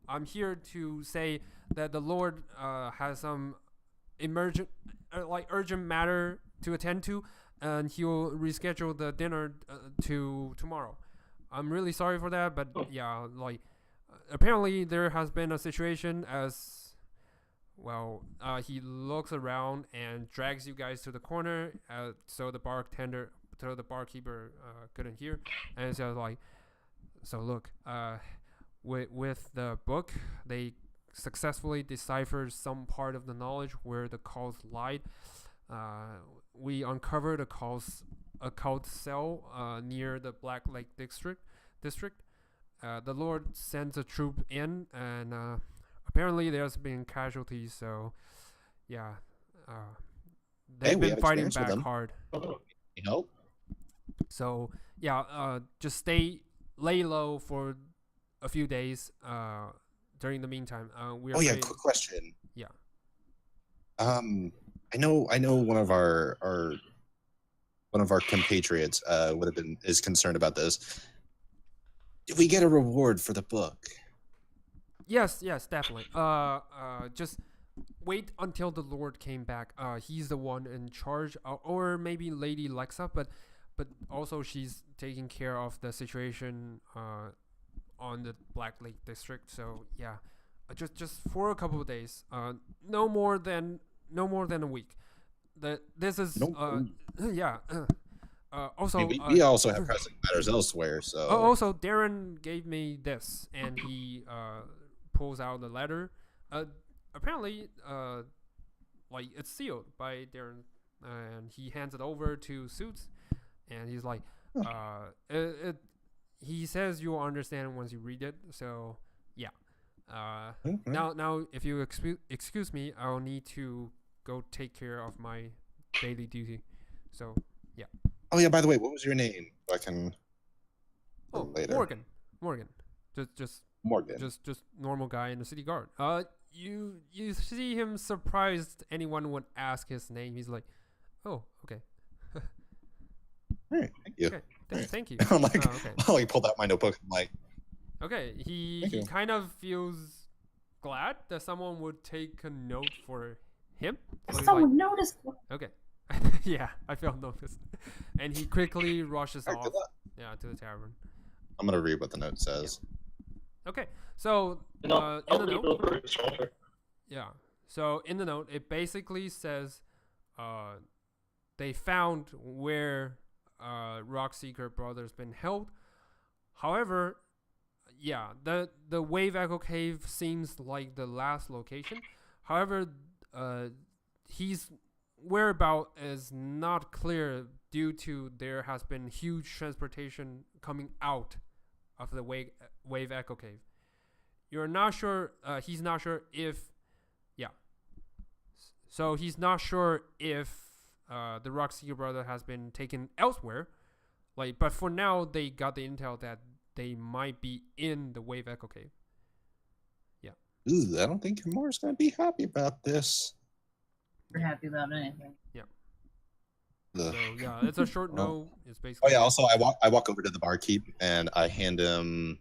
I'm here to say that the Lord has some urgent matter to attend to, and he'll reschedule the dinner to tomorrow. I'm really sorry for that, but yeah, apparently there has been a situation as well. He looks around and drags you guys to the corner, so the barkeeper couldn't hear, and says like, "So look, with the book, they successfully deciphered some part of the knowledge where the cults lied. We uncovered a cult cell near the Black Lake district. The Lord sends a troop in, and apparently there's been casualties. So, yeah, they've we been have fighting experience with back them. hard. You know? So, yeah, just lay low for a few days. During the meantime, we're Oh yeah, quick question. Yeah. I know one of our compatriots is concerned about this. Did we get a reward for the book? Yes, definitely. Just wait until the Lord came back. He's the one in charge, or maybe Lady Lexa, but also she's taking care of the situation on the Black Lake district. So yeah, just for a couple of days. No more than a week. This is yeah. Also, I mean, we also have pressing matters elsewhere. So also Darren gave me this, and he pulls out the letter. Apparently, it's sealed by Darren, and he hands it over to Suits, and he's like, he says you'll understand once you read it. So yeah. Now, if you excuse me, I'll need to go take care of my daily duty. So yeah. Oh yeah, by the way, what was your name? So I can. Oh, later. Morgan. Just Morgan. normal guy in the city guard. you see him surprised anyone would ask his name. He's like, "Oh, okay, All right, thank you. okay, thank you." I'm like, Oh, okay. I like pulled out my notebook. I'm like, Okay, he Thank you. kind of feels glad that someone would take a note for him. So he's Someone like, noticed. okay, yeah, I felt noticed, and he quickly rushes "All right, off, good luck." yeah, to the tavern. I'm gonna read what the note says. Okay, so And in I'll the lean note, over his shoulder. yeah, so in the note, it basically says, they found where Rockseeker Brothers been held. However, yeah, the Wave Echo Cave seems like the last location. However, his whereabout is not clear due to there has been huge transportation coming out of the Wave Echo Cave. You're not sure. He's not sure if, yeah. So he's not sure if the Rockseeker brother has been taken elsewhere. Like, but for now, they got the intel that they might be in the Wave Echo Cave. Ooh, I don't think Hemura's gonna be happy about this. We're happy about anything. So Ugh. yeah, it's a short Oh. no. It's Oh basically. yeah. Also, I walk over to the barkeep and I hand him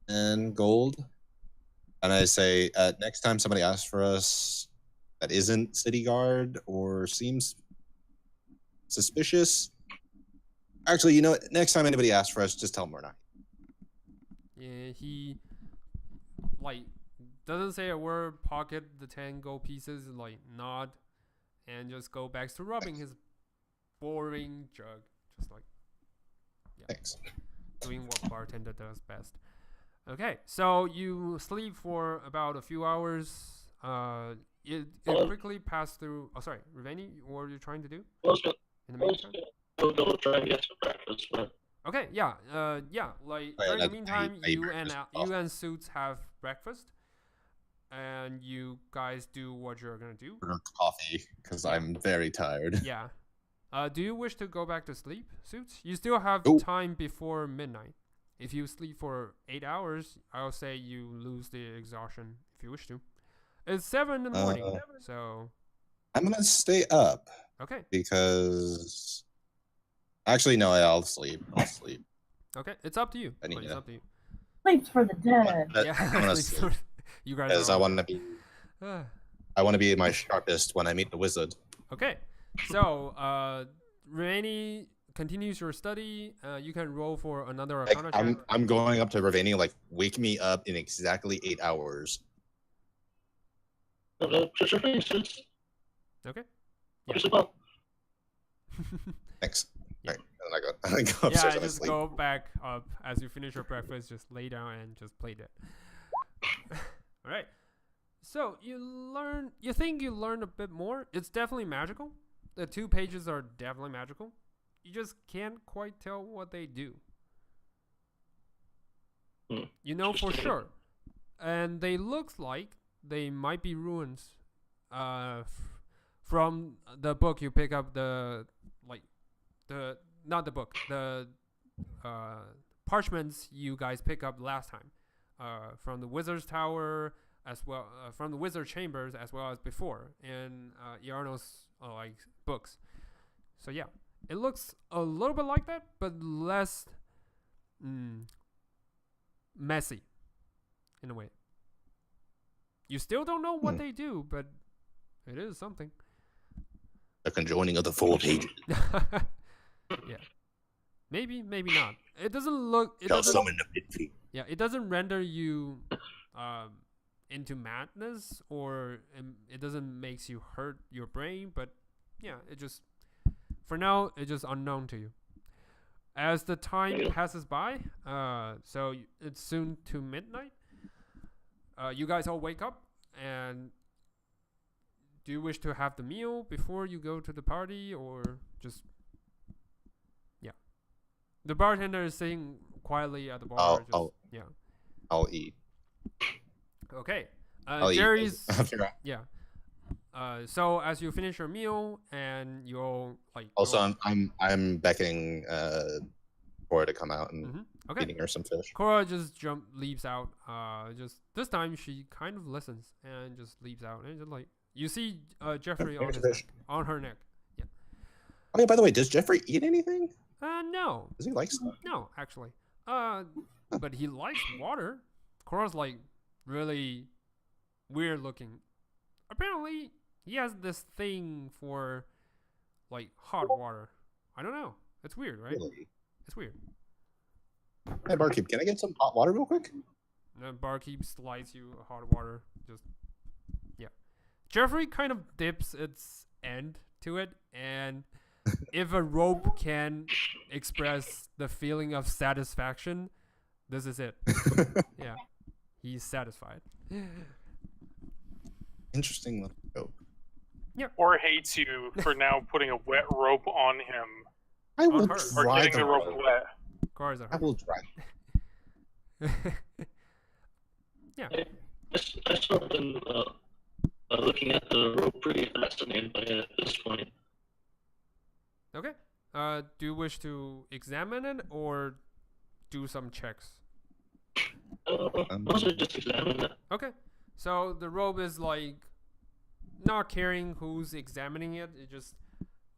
10 gold, and I say, next time somebody asks for us that isn't city guard or seems suspicious, actually, you know what? Next time anybody asks for us, just tell them we're not. Yeah, he like doesn't say a word. Pocket the 10 gold pieces, like nod, and just go back to rubbing his boring jug, just like Thanks. doing what bartender does best. Okay, so you sleep for about a few hours. It quickly passed through. Oh, sorry, Riveni, what are you trying to do I was gonna in the meantime? go try and get some breakfast, but Okay, yeah, yeah. Like Oh, yeah, during the I meantime, eat you breakfast and also. you and Suits have breakfast, and you guys do what you're gonna do. Order coffee because I'm very tired. Yeah. Do you wish to go back to sleep, Suits? You still have Nope. time before midnight. If you sleep for 8 hours, I'll say you lose the exhaustion if you wish to. It's 7 in the morning, so I'm gonna stay up okay, because actually no, I'll sleep. I'll sleep. okay. It's up to you. I need Like, it's to- up to you. Sleeps for the dead. I'm Yeah, gonna sleep sleep for- you guys because are I all- want to be. I want to be my sharpest when I meet the wizard. Okay, so Rainy continues your study. You can roll for another Like, Arcana check. I'm going up to Ravani, like, wake me up in exactly 8 hours. just your faces. Okay. Just about. Thanks. Yeah. Right. And I go upstairs Yeah, and I just sleep. go back up as you finish your breakfast. Just lay down and just play that. All right. So you think you learned a bit more. It's definitely magical. The 2 pages are definitely magical. You just can't quite tell what they do. You know for sure. And they look like they might be ruins. From the book you pick up not the book, the parchments you guys pick up last time. From the wizard's tower as well, from the wizard chambers as well as before in Yarno's books. So yeah, it looks a little bit like that, but less messy in a way. You still don't know what they do, but it is something. The conjoining of the 4 pages. Yeah, maybe not. It doesn't look. It Shall doesn't. summon the pit. Yeah, it doesn't render you into madness, or it doesn't makes you hurt your brain. But yeah, it just for now it's just unknown to you. As the time passes by, so it's soon to midnight. You guys all wake up, and do you wish to have the meal before you go to the party, or just yeah? The bartender is sitting quietly at the bar. I'll eat. Okay. I'll Jerry's eat. After I- yeah. So as you finish your meal and you'll Also, I'm beckoning Cora to come out and Okay. feeding her some fish. Cora just leaps out. Just this time she kind of listens and just leaps out and just like you see Jeffrey on There's his fish. neck, on her neck. Yeah. Oh, yeah, by the way, does Jeffrey eat anything? No, Does he like stuff? no, actually. But he likes water. Cora's like really weird looking. Apparently, he has this thing for like hot water. I don't know. It's weird, right? Really? It's weird. Hey, barkeep, can I get some hot water real quick? The barkeep slides you hot water. Just yeah. Jeffrey kind of dips its end to it, and if a rope can express the feeling of satisfaction, this is it. Yeah, he's satisfied. Interesting little rope. Or hates you for now putting a wet rope on him. I will her. Or dry getting the rope wet. Cars are I will dry. I sort of been looking at the rope, pretty fascinated by it at this point. Okay. Do you wish to examine it or do some checks? Mostly just examine it. Okay. So the rope is like not caring who's examining it. It just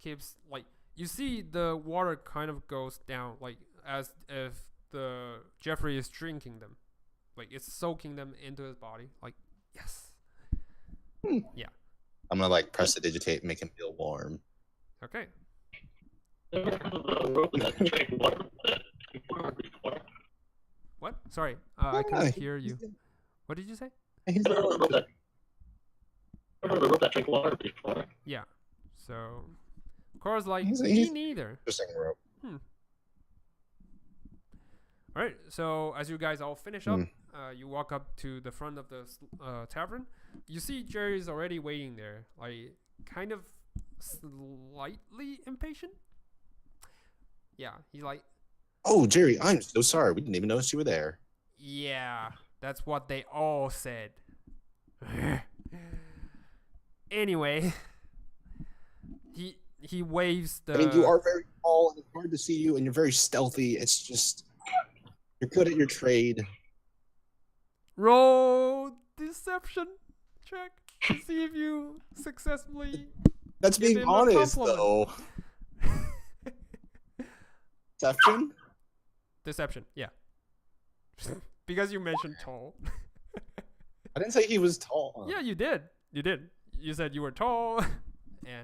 keeps like you see the water kind of goes down like as if the Jeffrey is drinking them. Like it's soaking them into his body. Like yes. Yeah. I'm gonna like press the digitate and make him feel warm. Okay. Never heard of a rope that drank water before. What? Sorry. I couldn't hear you. What did you say? He's Never heard of a rope that drank water before. Yeah. So Cora's like He's- me he's- neither. interesting rope. All right. So as you guys all finish up, you walk up to the front of the tavern. You see Jerry's already waiting there, like kind of slightly impatient. Yeah, he's like, Oh, Jerry, I'm so sorry. We didn't even notice you were there. yeah, that's what they all said. Anyway, he waves the. I mean, you are very tall and it's hard to see you, and you're very stealthy. It's just you're good at your trade. Roll deception check to see if you successfully. That's Give being him a honest, compliment. though. Deception? Deception, yeah. Because you mentioned tall. I didn't say he was tall. Yeah, you did. You did. You said you were tall, and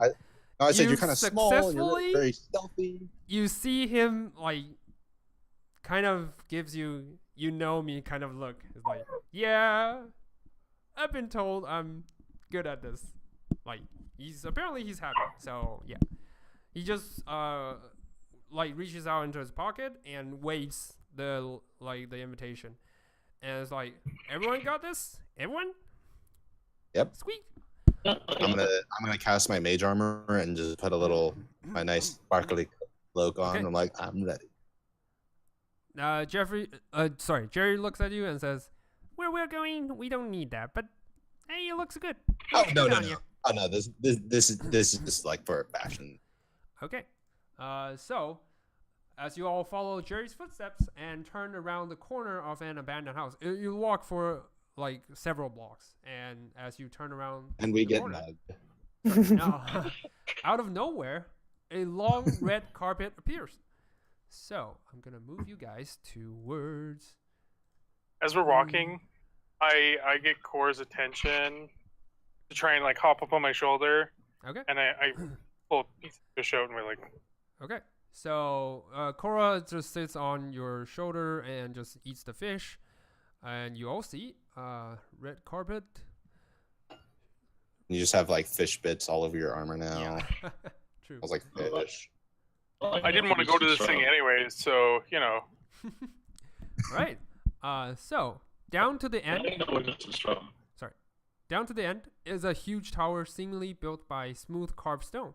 No, I said You you're kind of small and you're successfully- very stealthy. you see him like, kind of gives you, you know me kind of look. It's like, yeah, I've been told I'm good at this. Like, he's happy. So yeah, he just like reaches out into his pocket and waves the invitation, and it's like, everyone got this? Everyone? Yep. Sweet. I'm gonna cast my mage armor and just put my nice sparkly cloak on. Okay. I'm like, I'm ready. Jerry looks at you and says, "Where we're going, we don't need that, but hey, it looks good." Oh no Good no on no! you." Oh no! This is just like for fashion. Okay. So, as you all follow Jerry's footsteps and turn around the corner of an abandoned house, you walk for like several blocks, and as you turn around, And we the get corner- mugged. No. Out of nowhere, a long red carpet appears. So I'm gonna move you guys towards. As we're walking, I get Cora's attention to try and like hop up on my shoulder, Okay. and I pull a piece of fish out, and we're like, Okay. So Cora just sits on your shoulder and just eats the fish, and you all see red carpet. You just have like fish bits all over your armor now. Yeah. True. I was like, fish. I didn't want to go to this thing anyways, so you know. Right. So down to the I end. know where this is from. Down to the end is a huge tower seemingly built by smooth carved stone,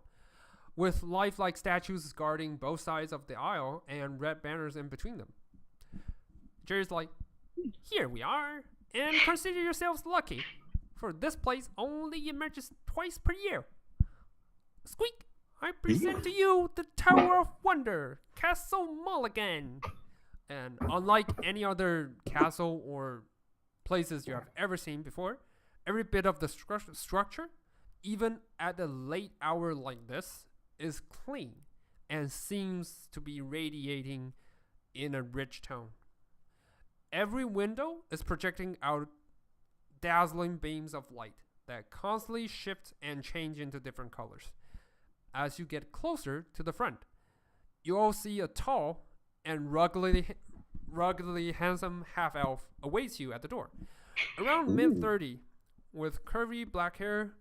with lifelike statues guarding both sides of the aisle and red banners in between them. Jerry's like, "Here we are, and consider yourselves lucky, for this place only emerges twice per year. Squeak! I present to you the Tower of Wonder, Castle Mulligan, And unlike any other castle or places you have ever seen before, every bit of the structure, even at a late hour like this, is clean and seems to be radiating in a rich tone. Every window is projecting out dazzling beams of light that constantly shift and change into different colors. As you get closer to the front, you all see a tall and ruggedly handsome half-elf awaits you at the door. Around mid-30, with curvy black hair,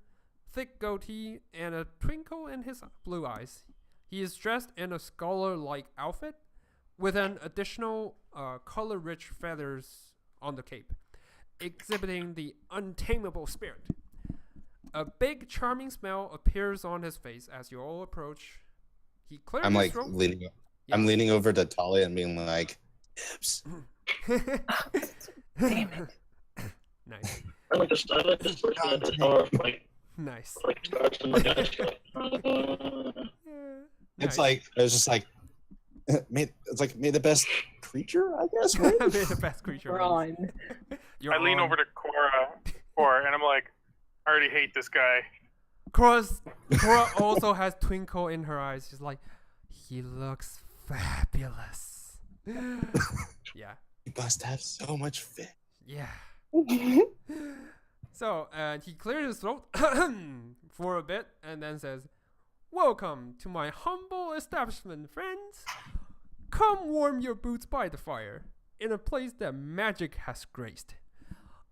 thick goatee, and a twinkle in his blue eyes. He is dressed in a scholar-like outfit with an additional color-rich feathers on the cape, exhibiting the untamable spirit. A big, charming smile appears on his face as you all approach. He clears I'm his like throat. leaning. Yeah. I'm leaning over to Tali and being like, "Oops." Damn it. Nice. I like this look at the door, Nice. starts and the guy's It's Nice. like it's just like may the best creature, I guess. Right? Made the best creature. wins. Run. You're I lean on. over to Cora, and I'm like, I already hate this guy. Cora also has twinkle in her eyes. She's like, he looks fabulous. Yeah. You must have so much fit. Yeah. So he clears his throat for a bit and then says, "Welcome to my humble establishment, friends. Come warm your boots by the fire in a place that magic has graced.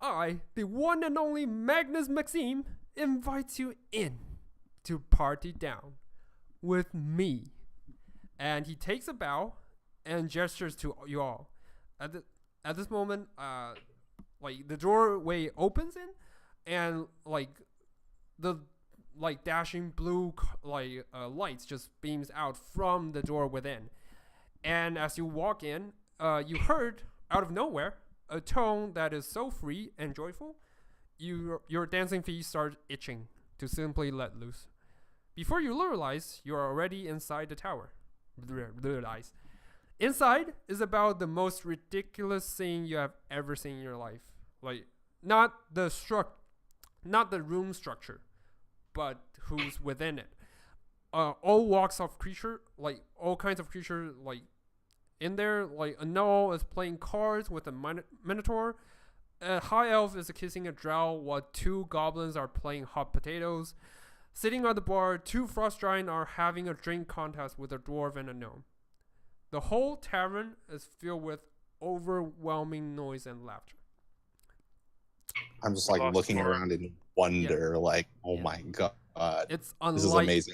I, the one and only Magnus Maxime, invites you in to party down with me." And he takes a bow and gestures to you all. At this moment, like the doorway opens in, and like the dashing blue lights just beams out from the door within. And as you walk in, you heard out of nowhere a tone that is so free and joyful, your dancing feet start itching to simply let loose. Before you realize, you are already inside the tower. Inside is about the most ridiculous scene you have ever seen in your life. Like, not the room structure, but who's within it. All walks of creature, like all kinds of creature, like in there. Like a gnoll is playing cards with a minotaur. A high elf is kissing a drow, while two goblins are playing hot potatoes. Sitting at the bar, two frost giants are having a drink contest with a dwarf and a gnome. The whole tavern is filled with overwhelming noise and laughter. I'm just like Lost looking door. around in wonder, like, oh Yeah. my god, It's this is unlike amazing.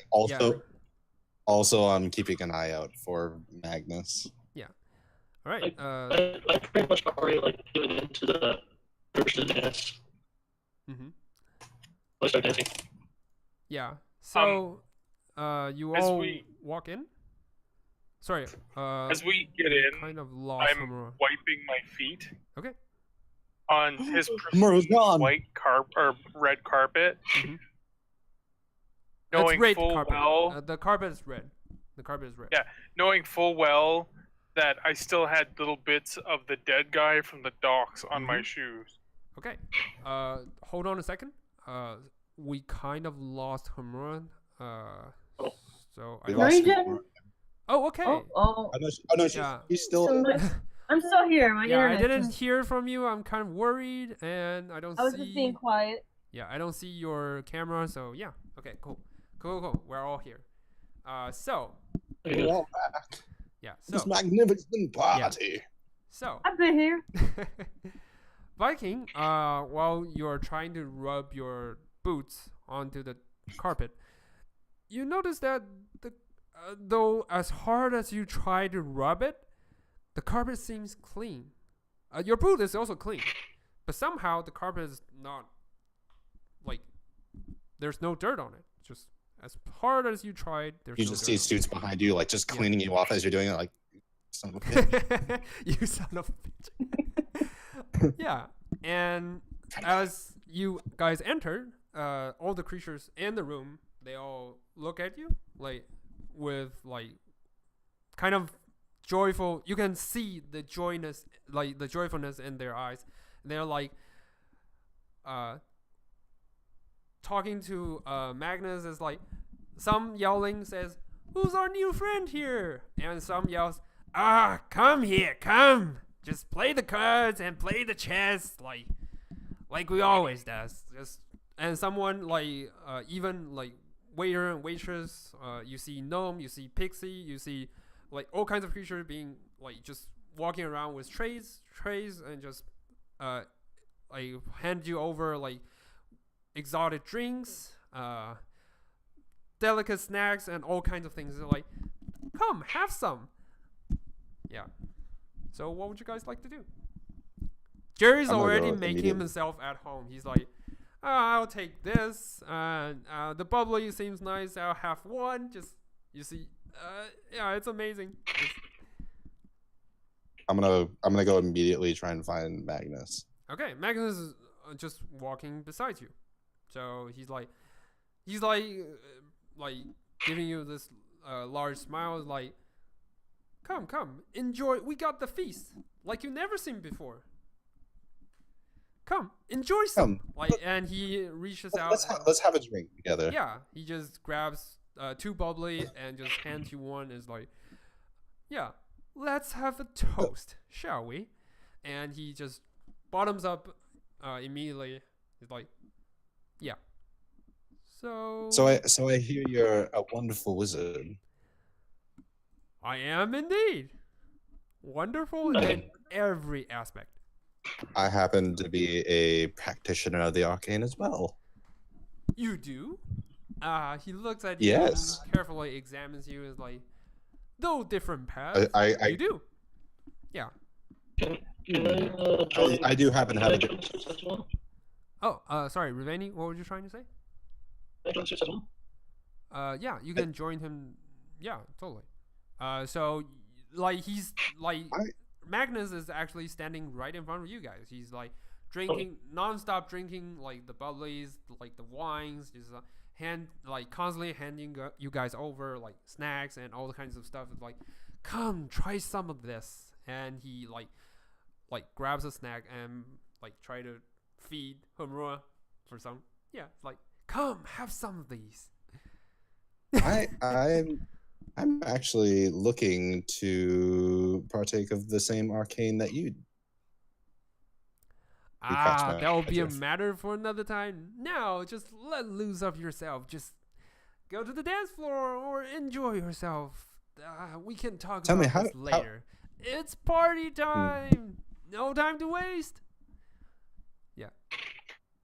Also, I'm keeping an eye out for Magnus. All right. I pretty much already given into the person dance. Mhm. I start dancing. Yeah. So, you as all we- walk in. Sorry. As we get in, kind of lost I'm Hemura. wiping my feet Okay. on his Hemura's gone. red carpet, Mhm. knowing It's red full carpet. well, The carpet is red. The carpet is red. Yeah. knowing full well that I still had little bits of the dead guy from the docks on my Mhm. shoes. Okay. Hold on a second. We kind of lost Hemura. So I We don't. lost Region? Hemura. Oh, okay. Oh, Oh no, Yeah. she's still. I'm still here. My Yeah, I internet didn't just- hear from you. I'm kind of worried, and I don't I was see. just being quiet. Yeah, I don't see your camera. So yeah. Okay. Cool. We're all here. So We're all back. yeah. This So magnificent party. I've been here. Viking, while you're trying to rub your boots onto the carpet, you notice that though as hard as you try to rub it, the carpet seems clean. Your boot is also clean, but somehow the carpet is not, like, there's no dirt on it. Just as hard as you tried, there's You no just dirt see suits behind you, like just Yeah. cleaning you off as you're doing it, like son of a bitch. You son of a bitch. Yeah, and as you guys enter, all the creatures in the room, they all look at you, like, with, like, kind of joyful. You can see the joyness, like the joyfulness in their eyes. They're like talking to Magnus is like, some yelling says, "Who's our new friend here?" And some yells, "Come here, come. Just play the cards and play the chess like we always does." And someone like even like waiter and waitress, you see gnome, you see pixie, you see like all kinds of creatures being like just walking around with trays and just like hand you over like exotic drinks, delicate snacks, and all kinds of things. They're like, "Come, have some." Yeah. So what would you guys like to do? Jerry's already making himself at home. He's like, "I'll take this. The bubbly seems nice. I'll have one." Just, you see, yeah, it's amazing. I'm gonna go immediately try and find Magnus. Okay, Magnus is just walking beside you. So he's like giving you this large smile, like, come, enjoy. We got the feast like you never seen before. Come, enjoy some. And he reaches out. Let's have a drink together. Yeah, he just grabs 2 bubbly and just hands you one. Is like, yeah, let's have a toast, shall we? And he just bottoms up immediately. He's like, yeah. So I hear you're a wonderful wizard. I am indeed. Wonderful in every aspect. I happen to be a practitioner of the arcane as well. You do? He looks at you, yes, carefully examines you, is like, though different paths, you do. Yeah. I do happen to have a... as well? Oh, sorry, Riveni, what were you trying to say? Yeah, you can join him. Yeah, totally. So, like, he's like... Magnus is actually standing right in front of you guys. He's like drinking, non-stop drinking, like the bubblies, like the wines, just constantly handing you guys over like snacks and all the kinds of stuff. It's like, come, try some of this. And he like grabs a snack and like try to feed Hemura for some. Yeah, it's like, come, have some of these. I'm actually looking to partake of the same arcane that you. That will be a matter for another time. Now, just let loose of yourself. Just go to the dance floor or enjoy yourself. We can talk about this later. It's party time. No time to waste. Yeah.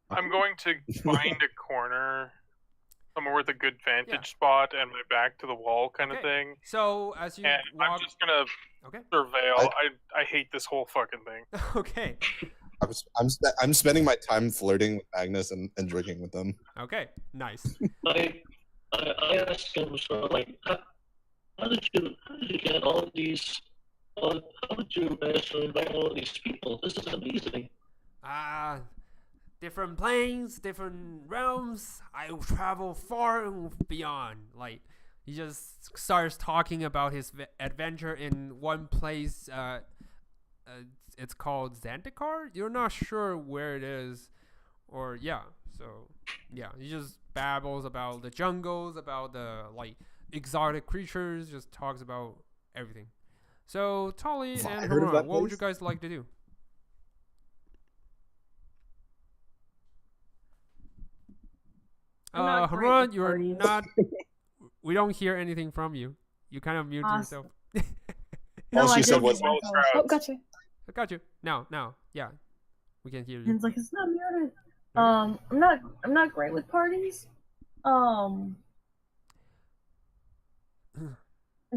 I'm going to find a corner somewhere with a good vantage spot and my back to the wall kind of thing. So as you I'm just gonna surveil. I hate this whole fucking thing. Okay. I'm spending my time flirting with Magnus and drinking with them. Okay, nice. I asked him sort of like, how did you get all of these? How did you manage to invite all of these people? This is amazing. Different planes, different realms. I travel far and beyond. Like, he just starts talking about his adventure in one place. It's called Zendikar. You're not sure where it is, or So he just babbles about the jungles, about the like exotic creatures. Just talks about everything. So Tali and Hemura, what would you guys like to do? Hemura, you're not. We don't hear anything from you. You kind of mute yourself. No, all she said was, Oh, gotcha. I got you. Now, yeah, we can hear you. It's like it's not muted. I'm not great with parties. And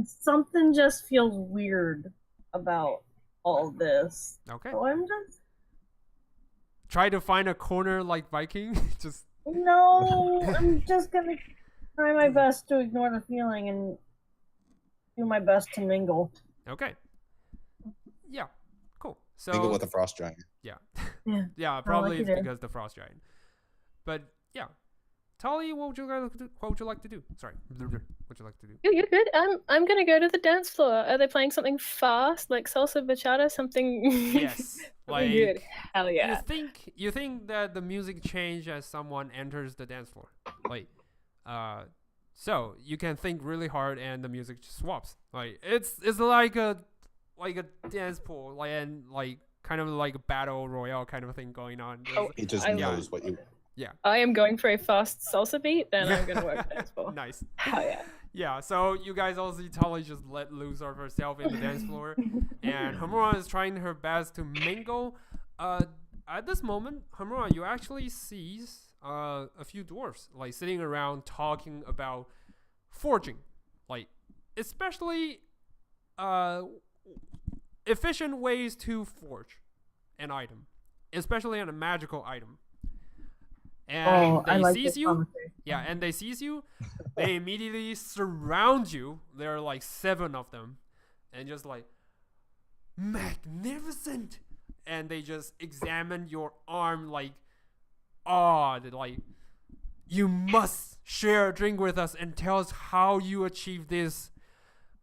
something just feels weird about all this. Okay. So I'm just try to find a corner like Viking. Just no. I'm just gonna try my best to ignore the feeling and do my best to mingle. Okay. Yeah. Cool. So mingle with the frost giant. Yeah. Yeah. Yeah. Probably like it's because the frost giant. But yeah, Tali, what would you like to do? What would you like to do? Sorry, what would you like to do? You're good. I'm gonna go to the dance floor. Are they playing something fast, like salsa bachata? Something. Yes, something good. like Hell yeah. you think that the music change as someone enters the dance floor, like, so you can think really hard and the music just swaps. Like it's like a dance pool, like, and like kind of like a battle royale kind of thing going on. Oh, He just knows what you. I am going for a fast salsa beat. Then I'm gonna work the dance floor. Nice. Hell yeah. Yeah, so you guys all see Tali just let loose of herself in the dance floor, and Hemura is trying her best to mingle. At this moment, Hemura, you actually sees a few dwarfs like sitting around talking about forging, like especially efficient ways to forge an item, especially on a magical item. And I they like seize this you. conversation. Yeah, and they seize you. They immediately surround you. There are like 7 of them, and just like magnificent. And they just examine your arm like, like you must share a drink with us and tell us how you achieved this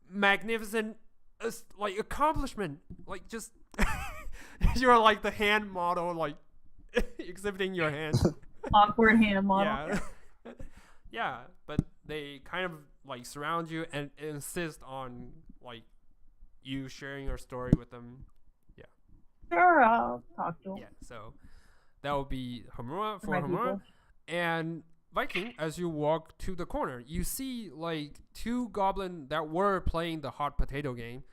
magnificent like accomplishment. Like just you're like the hand model, like exhibiting your hand. Awkward hand model. Yeah. Yeah, but they kind of like surround you and insist on like you sharing your story with them. Yeah. Sure, I'll talk to him. Yeah, so that will be Hemura for My Hemura. people. And Viking, as you walk to the corner, you see like 2 goblins that were playing the hot potato game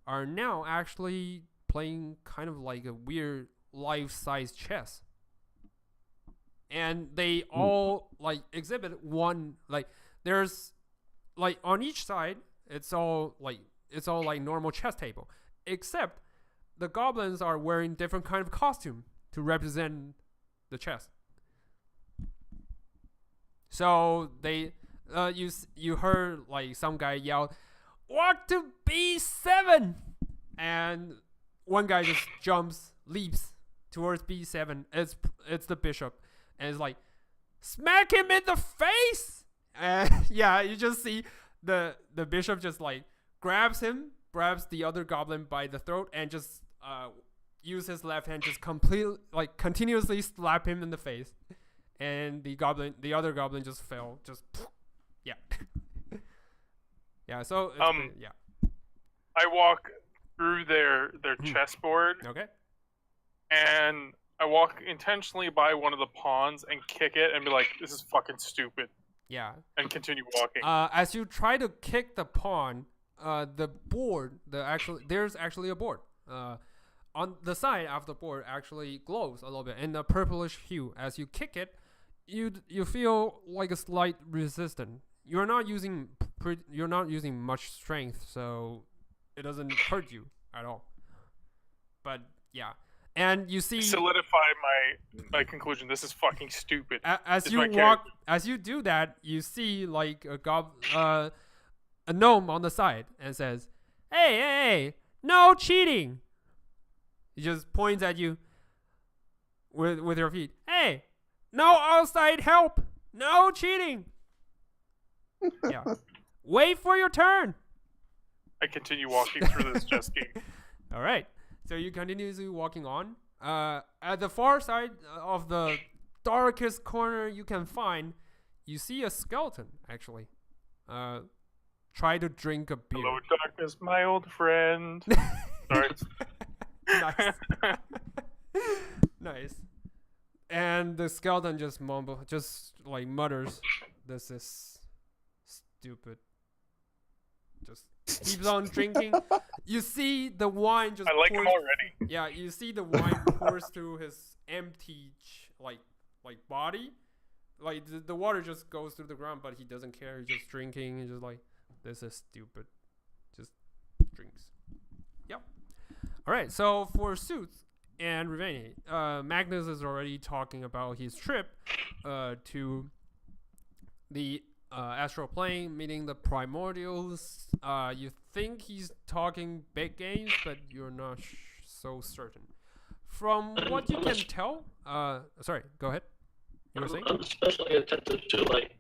are now actually playing kind of like a weird life-size chess. And they all like exhibit one, like there's like on each side it's all like normal chess table, except the goblins are wearing different kind of costume to represent the chess. So they you heard like some guy yell, "Walk to B7!" and one guy just leaps towards B7. It's the bishop. And it's like, smack him in the face! And yeah, you just see the bishop just like grabs the other goblin by the throat and just use his left hand just continuously slap him in the face. And the other goblin just fell. Just yeah. Yeah, so it's yeah. I walk through their chessboard Okay. and I walk intentionally by one of the pawns and kick it and be like, "This is fucking stupid," Yeah. and continue walking. As you try to kick the pawn, the board, there's actually a board. On the side of the board actually glows a little bit in a purplish hue. As you kick it, you feel like a slight resistance. You're not using much strength, so it doesn't hurt you at all. But yeah. And you see, Solidify my conclusion. This is fucking stupid. as It's you my walk, character. as you do that, you see like a gnome on the side and says, "Hey, no cheating!" He just points at you with your feet. "Hey, no outside help, no cheating." Yeah, wait for your turn. I continue walking through this chess game. All right. So you continuously walking on. At the far side of the darkest corner you can find, you see a skeleton actually. Try to drink a beer. Hello, darkness, my old friend. Sorry. Nice. Nice. And the skeleton just mutters, "This is stupid." Just keeps on drinking. You see the wine just I like him pours- already. Yeah, you see the wine pours through his empty like body. Like the water just goes through the ground, but he doesn't care. He's just drinking. He's just like, "This is stupid." Just drinks. Yep. All right. So for Suits and Riveni, Magnus is already talking about his trip to the astral plane, meeting the primordials. You think he's talking big games, but you're not so certain. From what you can tell, sorry, go ahead. You were saying? I'm especially attentive to like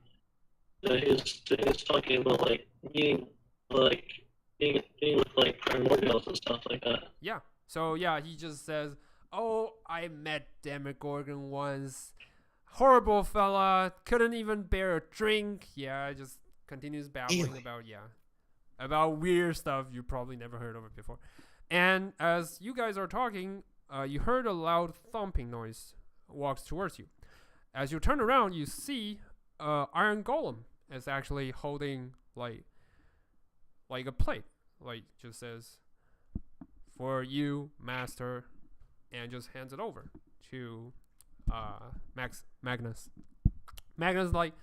his talking about like being with like primordials and stuff like that. Yeah. So yeah, he just says, "Oh, I met Demogorgon once. Horrible fella. Couldn't even bear a drink." Yeah, just continues babbling about weird stuff you probably never heard of it before. And as you guys are talking, you heard a loud thumping noise walks towards you. As you turn around, you see Iron Golem is actually holding like a plate, like just says, "For you, master," and just hands it over to Magnus. Magnus like,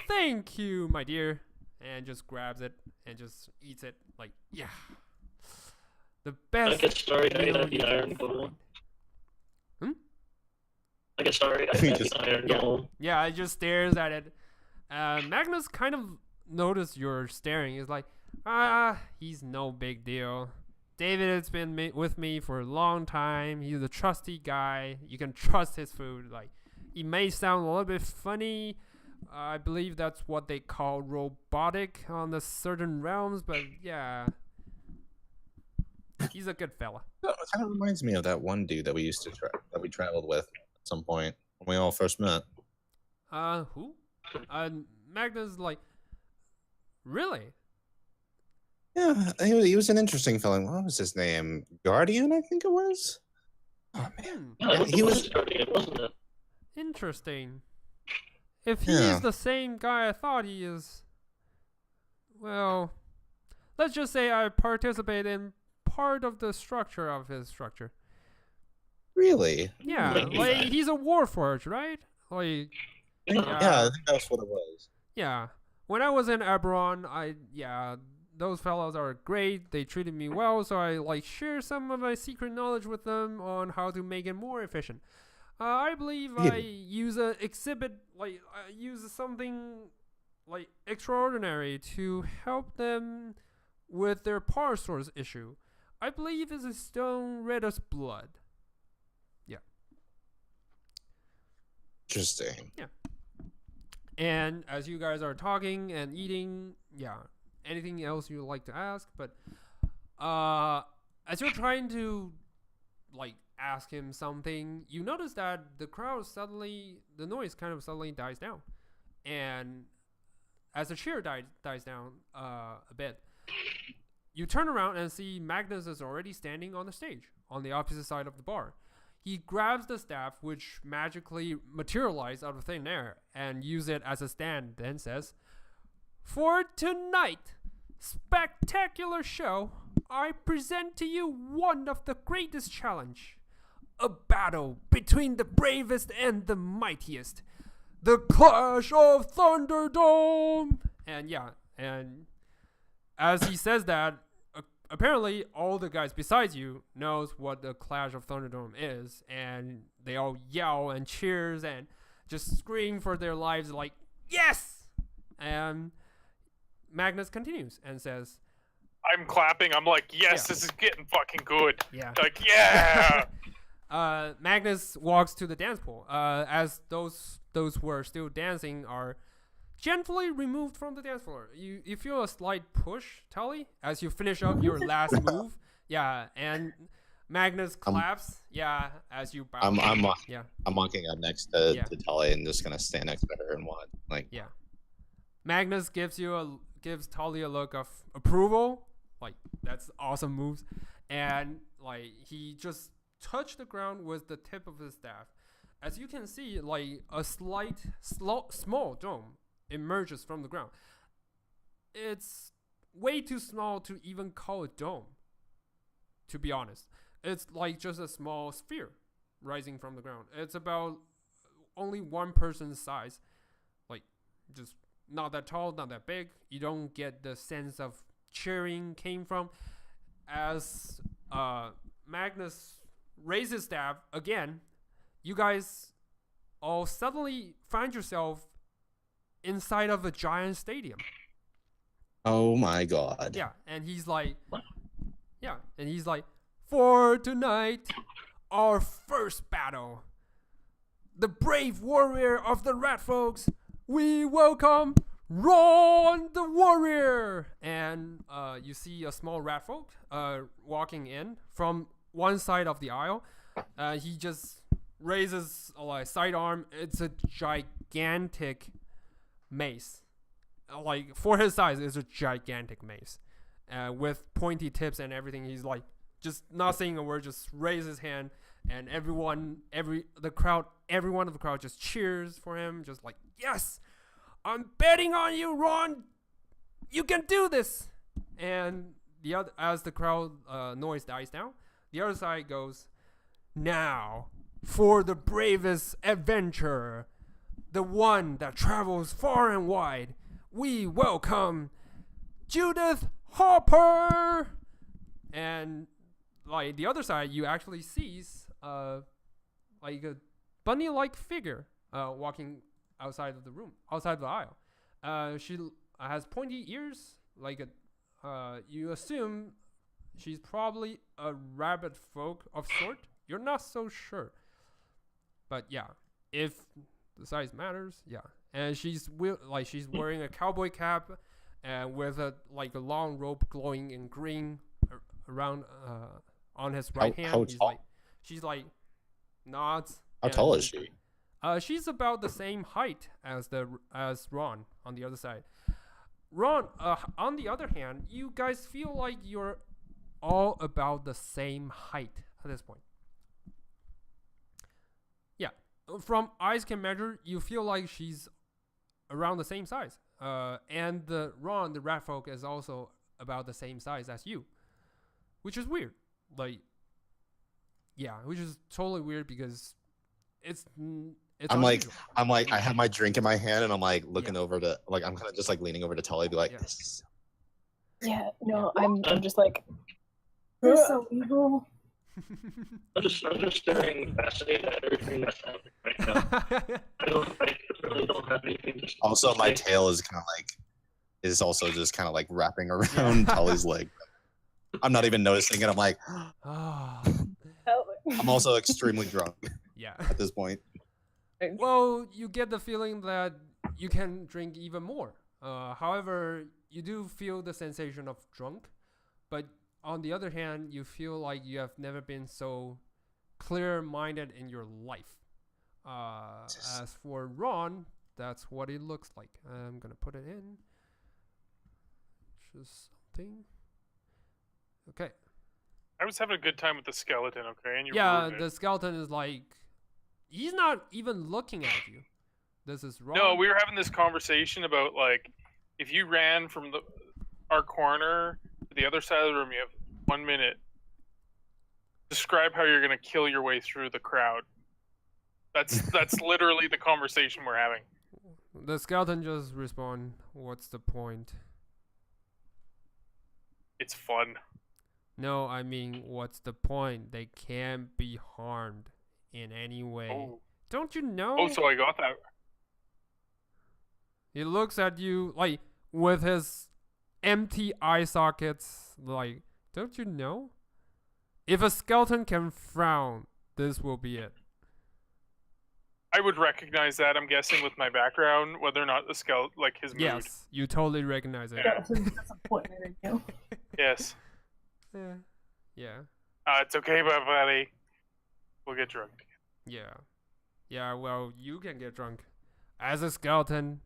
"Thank you, my dear," and just grabs it and just eats it like, yeah, the best. I get started. I meal got you the can Iron find. Golem. Hmm? I get started. I got the Iron Yeah. Golem. Yeah, it just stares at it. Magnus kind of noticed you're staring. He's like, he's no big deal. David has been with me for a long time. He's a trusty guy. You can trust his food. Like, he may sound a little bit funny. I believe that's what they call robotic on the certain realms, but yeah, he's a good fella. It kind of reminds me of that one dude that we used to that we traveled with at some point when we all first met. Who? Magnus like, really? Yeah, he was an interesting fellow. What was his name? Guardian, I think it was. Oh man, Yeah, he was. Guardian, wasn't it? Interesting. If he Yeah. is the same guy I thought he is, well, let's just say I participate in part of the structure of his structure. Really? Yeah, Maybe like that. he's a warforged, right? Like, Yeah, I think that's what it was. yeah. When I was in Eberron, those fellows are great. They treated me well, so I like share some of my secret knowledge with them on how to make it more efficient. I believe I use something like extraordinary to help them with their power source issue. I believe it's a stone red as blood. Yeah. Interesting. And as you guys are talking and eating, anything else you'd like to ask? But as you're trying to like ask him something, you notice that the noise kind of suddenly dies down. And as the cheer dies down a bit, you turn around and see Magnus is already standing on the stage on the opposite side of the bar. He grabs the staff, which magically materialized out of thin air, and use it as a stand, then says, "For tonight, spectacular show, I present to you one of the greatest challenge. A battle between the bravest and the mightiest. The Clash of Thunderdome!" And as he says that, apparently all the guys besides you knows what the Clash of Thunderdome is, and they all yell and cheers and just scream for their lives like, "Yes!" And Magnus continues and says, I'm clapping. I'm like, yes, Yeah. this is getting fucking good. yeah. Like, yeah. Magnus walks to the dance pool. As those who are still dancing are gently removed from the dance floor. You feel a slight push, Tali, as you finish up your last move. Yeah, and Magnus claps. As you bow. I'm Yeah. I'm walking up next to Yeah. Tali and just gonna stand next to her and watch. Like, Yeah. Magnus gives Tali a look of approval. Like, that's awesome moves. And like he just touched the ground with the tip of his staff. As you can see, like a small dome emerges from the ground. It's way too small to even call a dome, to be honest. It's like just a small sphere rising from the ground. It's about only one person's size. Like, just not that tall, not that big. You don't get the sense of cheering came from. As Magnus raises staff again, you guys all suddenly find yourself inside of a giant stadium. oh my god. Yeah, and he's like, "For tonight, our first battle, the brave warrior of the rat folks, we welcome Ron the warrior. And you see a small rat folk walking in from one side of the aisle. He just raises a sidearm. It's a gigantic mace. Like, for his size, it's a gigantic mace. With pointy tips and everything. He's like, just not saying a word, just raise his hand, and everyone of the crowd just cheers for him, just like, yes, I'm betting on you, Ron. You can do this. And as the crowd noise dies down, the other side goes, now for the bravest adventurer, the one that travels far and wide, we welcome Judith Hopper. And like the other side, you actually sees like a bunny-like figure walking outside of the room, outside of the aisle. She has pointy ears, like you assume she's probably a rabbit folk of sort. You're not so sure, but yeah, if the size matters, yeah. And she's wearing a cowboy cap, and with a long rope glowing in green around on his right hand. How tall? She's like nods. How tall is she? She's about the same height as Ron on the other side. Ron, on the other hand, you guys feel like you're all about the same height at this point. Yeah, from eyes can measure, you feel like she's around the same size. And Ron, the rat folk, is also about the same size as you, which is weird. Like, yeah, which is totally weird because it's I'm unusual. like, I have my drink in my hand and I'm like looking over to, like, I'm kind of just like leaning over to Tali, be like, Yeah. this is Yeah, no, I'm just like, They're so evil. I'm just staring fascinated at everything that's happening right now. I really don't have anything to say. also my tail is kind of like, is also just kind of like wrapping around Tali's leg. I'm not even noticing it. I'm like, Ah, I'm also extremely drunk yeah. at this point. Well, you get the feeling that you can drink even more. However, you do feel the sensation of drunk, but on the other hand, you feel like you have never been so clear-minded in your life. As for Ron, that's what it looks like. I'm gonna put it in. Just something. Okay. I was having a good time with the skeleton, okay? And you Yeah, ruined it. the skeleton is like, he's not even looking at you. This is Ron. No, we were having this conversation about like if you ran from our corner to the other side of the room, you have 1 minute. Describe how you're gonna kill your way through the crowd. That's literally the conversation we're having. The skeleton just respond, what's the point? It's fun. No, I mean, what's the point? They can't be harmed in any way. Oh. Don't you know? Oh, so I got that. He looks at you like with his empty eye sockets, like, don't you know? If a skeleton can frown, this will be it. I would recognize that, I'm guessing, with my background, whether or not the skeleton, like his mood. Yes, you totally recognize it. Yeah. That's disappointment in you. Yes. Yeah. Yeah. It's okay, buddy. We'll get drunk. Yeah. Yeah, well, you can get drunk. As a skeleton,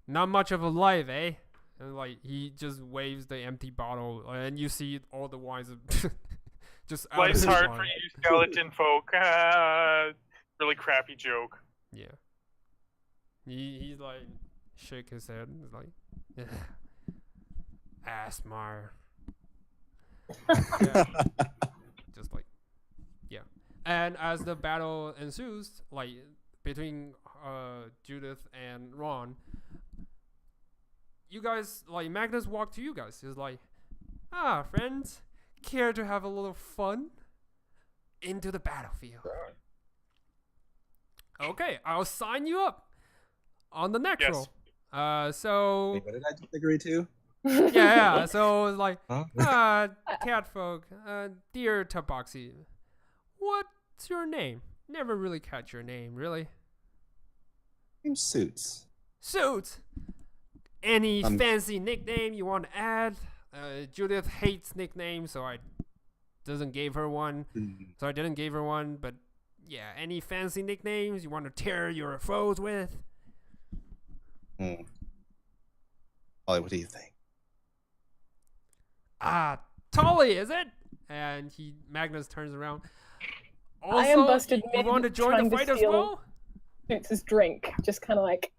not much of a life, eh? And like, he just waves the empty bottle, and you see all the wines just out of Life's his hard wine. for you skeleton folk. Really crappy joke. Yeah. He's like, shake his head. He's like, Asmar. Yeah. Just like, yeah. And as the battle ensues, like between Judith and Ron, you guys, like, Magnus walked to you guys. He's like, friends, care to have a little fun? Into the battlefield. Okay, I'll sign you up on the next Yes. roll. So Wait, what did I just agree to? yeah. So it's like, Huh? cat folk, dear Tabaxi, what's your name? never really catch your name, really. Suits. Suits. Any Um, fancy nickname you want to add? Judith hates nicknames, so I didn't give her one. But yeah, any fancy nicknames you want to tear your foes with? Ollie, what do you think? Tali, is it? And Magnus turns around. Also, I am busted you mid want to join trying the to fight as steal well? Suits' drink, just kind of like.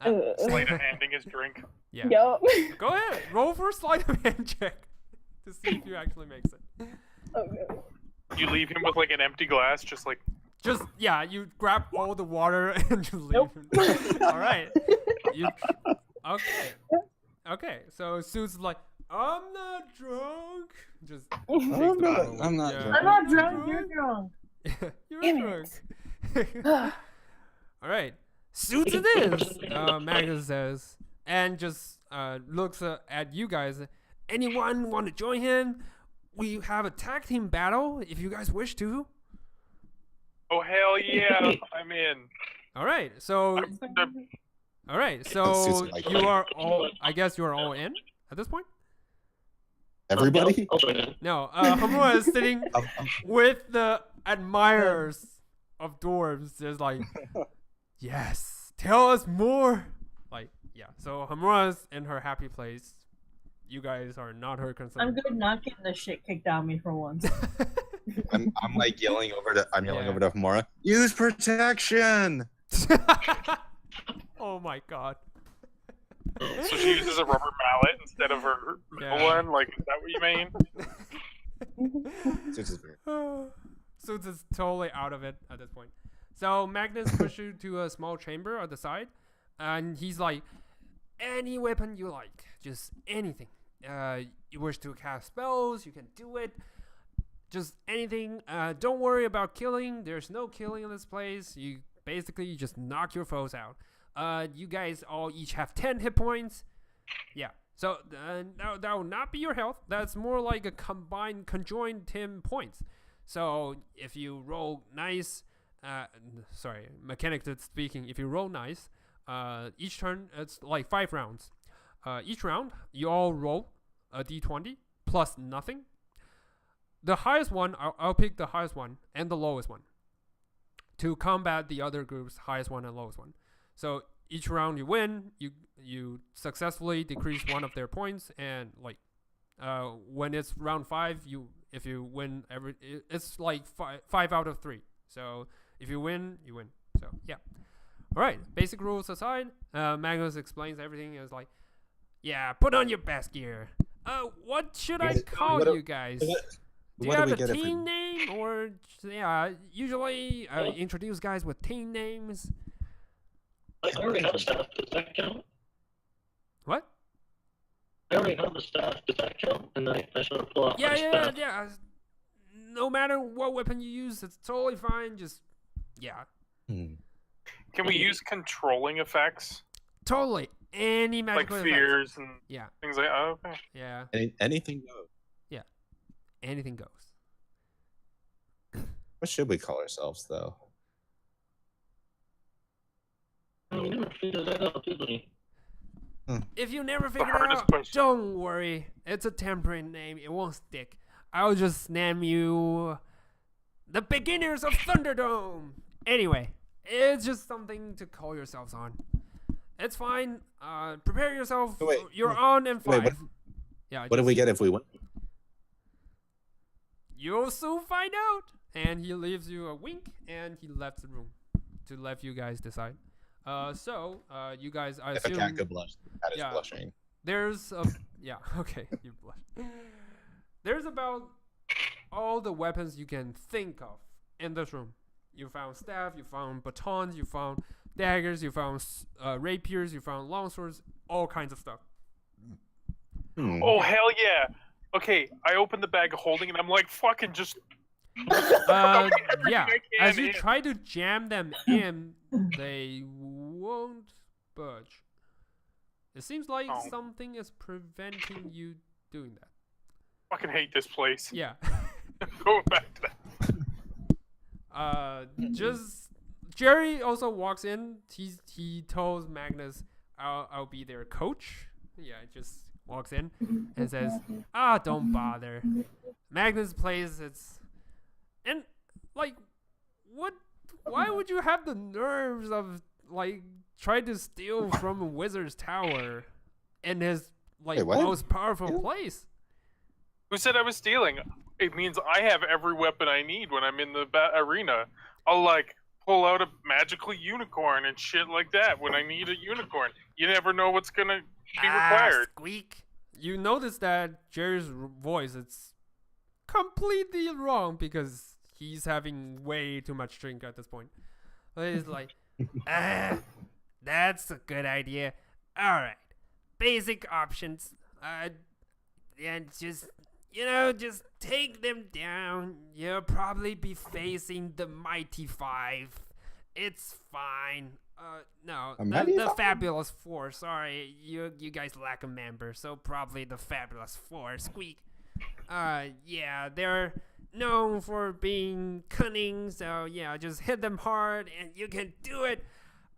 Sleight of handing his drink. Yeah. Yup. Go ahead. Roll for a sleight of hand check to see if you actually makes it. Oh no. You leave him with like an empty glass, just like You grab all the water and just leave Nope. him. All right. Okay. So Sue's like, I'm not drunk. Just I'm takes the not- bottle. I'm not Yeah. drunk. I'm not drunk. You're drunk. You're Damn drunk. it. All right. Suits it is, Magnus says, and just looks at you guys. Anyone want to join him? We have a tag team battle if you guys wish to. oh hell yeah, I'm in. All right. So Suits like you are all. I guess you are all in at this point. Everybody? I'll join in. No. Hemura is sitting Um, with the admirers of dwarves. Just like, yes, tell us more. Like, yeah. So Hemura's in her happy place. You guys are not her concern. I'm good not getting the shit kicked out of me for once. I'm like yelling over to Yeah. Hemura. Use protection. Oh my god. So she uses a rubber mallet instead of her Yeah. one. Like, is that what you mean? Suits is weird. Suits is totally out of it at this point. So Magnus pushes you to a small chamber at the side, and he's like, any weapon you like, just anything. You wish to cast spells, you can do it. Just anything. Don't worry about killing. There's no killing in this place. You basically just knock your foes out. You guys all each have 10 hit points. Yeah. So that will not be your health. That's more like a conjoined 10 points. So if you roll nice, mechanically speaking, if you roll nice, each turn it's like 5 rounds. Each round you all roll a d20 plus nothing. The highest one, I'll pick the highest one and the lowest one to combat the other group's highest one and lowest one. So each round you win, you successfully decrease one of their points, and like when it's round 5, if you win it's like 5 out of 3. So if you win, you win. So yeah. All right. Basic rules aside, Magnus explains everything as like, yeah, put on your best gear. What should I call you guys? Do you have a team name, or usually introduce guys with team names? I already have a staff. Does that count? What? I already have a staff. Does that count? And I sort of pull out my staff. Yeah. No matter what weapon you use, it's totally fine. Just Can we use controlling effects? totally any Like magical fears and Yeah, things like oh, okay. yeah. Anything goes. Anything goes. What should we call ourselves, though? We never figured that out, did we? If you never figure it hardest out, question. don't worry. It's a temporary name. It won't stick. I'll just name you the Beginners of Thunderdome. Anyway, it's just something to call yourselves on. It's fine. Prepare yourself. Wait, You're on and 5. wait, what do we get if we win? You'll soon find out. And he leaves you a wink, and he left the room to let you guys decide. You guys, I If a assume cat could blush, the cat is yeah. blushing. there's a okay, you blush. There's about all the weapons you can think of in this room. You found staff, you found batons, you found daggers, you found rapiers, you found longswords, all kinds of stuff. Oh hell yeah! Okay, I open the bag holding, and I'm like, fucking just. Yeah. I can As you in. try to jam them in, they won't budge. It seems like Oh. something is preventing you doing that. Fucking hate this place. Yeah. Going back to just Jerry also walks in. He tells Magnus, "I'll be their coach." Yeah, just walks in and says, don't bother." Magnus plays and like, what? Why would you have the nerves of like try to steal from a wizard's tower in his like Wait, what? most powerful place? Who said I was stealing? It means I have every weapon I need when I'm in the arena. I'll like pull out a magical unicorn and shit like that when I need a unicorn. You never know what's gonna be required. Squeak. You notice that Jerry's voice, it's completely wrong because he's having way too much drink at this point. He's like, that's a good idea. All right, basic options. And just take them down. You'll probably be facing the Mighty Five. It's fine. No, the Fabulous Four. Sorry, you guys lack a member, so probably the Fabulous Four. Squeak. Yeah, they're known for being cunning, so yeah, just hit them hard and you can do it.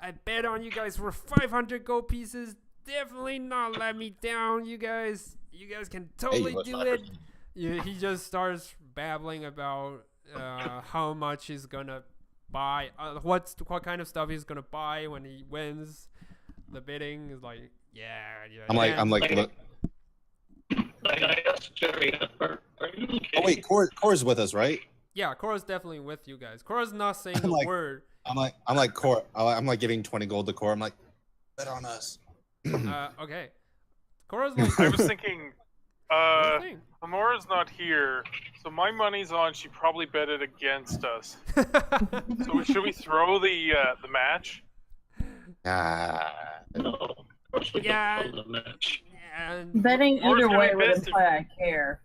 I bet on you guys for 500 gold pieces. Definitely not let me down, you guys. You guys can totally do it. Yeah, he just starts babbling about how much he's gonna buy, what kind of stuff he's gonna buy when he wins the bidding. Is like, yeah. I'm like, look. I asked Jerry, are you okay? Oh wait, Cora's with us, right? Yeah, Cora's definitely with you guys. Cora's not saying I'm a like- word. I'm like Cora. I'm like giving 20 gold to Cora. I'm like, bet on us. Okay. Cora's like, I was thinking, what do you think? Hemora's not here, so my money's on she probably betted against us. So should we throw the match? No, of course we Yeah. don't know the match. And Betting Or it's either gonna way be would best if- imply I care.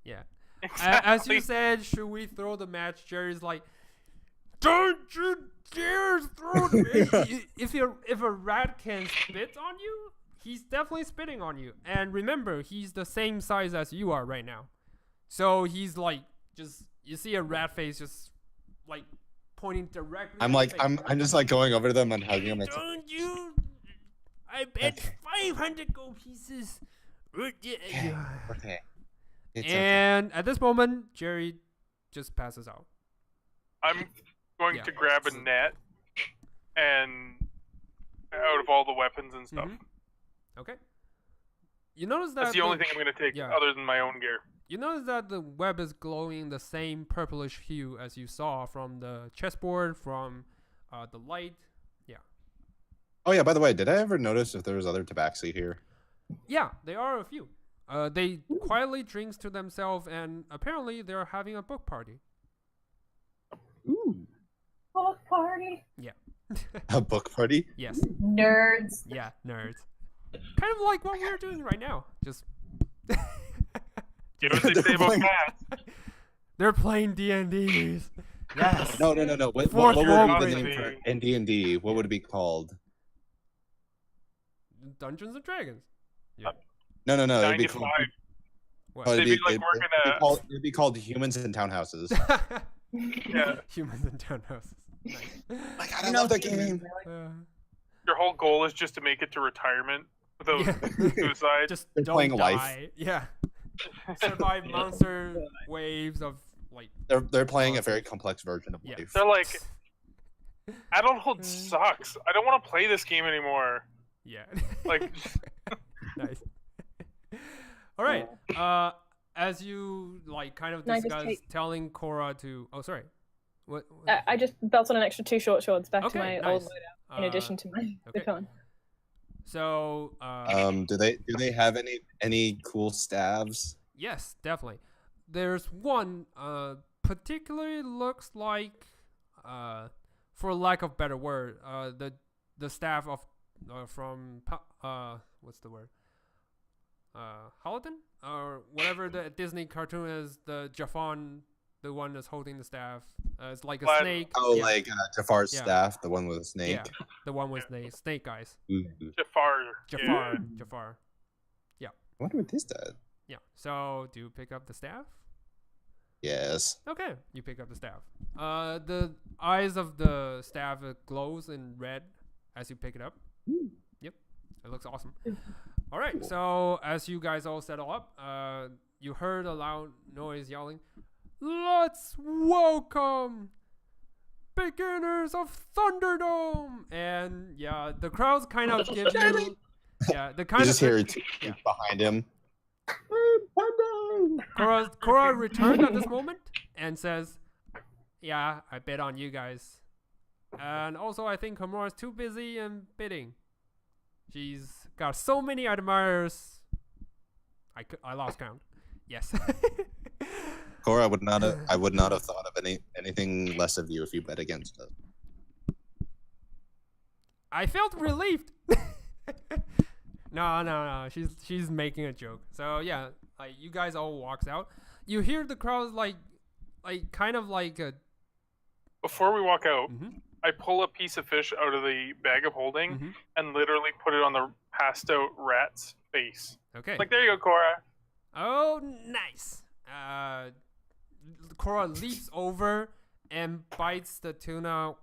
yeah. Exactly. As you said, should we throw the match? Jerry's like, don't you dare throw it. If a rat can spit on you, he's definitely spitting on you. And remember, he's the same size as you are right now. So he's like, just, you see a rat face just like pointing directly I'm at like, your face. I'm just like going over to them and hugging them. It's Don't you? I bet 500 gold pieces. okay. It's And at this moment, Jerry just passes out. I'm going Yeah. to grab a net and out of all the weapons and stuff. Mhm. Okay. You notice that That's the only thing I'm going to take yeah. other than my own gear. You notice that the web is glowing the same purplish hue as you saw from the chessboard, from the light. Yeah. Oh yeah. By the way, did I ever notice if there was other tabaxi here? Yeah, there are a few. They quietly drinks to themselves, and apparently they're having a book party. Ooh. Book party. Yeah. A book party? Yes. Nerds. Yeah, nerds. Kind of like what we're doing right now. Just You know what they say about cats? they're playing D&Ds. Yes. No. What Fourth would wall be the break. name for in D&D? What would it be called? Dungeons and Dragons. Yeah. No. It'd 9 be to called, 5. What? They'd be like working it'd be called Humans in Townhouses. Yeah. Humans in townhouses. Nice. My God, I love that game. Your whole goal is just to make it to retirement without Yeah. suicide. Just They're don't playing a life. die. Yeah. Survive monster waves of like. They're playing a very complex version of Yeah. life. They're like, adulthood sucks. I don't want to play this game anymore. Yeah. Like, Nice. All right. As you like kind of No, I just discuss take- telling Cora to. Oh, sorry. What? I just built on an extra 2 short swords back Okay, to my nice. old loadout, in addition to my okay. baton. So. Do they have any cool staves? Yes, definitely. There's one particularly looks like for lack of better word, the staff of from what's the word? Holoden or whatever the Disney cartoon is, the Jafon, the one that's holding the staff. It's like a What? snake. Oh, yeah, like Jafar's Yeah. staff, the one with a snake. yeah, the one with the snake eyes. Ooh. Jafar. Jafar, Yeah. Jafar. I wonder what this does. Yeah. So do you pick up the staff? Yes. Okay, you pick up the staff. The eyes of the staff glows in red as you pick it up. Yep, it looks awesome. All right, Cool. so as you guys all settle up, you heard a loud noise yelling, "Let's welcome beginners of Thunderdome!" And yeah, the crowds kind of give you, yeah, the You kind just of hear it yeah. behind him. Cora returned at this moment and says, "Yeah, I bet on you guys. And also, I think Hemura's too busy and bidding. She's got so many admirers. I lost count. Yes." Cora, I would not have thought of anything less of you if you bet against us. I felt relieved. No. She's making a joke. So yeah, like you guys all walks out. You hear the crowd like kind of like a. Before we walk out, Mhm. I pull a piece of fish out of the bag of holding Mhm. and literally put it on the passed out rat's face. Okay. Like, there you go, Cora. Oh, nice. Cora leaps over and bites the tuna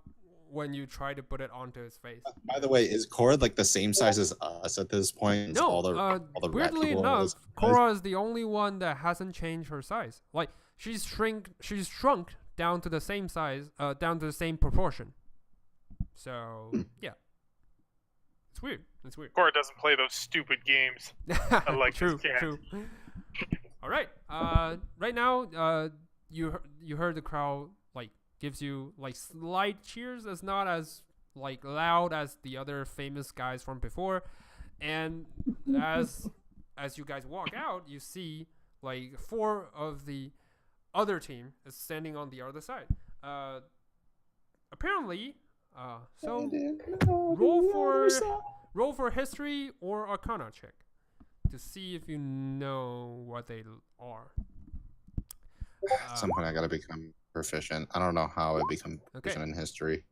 when you try to put it onto his face. By the way, is Cora like the same size as us at this point? No, all the rat weirdly people enough, is- Cora is the only one that hasn't changed her size. Like she's shrunk down to the same size, down to the same proportion. So yeah, it's weird. It's weird. Cora doesn't play those stupid games. I like true, this cat. true. All right. Right now, you heard the crowd like gives you like slight cheers. It's not as like loud as the other famous guys from before, and as you guys walk out, you see like 4 of the other team is standing on the other side. Apparently, so roll for history or arcana check to see if you know what they are. At some point, I gotta become proficient. I don't know how I become proficient in history.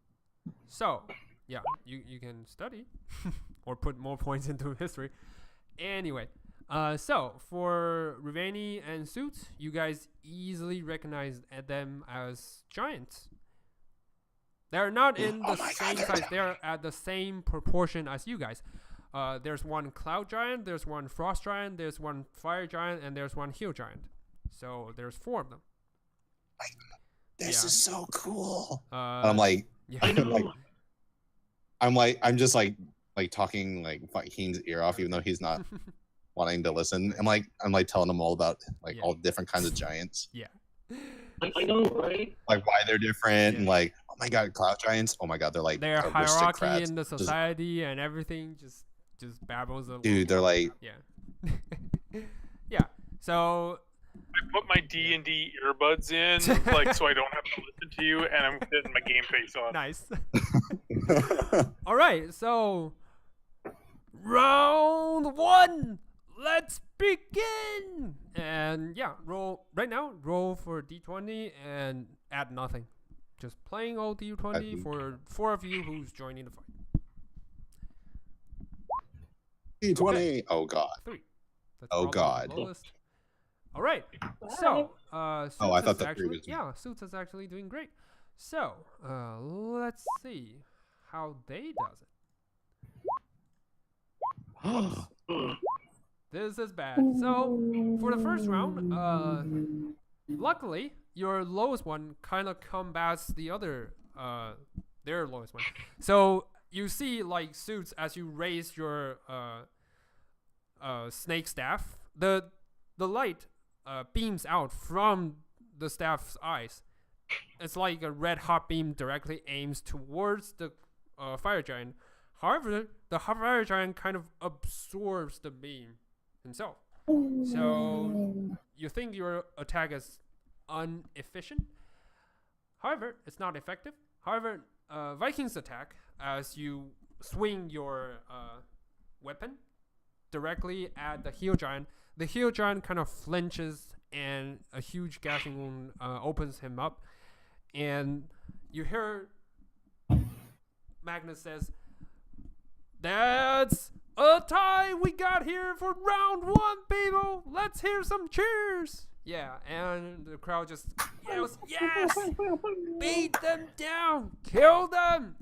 So, yeah, you can study or put more points into history. Anyway, so for Rivani and Suits, you guys easily recognize them as giants. They're not in the same size. They're at the same proportion as you guys. There's one cloud giant, there's one frost giant, there's one fire giant, and there's one hill giant. So there's 4 of them. This is so cool. I'm like, yeah. I'm just like talking like Vaikin's ear off, even though he's not wanting to listen. I'm like telling him all about like all different kinds of giants. Yeah. I know, right? Like why they're different and like, oh my god, cloud giants. Oh my god, they're like Their aristocrats. hierarchy in the society and everything just babbles along. Dude, they're like yeah. Yeah. So I put my D&D earbuds in, like, so I don't have to listen to you, and I'm getting my game face on. nice. All right, so round 1. Let's begin. And yeah, roll for D20 and add nothing. Just playing all D20 for 4 of you who's joining the fight. D20. Okay. Oh god. 3. That's Oh, probably God. the lowest. All right. Wow. So, Suits I thought is the 3 actually, was- yeah, Suits is actually doing great. So, let's see how they does it. This is bad. So, for the first round, luckily, your lowest one kind of combats the other, their lowest one. So, you see, like, Suits, as you raise your snake staff, the light beams out from the staff's eyes. It's like a red hot beam directly aims towards the fire giant. However, the fire giant kind of absorbs the beam himself. So you think your attack is inefficient. However, it's not effective. However, Viking's attack, as you swing your weapon directly at the heel giant, the heel giant kind of flinches and a huge gashing wound opens him up. And you hear Magnus says, "That's a tie we got here for round 1, people. Let's hear some cheers." Yeah, and the crowd just yells, "Yes! Beat them down! Kill them!"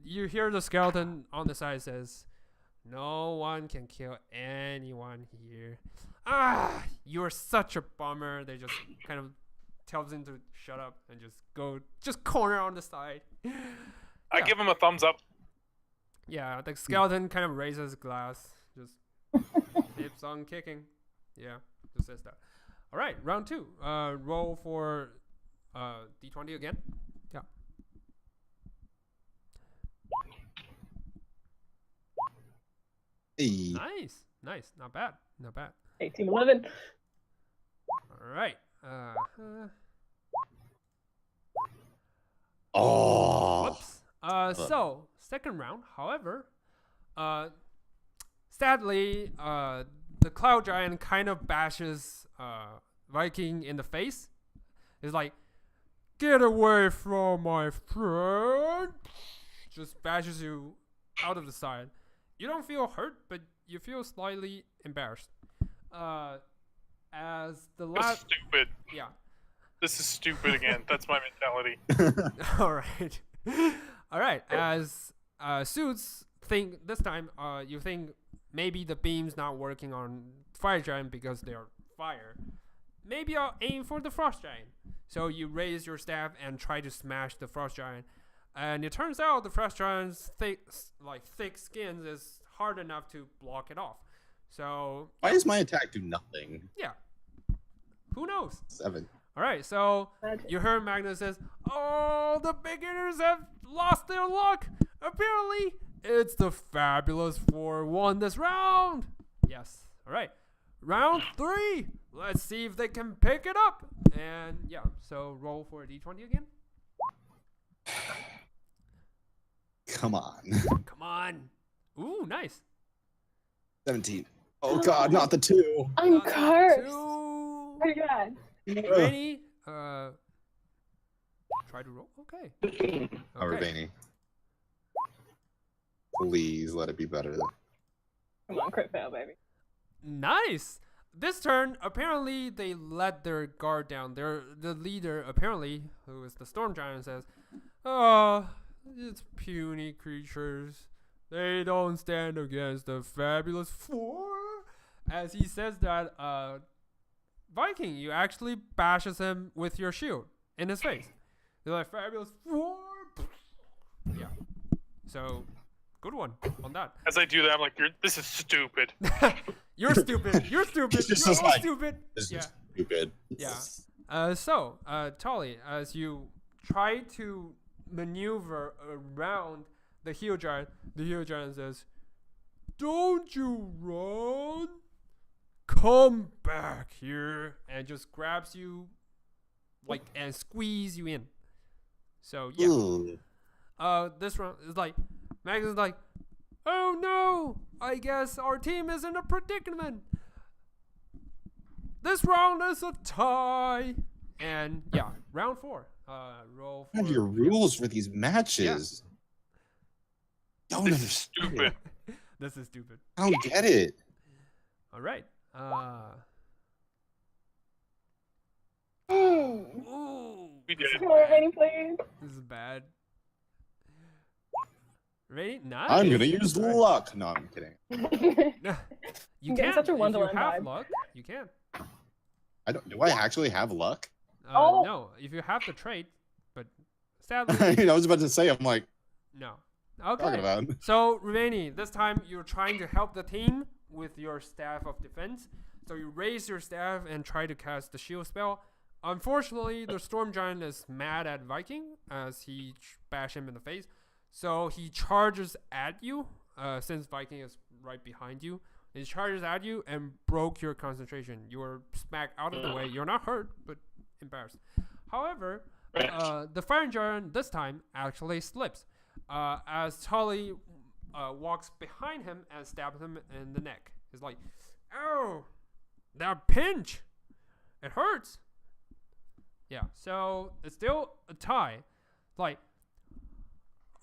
You hear the skeleton on the side says, "No one can kill anyone here." Ah, you're such a bummer. They just kind of tells him to shut up and just corner on the side. I give him a thumbs up. Yeah, the skeleton kind of raises glass, just keeps on kicking. Yeah, just says that. All right, round 2. Roll for d20 again. Yeah. Hey. Nice. Not bad. 18, 11. All right. Oh. Whoops. So second round. However, sadly, the cloud giant kind of bashes Viking in the face. It's like, "Get away from my friend!" Just bashes you out of the side. You don't feel hurt, but you feel slightly embarrassed. As the This is last, stupid. yeah. This is stupid again. That's my mentality. All right. All right. As Suits think this time, you think maybe the beam's not working on Fire Giant because they're fire. Maybe I'll aim for the Frost Giant. So you raise your staff and try to smash the Frost Giant. And it turns out the Frost Giant's thick skin is hard enough to block it off. So Why does my attack do nothing? yeah. Who knows? 7. All right, so Magic. you heard Magnus says, "Oh, the beginners have lost their luck. Apparently, it's the Fabulous 4 won this round." Yes. All right. Round 3. Let's see if they can pick it up. And yeah, so roll for a d20 again. Come on. Come on. Ooh, nice. 17. Oh god, not the 2. I'm Not cursed. two. Oh my god. Ready? Try to roll. Okay. Oh, Ravani. Please let it be better than. Come on, crit fail, baby. Nice. This turn, apparently they let their guard down. The leader, apparently, who is the Storm Giant, says, "Oh, it's puny creatures. They don't stand against the Fabulous 4." As he says that, Viking, you actually bashes him with your shield in his face. They're like, "Fabulous 4." Yeah. So, good one on that. As I do that, I'm like, this is stupid. You're stupid. You're stupid. It's just You're all like- stupid. This Yeah. is stupid. Yeah. So, Tali, as you try to maneuver around the heel giant says, "Don't you run. Come back here," and just grabs you and squeeze you in. So yeah. Ooh. This round is like Magnus is like, "Oh no, I guess our team is in a predicament. This round is a tie." And yeah, round 4. Roll for What are your rules for these matches? Don't This is understand. stupid. This is stupid. I don't get it. All right. Hmm. Ooh, We did it. Come on, Vinny, please. this is bad. Ready? Nice. I'm gonna use luck. No, I'm kidding. You You're getting can. such a If you Wonderland have vibe. luck, you can. I don't. Do I actually have luck? Oh. No, if you have the trait, but I sadly, mean, I was about to say. I'm like no. talking Okay. about. So, Ruveni, this time you're trying to help the team with your staff of defense. So you raise your staff and try to cast the shield spell. Unfortunately, the Storm Giant is mad at Viking as he bash him in the face. So he charges at you, since Viking is right behind you. He charges at you and broke your concentration. You are smacked out of the way. You're not hurt, but embarrassed. However, the Fire Giant this time actually slips. As Tali walks behind him and stabs him in the neck. It's like, "Ow, that pinch, it hurts." Yeah, so it's still a tie. Like,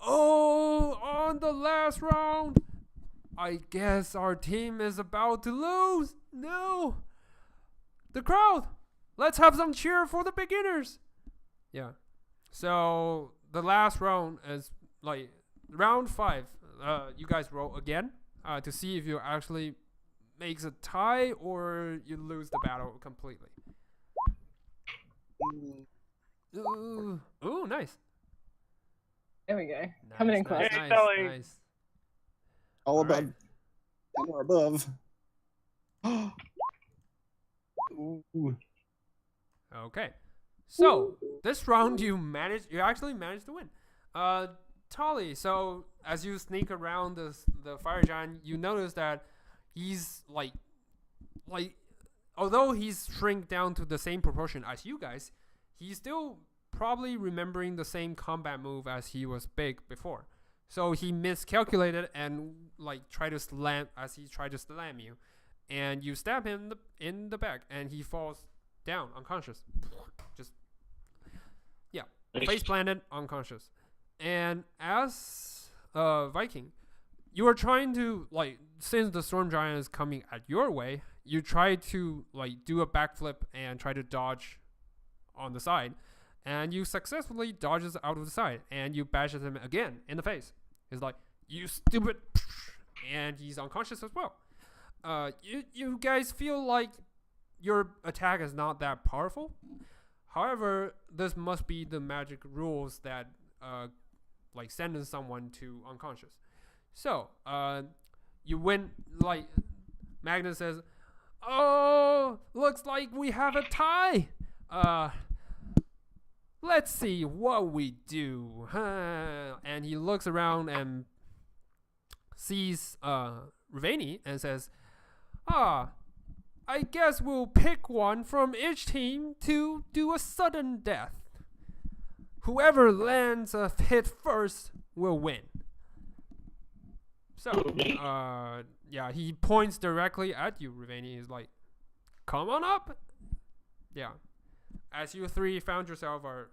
"Oh, on the last round, I guess our team is about to lose. No, the crowd, let's have some cheer for the beginners. Yeah. So the last round is like round 5. You guys roll again to see if you actually makes a tie or you lose the battle completely. Ooh, nice. There we go. Coming in close. Hey, Tali. Nice. All above. right. 10 or above. Ooh. Okay. So this round you actually managed to win. Tali, so as you sneak around the fire giant, you notice that he's like although he's shrink down to the same proportion as you guys, he's still probably remembering the same combat move as he was big before. So he miscalculated and tried to slam you, and you stab him in the back, and he falls down unconscious. Just face planted, unconscious. And as Viking, you are trying to since the storm giant is coming at your way, you try to do a backflip and try to dodge on the side, and you successfully dodges out of the side, and you bashes him again in the face. He's like, "You stupid," and he's unconscious as well. You guys feel like your attack is not that powerful. However, this must be the magic rules that sentence someone to unconscious. So you win. Magnus says, "Oh, looks like we have a tie. Let's see what we do." And he looks around and sees Ravani and says, I guess we'll pick one from each team to do a sudden death. Whoever lands a hit first will win. So, he points directly at you, Ravani. He's like, "Come on up." Yeah. As you three found yourself are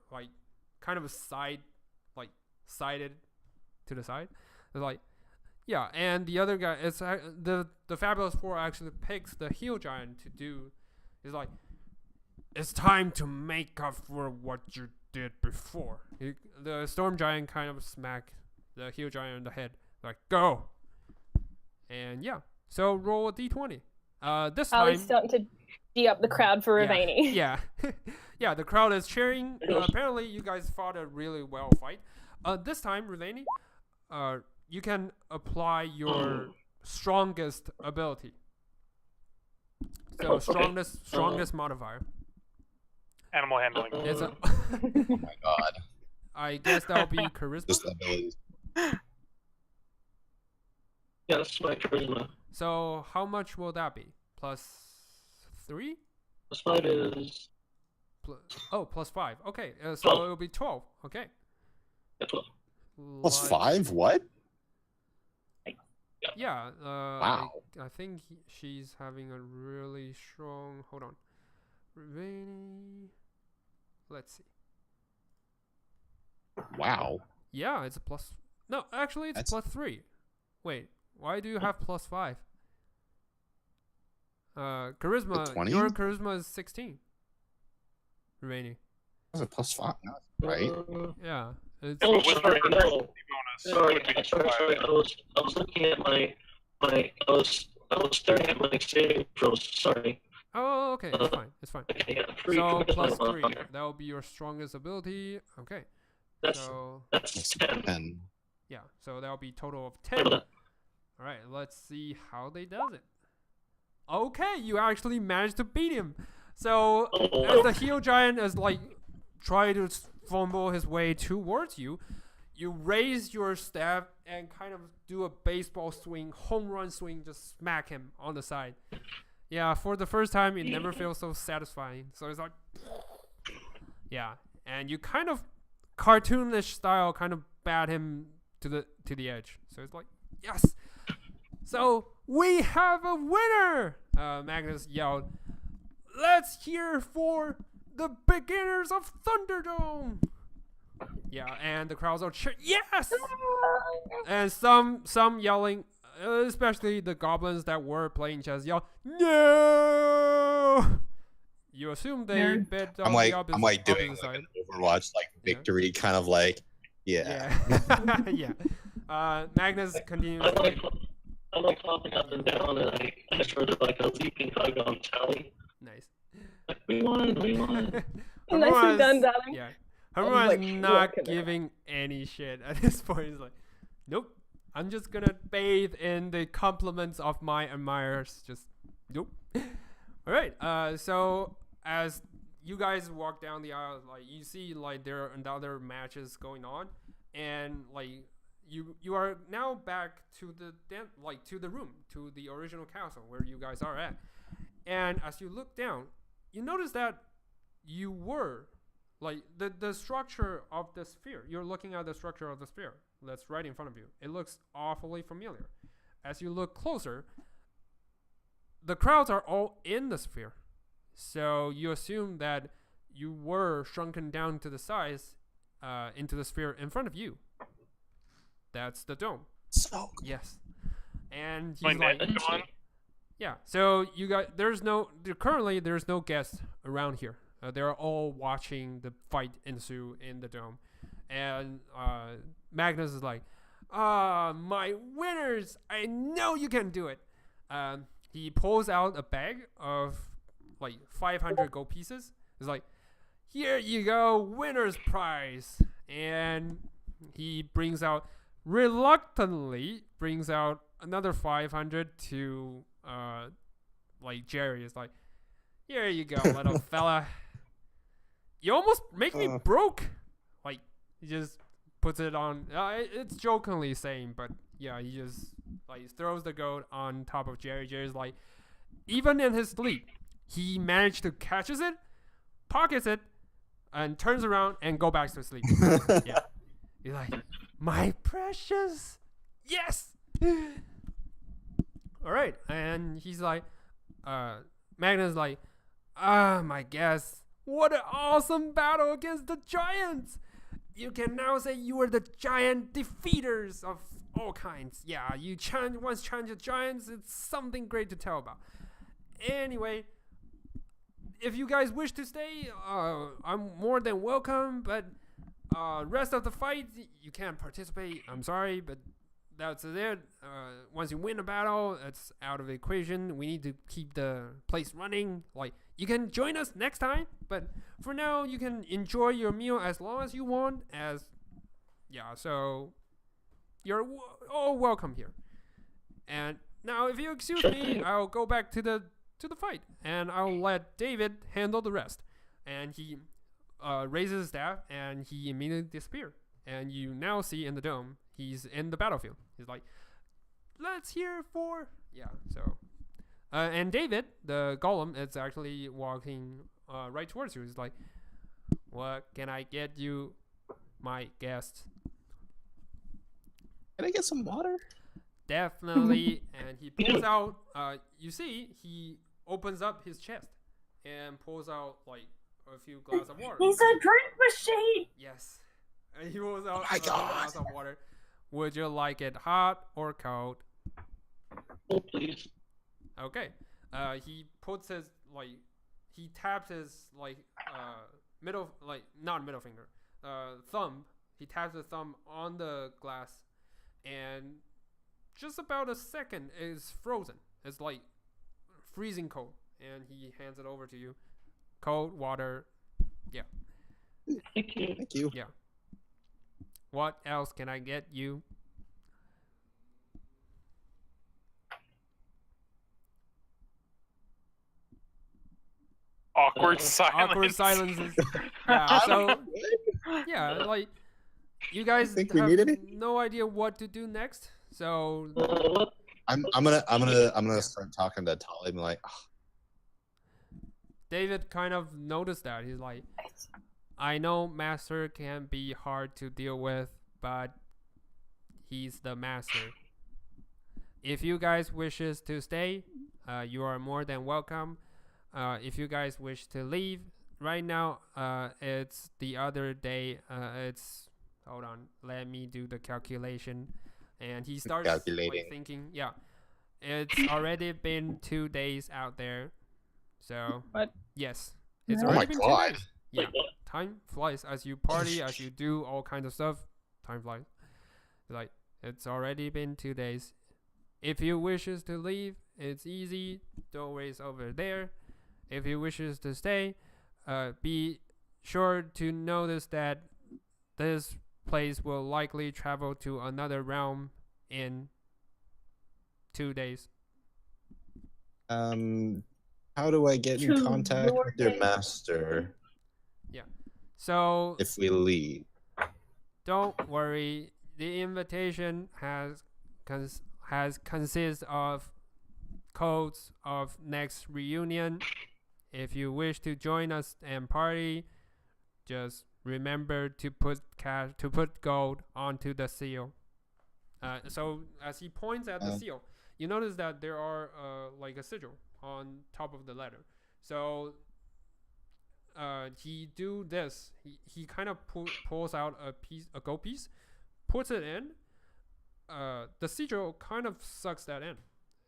kind of sided to the side. It's like, yeah, and the other guy, it's the Fabulous Four actually picks the heel giant to do. Is like, it's time to make up for what you did before. The storm giant kind of smack the heel giant in the head, like, "Go." And yeah, so roll a d20. This Tali's time, starting to D up the crowd for Ravani. Yeah, yeah, the crowd is cheering. Apparently, you guys fought a really well fight. This time, Ravani, you can apply your strongest ability. So strongest modifier. Animal handling. It's a Oh my god. I guess that'll be charisma. Just abilities. Yeah, that's my charisma. So how much will that be? +3? Plus 5 is +5. Okay, so 12. it'll be 12. Okay. yeah, 12. +5? What? Yeah. Wow. I think she's having a really strong. Hold on. Ravani. Let's see. Wow. Yeah, it's a plus. No, actually, it's That's- +3. Wait, why do you have +5? Charisma. 20? Your charisma is 16. Ravani. Was it +5? No, right. Yeah. It's, Oh, With sorry, her no. bonus, Sorry, it would be sorry. 5. I was looking at my I was staring at my saving throws. Sorry. oh, okay. It's fine. It's fine. Okay, yeah, 3 So charisma +3. modifier. That will be your strongest ability. Okay. That's So that's 10. 10. yeah. So that'll be total of Remember 10. that. All right, let's see how they does it. Okay, you actually managed to beat him. So as the heel giant is try to fumble his way towards you, you raise your staff and kind of do a baseball swing, home run swing, just smack him on the side. Yeah, for the first time, it never feels so satisfying. So it's like, yeah, and you kind of cartoonish style kind of bat him to the edge. So it's like, yes. So we have a winner! Magnus yelled, "Let's hear for the beginners of Thunderdome!" Yeah, and the crowds are cheering, yes! And some yelling, especially the goblins that were playing chess, yell, "No!" You assume they Nerd. bid on I'm like the opposite, I'm like doing opposite like side. an Overwatch like victory kind of like yeah. Yeah. Magnus continues. I'm like hopping up and down, and I sort of like a leaping hug on Tali. Nice. Like, we won. Nicely Homura's- done, darling. Yeah. I'm, Homura's like, not walking giving any shit at this point. He's like, nope. I'm just gonna bathe in the compliments of my admirers. Just nope. All right. So as you guys walk down the aisle, like you see, like there are other matches going on, and like you are now back to the room, to the original castle where you guys are at. And as you look down, you notice that you were like the structure of the sphere. You're looking at the structure of the sphere that's right in front of you. It looks awfully familiar. As you look closer, the crowds are all in the sphere. So you assume that you were shrunken down to the size into the sphere in front of you. That's the dome. So cool. Yes. And he's Like like, that one? yeah. So you got currently there's no guests around here. They're all watching the fight ensue in the dome, and Magnus is like, my winners! I know you can do it. He pulls out a bag of like 500 gold pieces. He's like, here you go, winner's prize. And he reluctantly brings out another 500 to like Jerry. Is like, here you go, little fella. You almost make me broke. Like, he just puts it on. It's jokingly saying, but yeah, he just like throws the gold on top of Jerry. Jerry's like, even in his sleep, he managed to catches it, pockets it, and turns around and go back to sleep. Yeah, he's like, my precious, yes. All right, and he's like, Magnus like, my guess. What an awesome battle against the giants! You can now say you were the giant defeaters of all kinds. Yeah, you once challenged the giants. It's something great to tell about. Anyway, if you guys wish to stay, I'm more than welcome. But rest of the fight, you can't participate. I'm sorry, but that's it. Once you win a battle, it's out of the equation. We need to keep the place running. Like, you can join us next time, but for now, you can enjoy your meal as long as you want. So you're all welcome here. And now, if you excuse me, I'll go back to the fight, and I'll let David handle the rest. And he raises his staff, and he immediately disappears. And you now see in the dome, he's in the battlefield. He's like, let's hear for... Yeah, so... and David, the golem, is actually walking right towards you. He's like, what can I get you, my guest? Can I get some water? Definitely. And he pulls out... you see, he opens up his chest and pulls out, like, a few glasses of water. He's a drink machine! Yes. And he pulls out my a glass of water. Would you like it hot or cold? Oh, please. Okay. He puts his he taps his middle not middle finger, thumb. He taps his thumb on the glass, and just about a second is frozen. It's like freezing cold, and he hands it over to you. Cold water. Yeah. Thank you. Thank you. Yeah. What else can I get you? Awkward silence. Awkward silences. Yeah. So yeah, like you guys Think we have need any? no idea what to do next. So I'm gonna start talking to Tali and be like, David kind of noticed that. He's like, I know Master can be hard to deal with, but he's the Master. If you guys wishes to stay, you are more than welcome. If you guys wish to leave, right now, it's the other day. Hold on, let me do the calculation. And he starts Calculating. thinking, yeah, it's already been 2 days out there. So, What? yes, It's Oh already my been God. 2 days. Yeah, Like what? time flies as you party, as you do all kinds of stuff. Time flies. Like it's already been 2 days. If you wishes to leave, it's easy. Doorways over there. If you wishes to stay, be sure to notice that this place will likely travel to another realm in 2 days. How do I get in To contact your with your day. master So if we leave? don't worry. The invitation has consists of codes of next reunion. If you wish to join us and party, just remember to put gold onto the seal. So as he points at the seal, you notice that there are like a sigil on top of the letter. So he do this. He kind of pulls out a gold piece, puts it in. The sigil kind of sucks that in,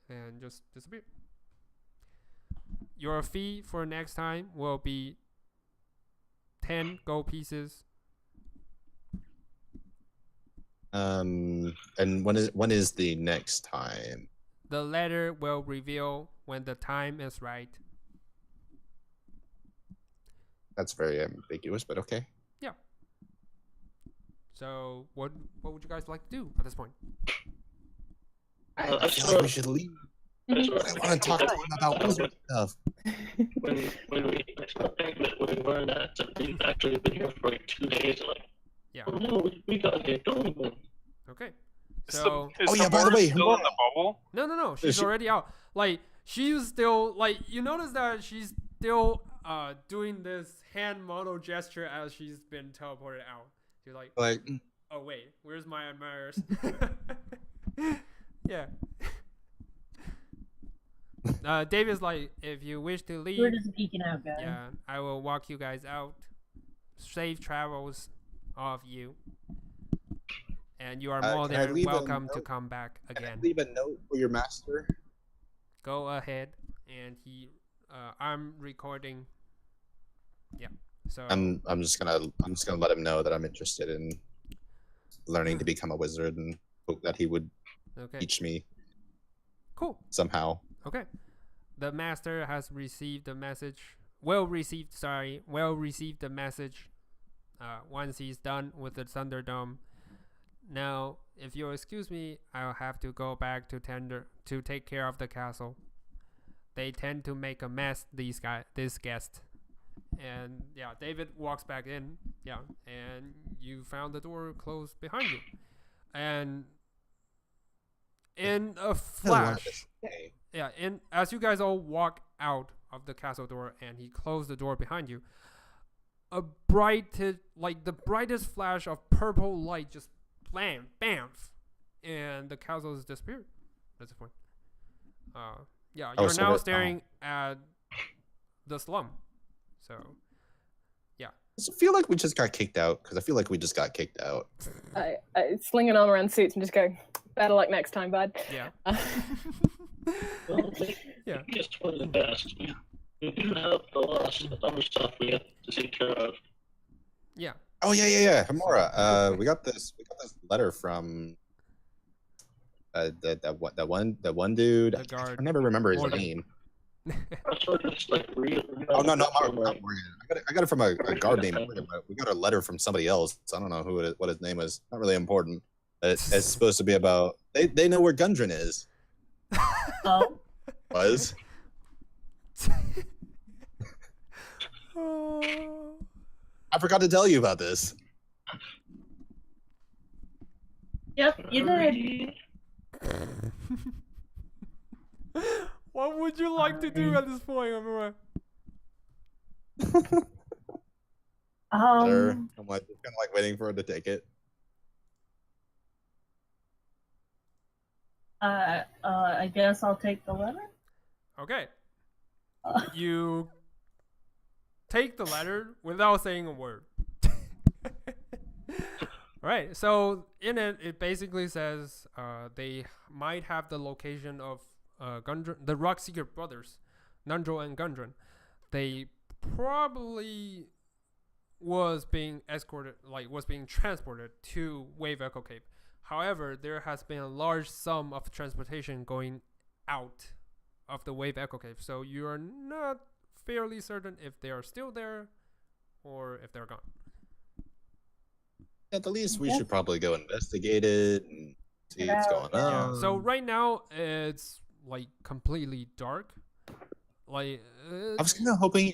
and just disappear. Your fee for next time will be 10 gold pieces. And when is the next time? The letter will reveal when the time is right. That's very ambiguous, but okay. So what would you guys like to do at this point? I feel like we should leave. That's But I want to talk to him about wizard stuff. when we learned that we've actually been here for like 2 days, like, Yeah. oh no, we gotta get going. Okay. Is So the, is Oh, the yeah, by the board way, still in the bubble? no, she's she- already out. Like she's still like you notice that she's still doing this hand model gesture as she's been teleported out. She's like, Like, oh wait, where's my admirers? Yeah. David's like, if you wish to leave, We're just peeking out, guys. yeah, I will walk you guys out. Safe travels of you. And you are more can I than leave a welcome to note? come back can I again. leave a note for your master? Go ahead. And I'm recording. Yeah. So I'm just gonna let him know that I'm interested in learning to become a wizard and hope that he would okay. teach me Cool. somehow. Okay. The master has received the message. Will receive the message once he's done with the Thunderdome. Now, if you'll excuse me, I'll have to go back to take care of the castle. They tend to make a mess, this guest. And yeah, David walks back in. Yeah, and you found the door closed behind you. And in a flash, yeah, and as you guys all walk out of the castle door and he closed the door behind you, the brightest flash of purple light just bam, and the castle has disappeared. That's the point. Yeah, you're so now that- staring at the slum. So, Does it feel like we just got kicked out? Because I feel like we just got kicked out. I sling an arm around Suits and just go, better luck next time, bud. yeah. Well, Yeah. just for the best. We do have a lot of other stuff we have to take care of. Yeah. Oh yeah. Hemura, we got this letter from that one dude. The guard. I never remember his Morgan. name. I sort of just like Oh no, not Morgan. I got it from a guard named Morgan, but we got a letter from somebody else. I don't know what his name is. Not really important. But it's supposed to be about they know where Gundren is. Oh, Was Oh. I forgot to tell you about this. yep, you did. What would you like to do at this point, Amira? Letter. Um, I'm like kind of like waiting for her to take it. I guess I'll take the letter. Okay. Uh. You take the letter without saying a word. Right. So in it basically says they might have the location of the Rock Seeker brothers, Nundro and Gundren. They probably was being escorted, was being transported to Wave Echo Cave. However, there has been a large sum of transportation going out of the Wave Echo Cave, so you are not fairly certain if they are still there or if they're gone. At the least, we should probably go investigate it and see what's going on. Yeah. So right now it's completely dark. I was kind of hoping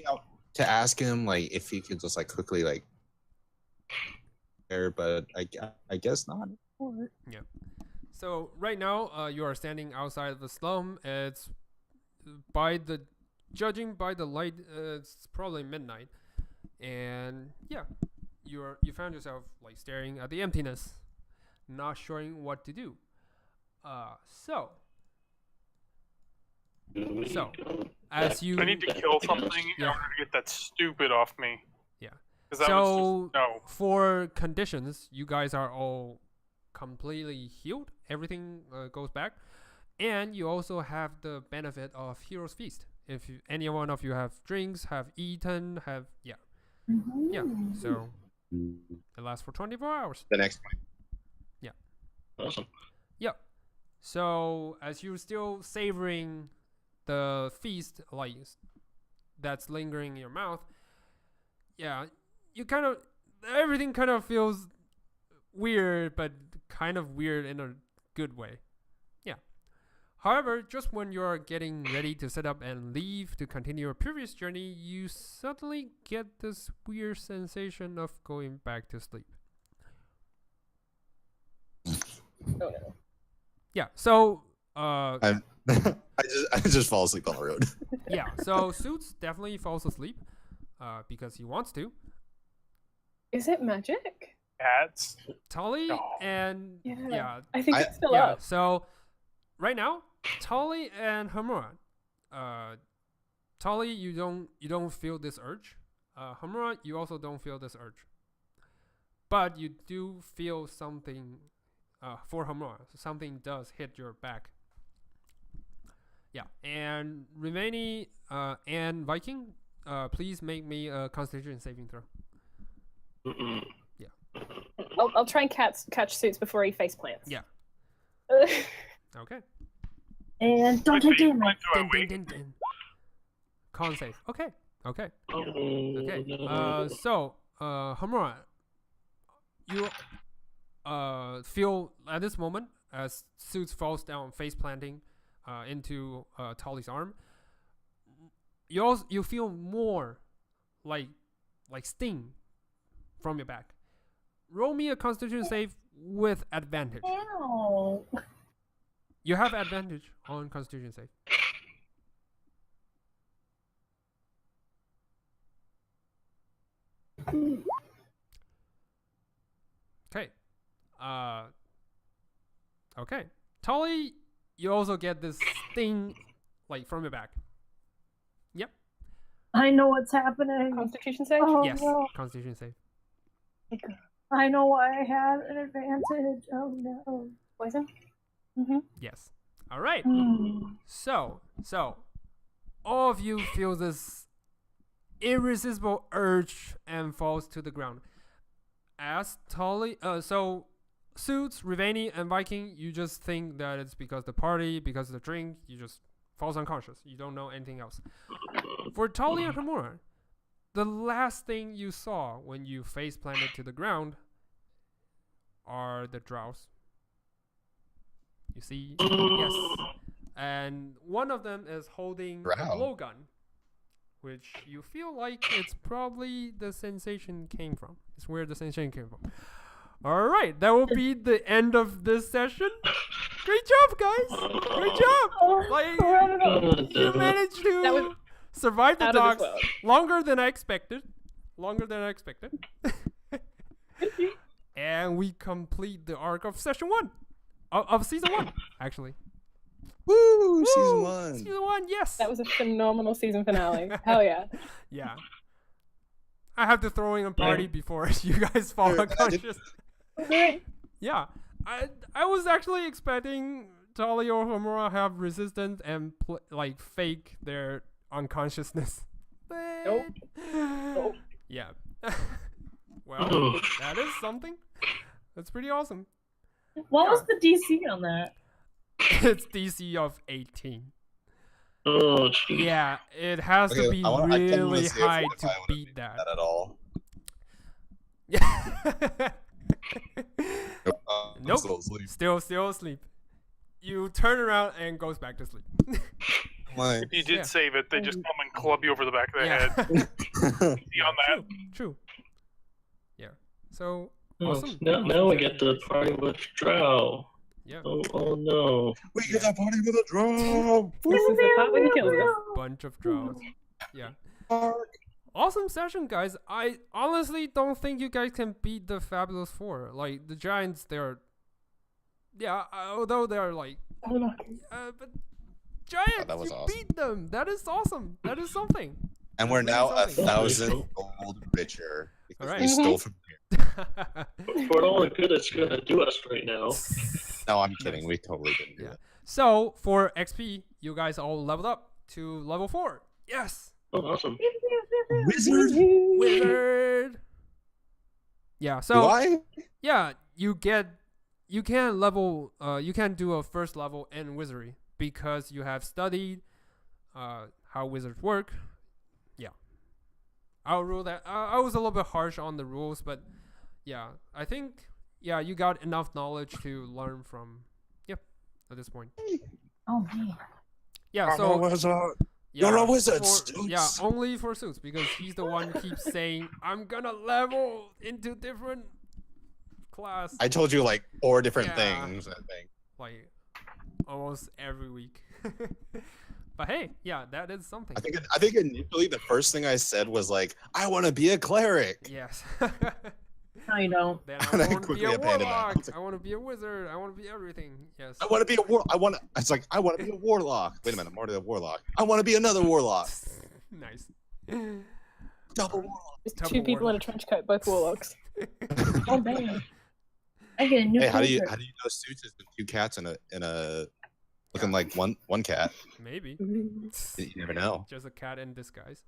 to ask him if he could just quickly there, but I guess not. Yeah. So right now you are standing outside of the slum. It's judging by the light, it's probably midnight, and yeah, you found yourself staring at the emptiness, not sure what to do. So as you, I need to kill something in order to get that stupid off me. Yeah. 'Cause that was So just, no. for conditions, you guys are all completely healed. Everything goes back, and you also have the benefit of Hero's Feast. If any one of you have drinks, have eaten, yeah. So it lasts for 24 hours. The next one. Awesome. Yeah. So as you're still savoring the feast, that's lingering in your mouth, yeah, you everything kind of feels weird, but kind of weird in a good way. Yeah. However, just when you're getting ready to set up and leave to continue your previous journey, you suddenly get this weird sensation of going back to sleep. Oh no. Yeah. So I just fall asleep on the road. yeah. So Suits definitely falls asleep because he wants to. Is it magic? Cats. Tali No. and yeah. I think it's still Yeah. up. So right now, Tali and Hemura. Tali, you don't feel this urge. Hemura, you also don't feel this urge. But you do feel something. For Hemura, so something does hit your back. Yeah, and Rimini and Viking, please make me a Constitution saving throw. Yeah. I'll try and catch Suits before he face plants. Yeah. Okay. And don't take damage. Con save. Okay. Okay. Okay. So, Hemura, you feel at this moment as Suits falls down, face planting into Tali's arm. You feel more like sting from your back. Roll me a Constitution save with advantage. Ow. You have advantage on Constitution save. Okay. Okay. Tali, you also get this sting from your back. Yep. I know what's happening. Constitution save? Oh, Yes. no. Constitution save. I know why I had an advantage. Oh no. Poison? Yes. All right. Hmm. So all of you feel this irresistible urge and falls to the ground. As Tali, so Suits, Riveni, and Viking, you just think that it's because the party, because of the drink, you just falls unconscious. You don't know anything else. For Tali and Hemura, the last thing you saw when you face planted to the ground are the drows. You see? Yes. And one of them is holding a Drow. blowgun, which you feel like it's probably the sensation came from. It's where the sensation came from. All right, that will be the end of this session. Great job, guys! Great job! You managed to survive the out of this dogs world. longer than I expected. And we complete the arc of session 1 of season 1, actually. Woo! Season 1. Season 1, yes. That was a phenomenal season finale. Hell yeah. Yeah. I have to throw in a party before you guys fall unconscious. Yeah. I was actually expecting Tali or Homura have resistance and fake their unconsciousness. But Nope. Nope. Yeah. Well, Oh, that is something. That's pretty awesome. What was the DC on that? It's DC of 18. oh, geez. Yeah, it has to Okay, be I kinda wanna really see if high if to I wanna beat that. That at all. Yeah. I'm Nope. still asleep. Still asleep. You turn around and goes back to sleep. Like, If you did Yeah. save it, they just come and club you over the back of the Yeah. head. Beyond that, True. Yeah. So Oh, awesome. now Awesome we get session, to guys. party with Drow. Yeah. Oh no. we get that party with a drum. This is the part when he kills us. Bunch of draws. Yeah. Awesome session, guys. I honestly don't think you guys can beat the Fabulous Four. Like the Giants, they're although they're like, Oh, look. but Giants, that was you awesome. beat them. That is awesome. That is something. And we're Really now something. 1,000 gold richer because Alright. we stole from here. For all the good it's gonna do us right now. No, I'm kidding. We totally didn't do Yeah. that. So for XP, you guys all leveled up to level 4. Yes. Oh, awesome. Wizard? Wizard. Yeah. Do So I? yeah, you can do a first level in wizardry because you have studied how wizards work. Yeah. I'll rule that. I was a little bit harsh on the rules, but yeah, I think you got enough knowledge to learn from. Yep. At this point. Oh man. Yeah. So wizard. yeah, You're a wizard, yeah, Suits. only for Suits because he's the one who keeps saying I'm gonna level into different class. I told you like 4 different Yeah. things, I think. Like almost every week. But hey, yeah, that is something. I think initially the first thing I said was like, I want to be a cleric. Yes. No, you don't. Then And I I want to be quickly a abandoned that. warlock. It's like- I want to be a wizard. I want to be everything. Yes. I want to be a war. I want to be a warlock. Wait a minute, I'm already a warlock. I want to be another warlock. Nice. Double warlock. There's Double 2 people in a warlock. trench coat, both warlocks. Oh man. I get a new Hey, how do you character. know Suits has been 2 cats in a looking like one cat? Maybe. You never know. Just a cat in disguise.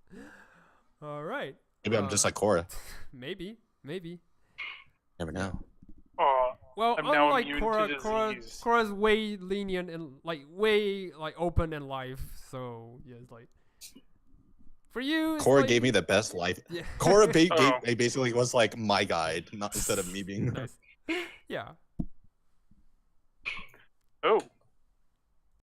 All right. Maybe I'm just like Cora. Maybe. Never know. oh, Well, I'm now unlike immune Cora, to disease. Cora's way lenient and way open in life. So yeah, it's like for you. It's Cora like, gave me the best life. Yeah. Cora Oh. basically was like my guide, not instead of me being. Nice. Yeah. Oh,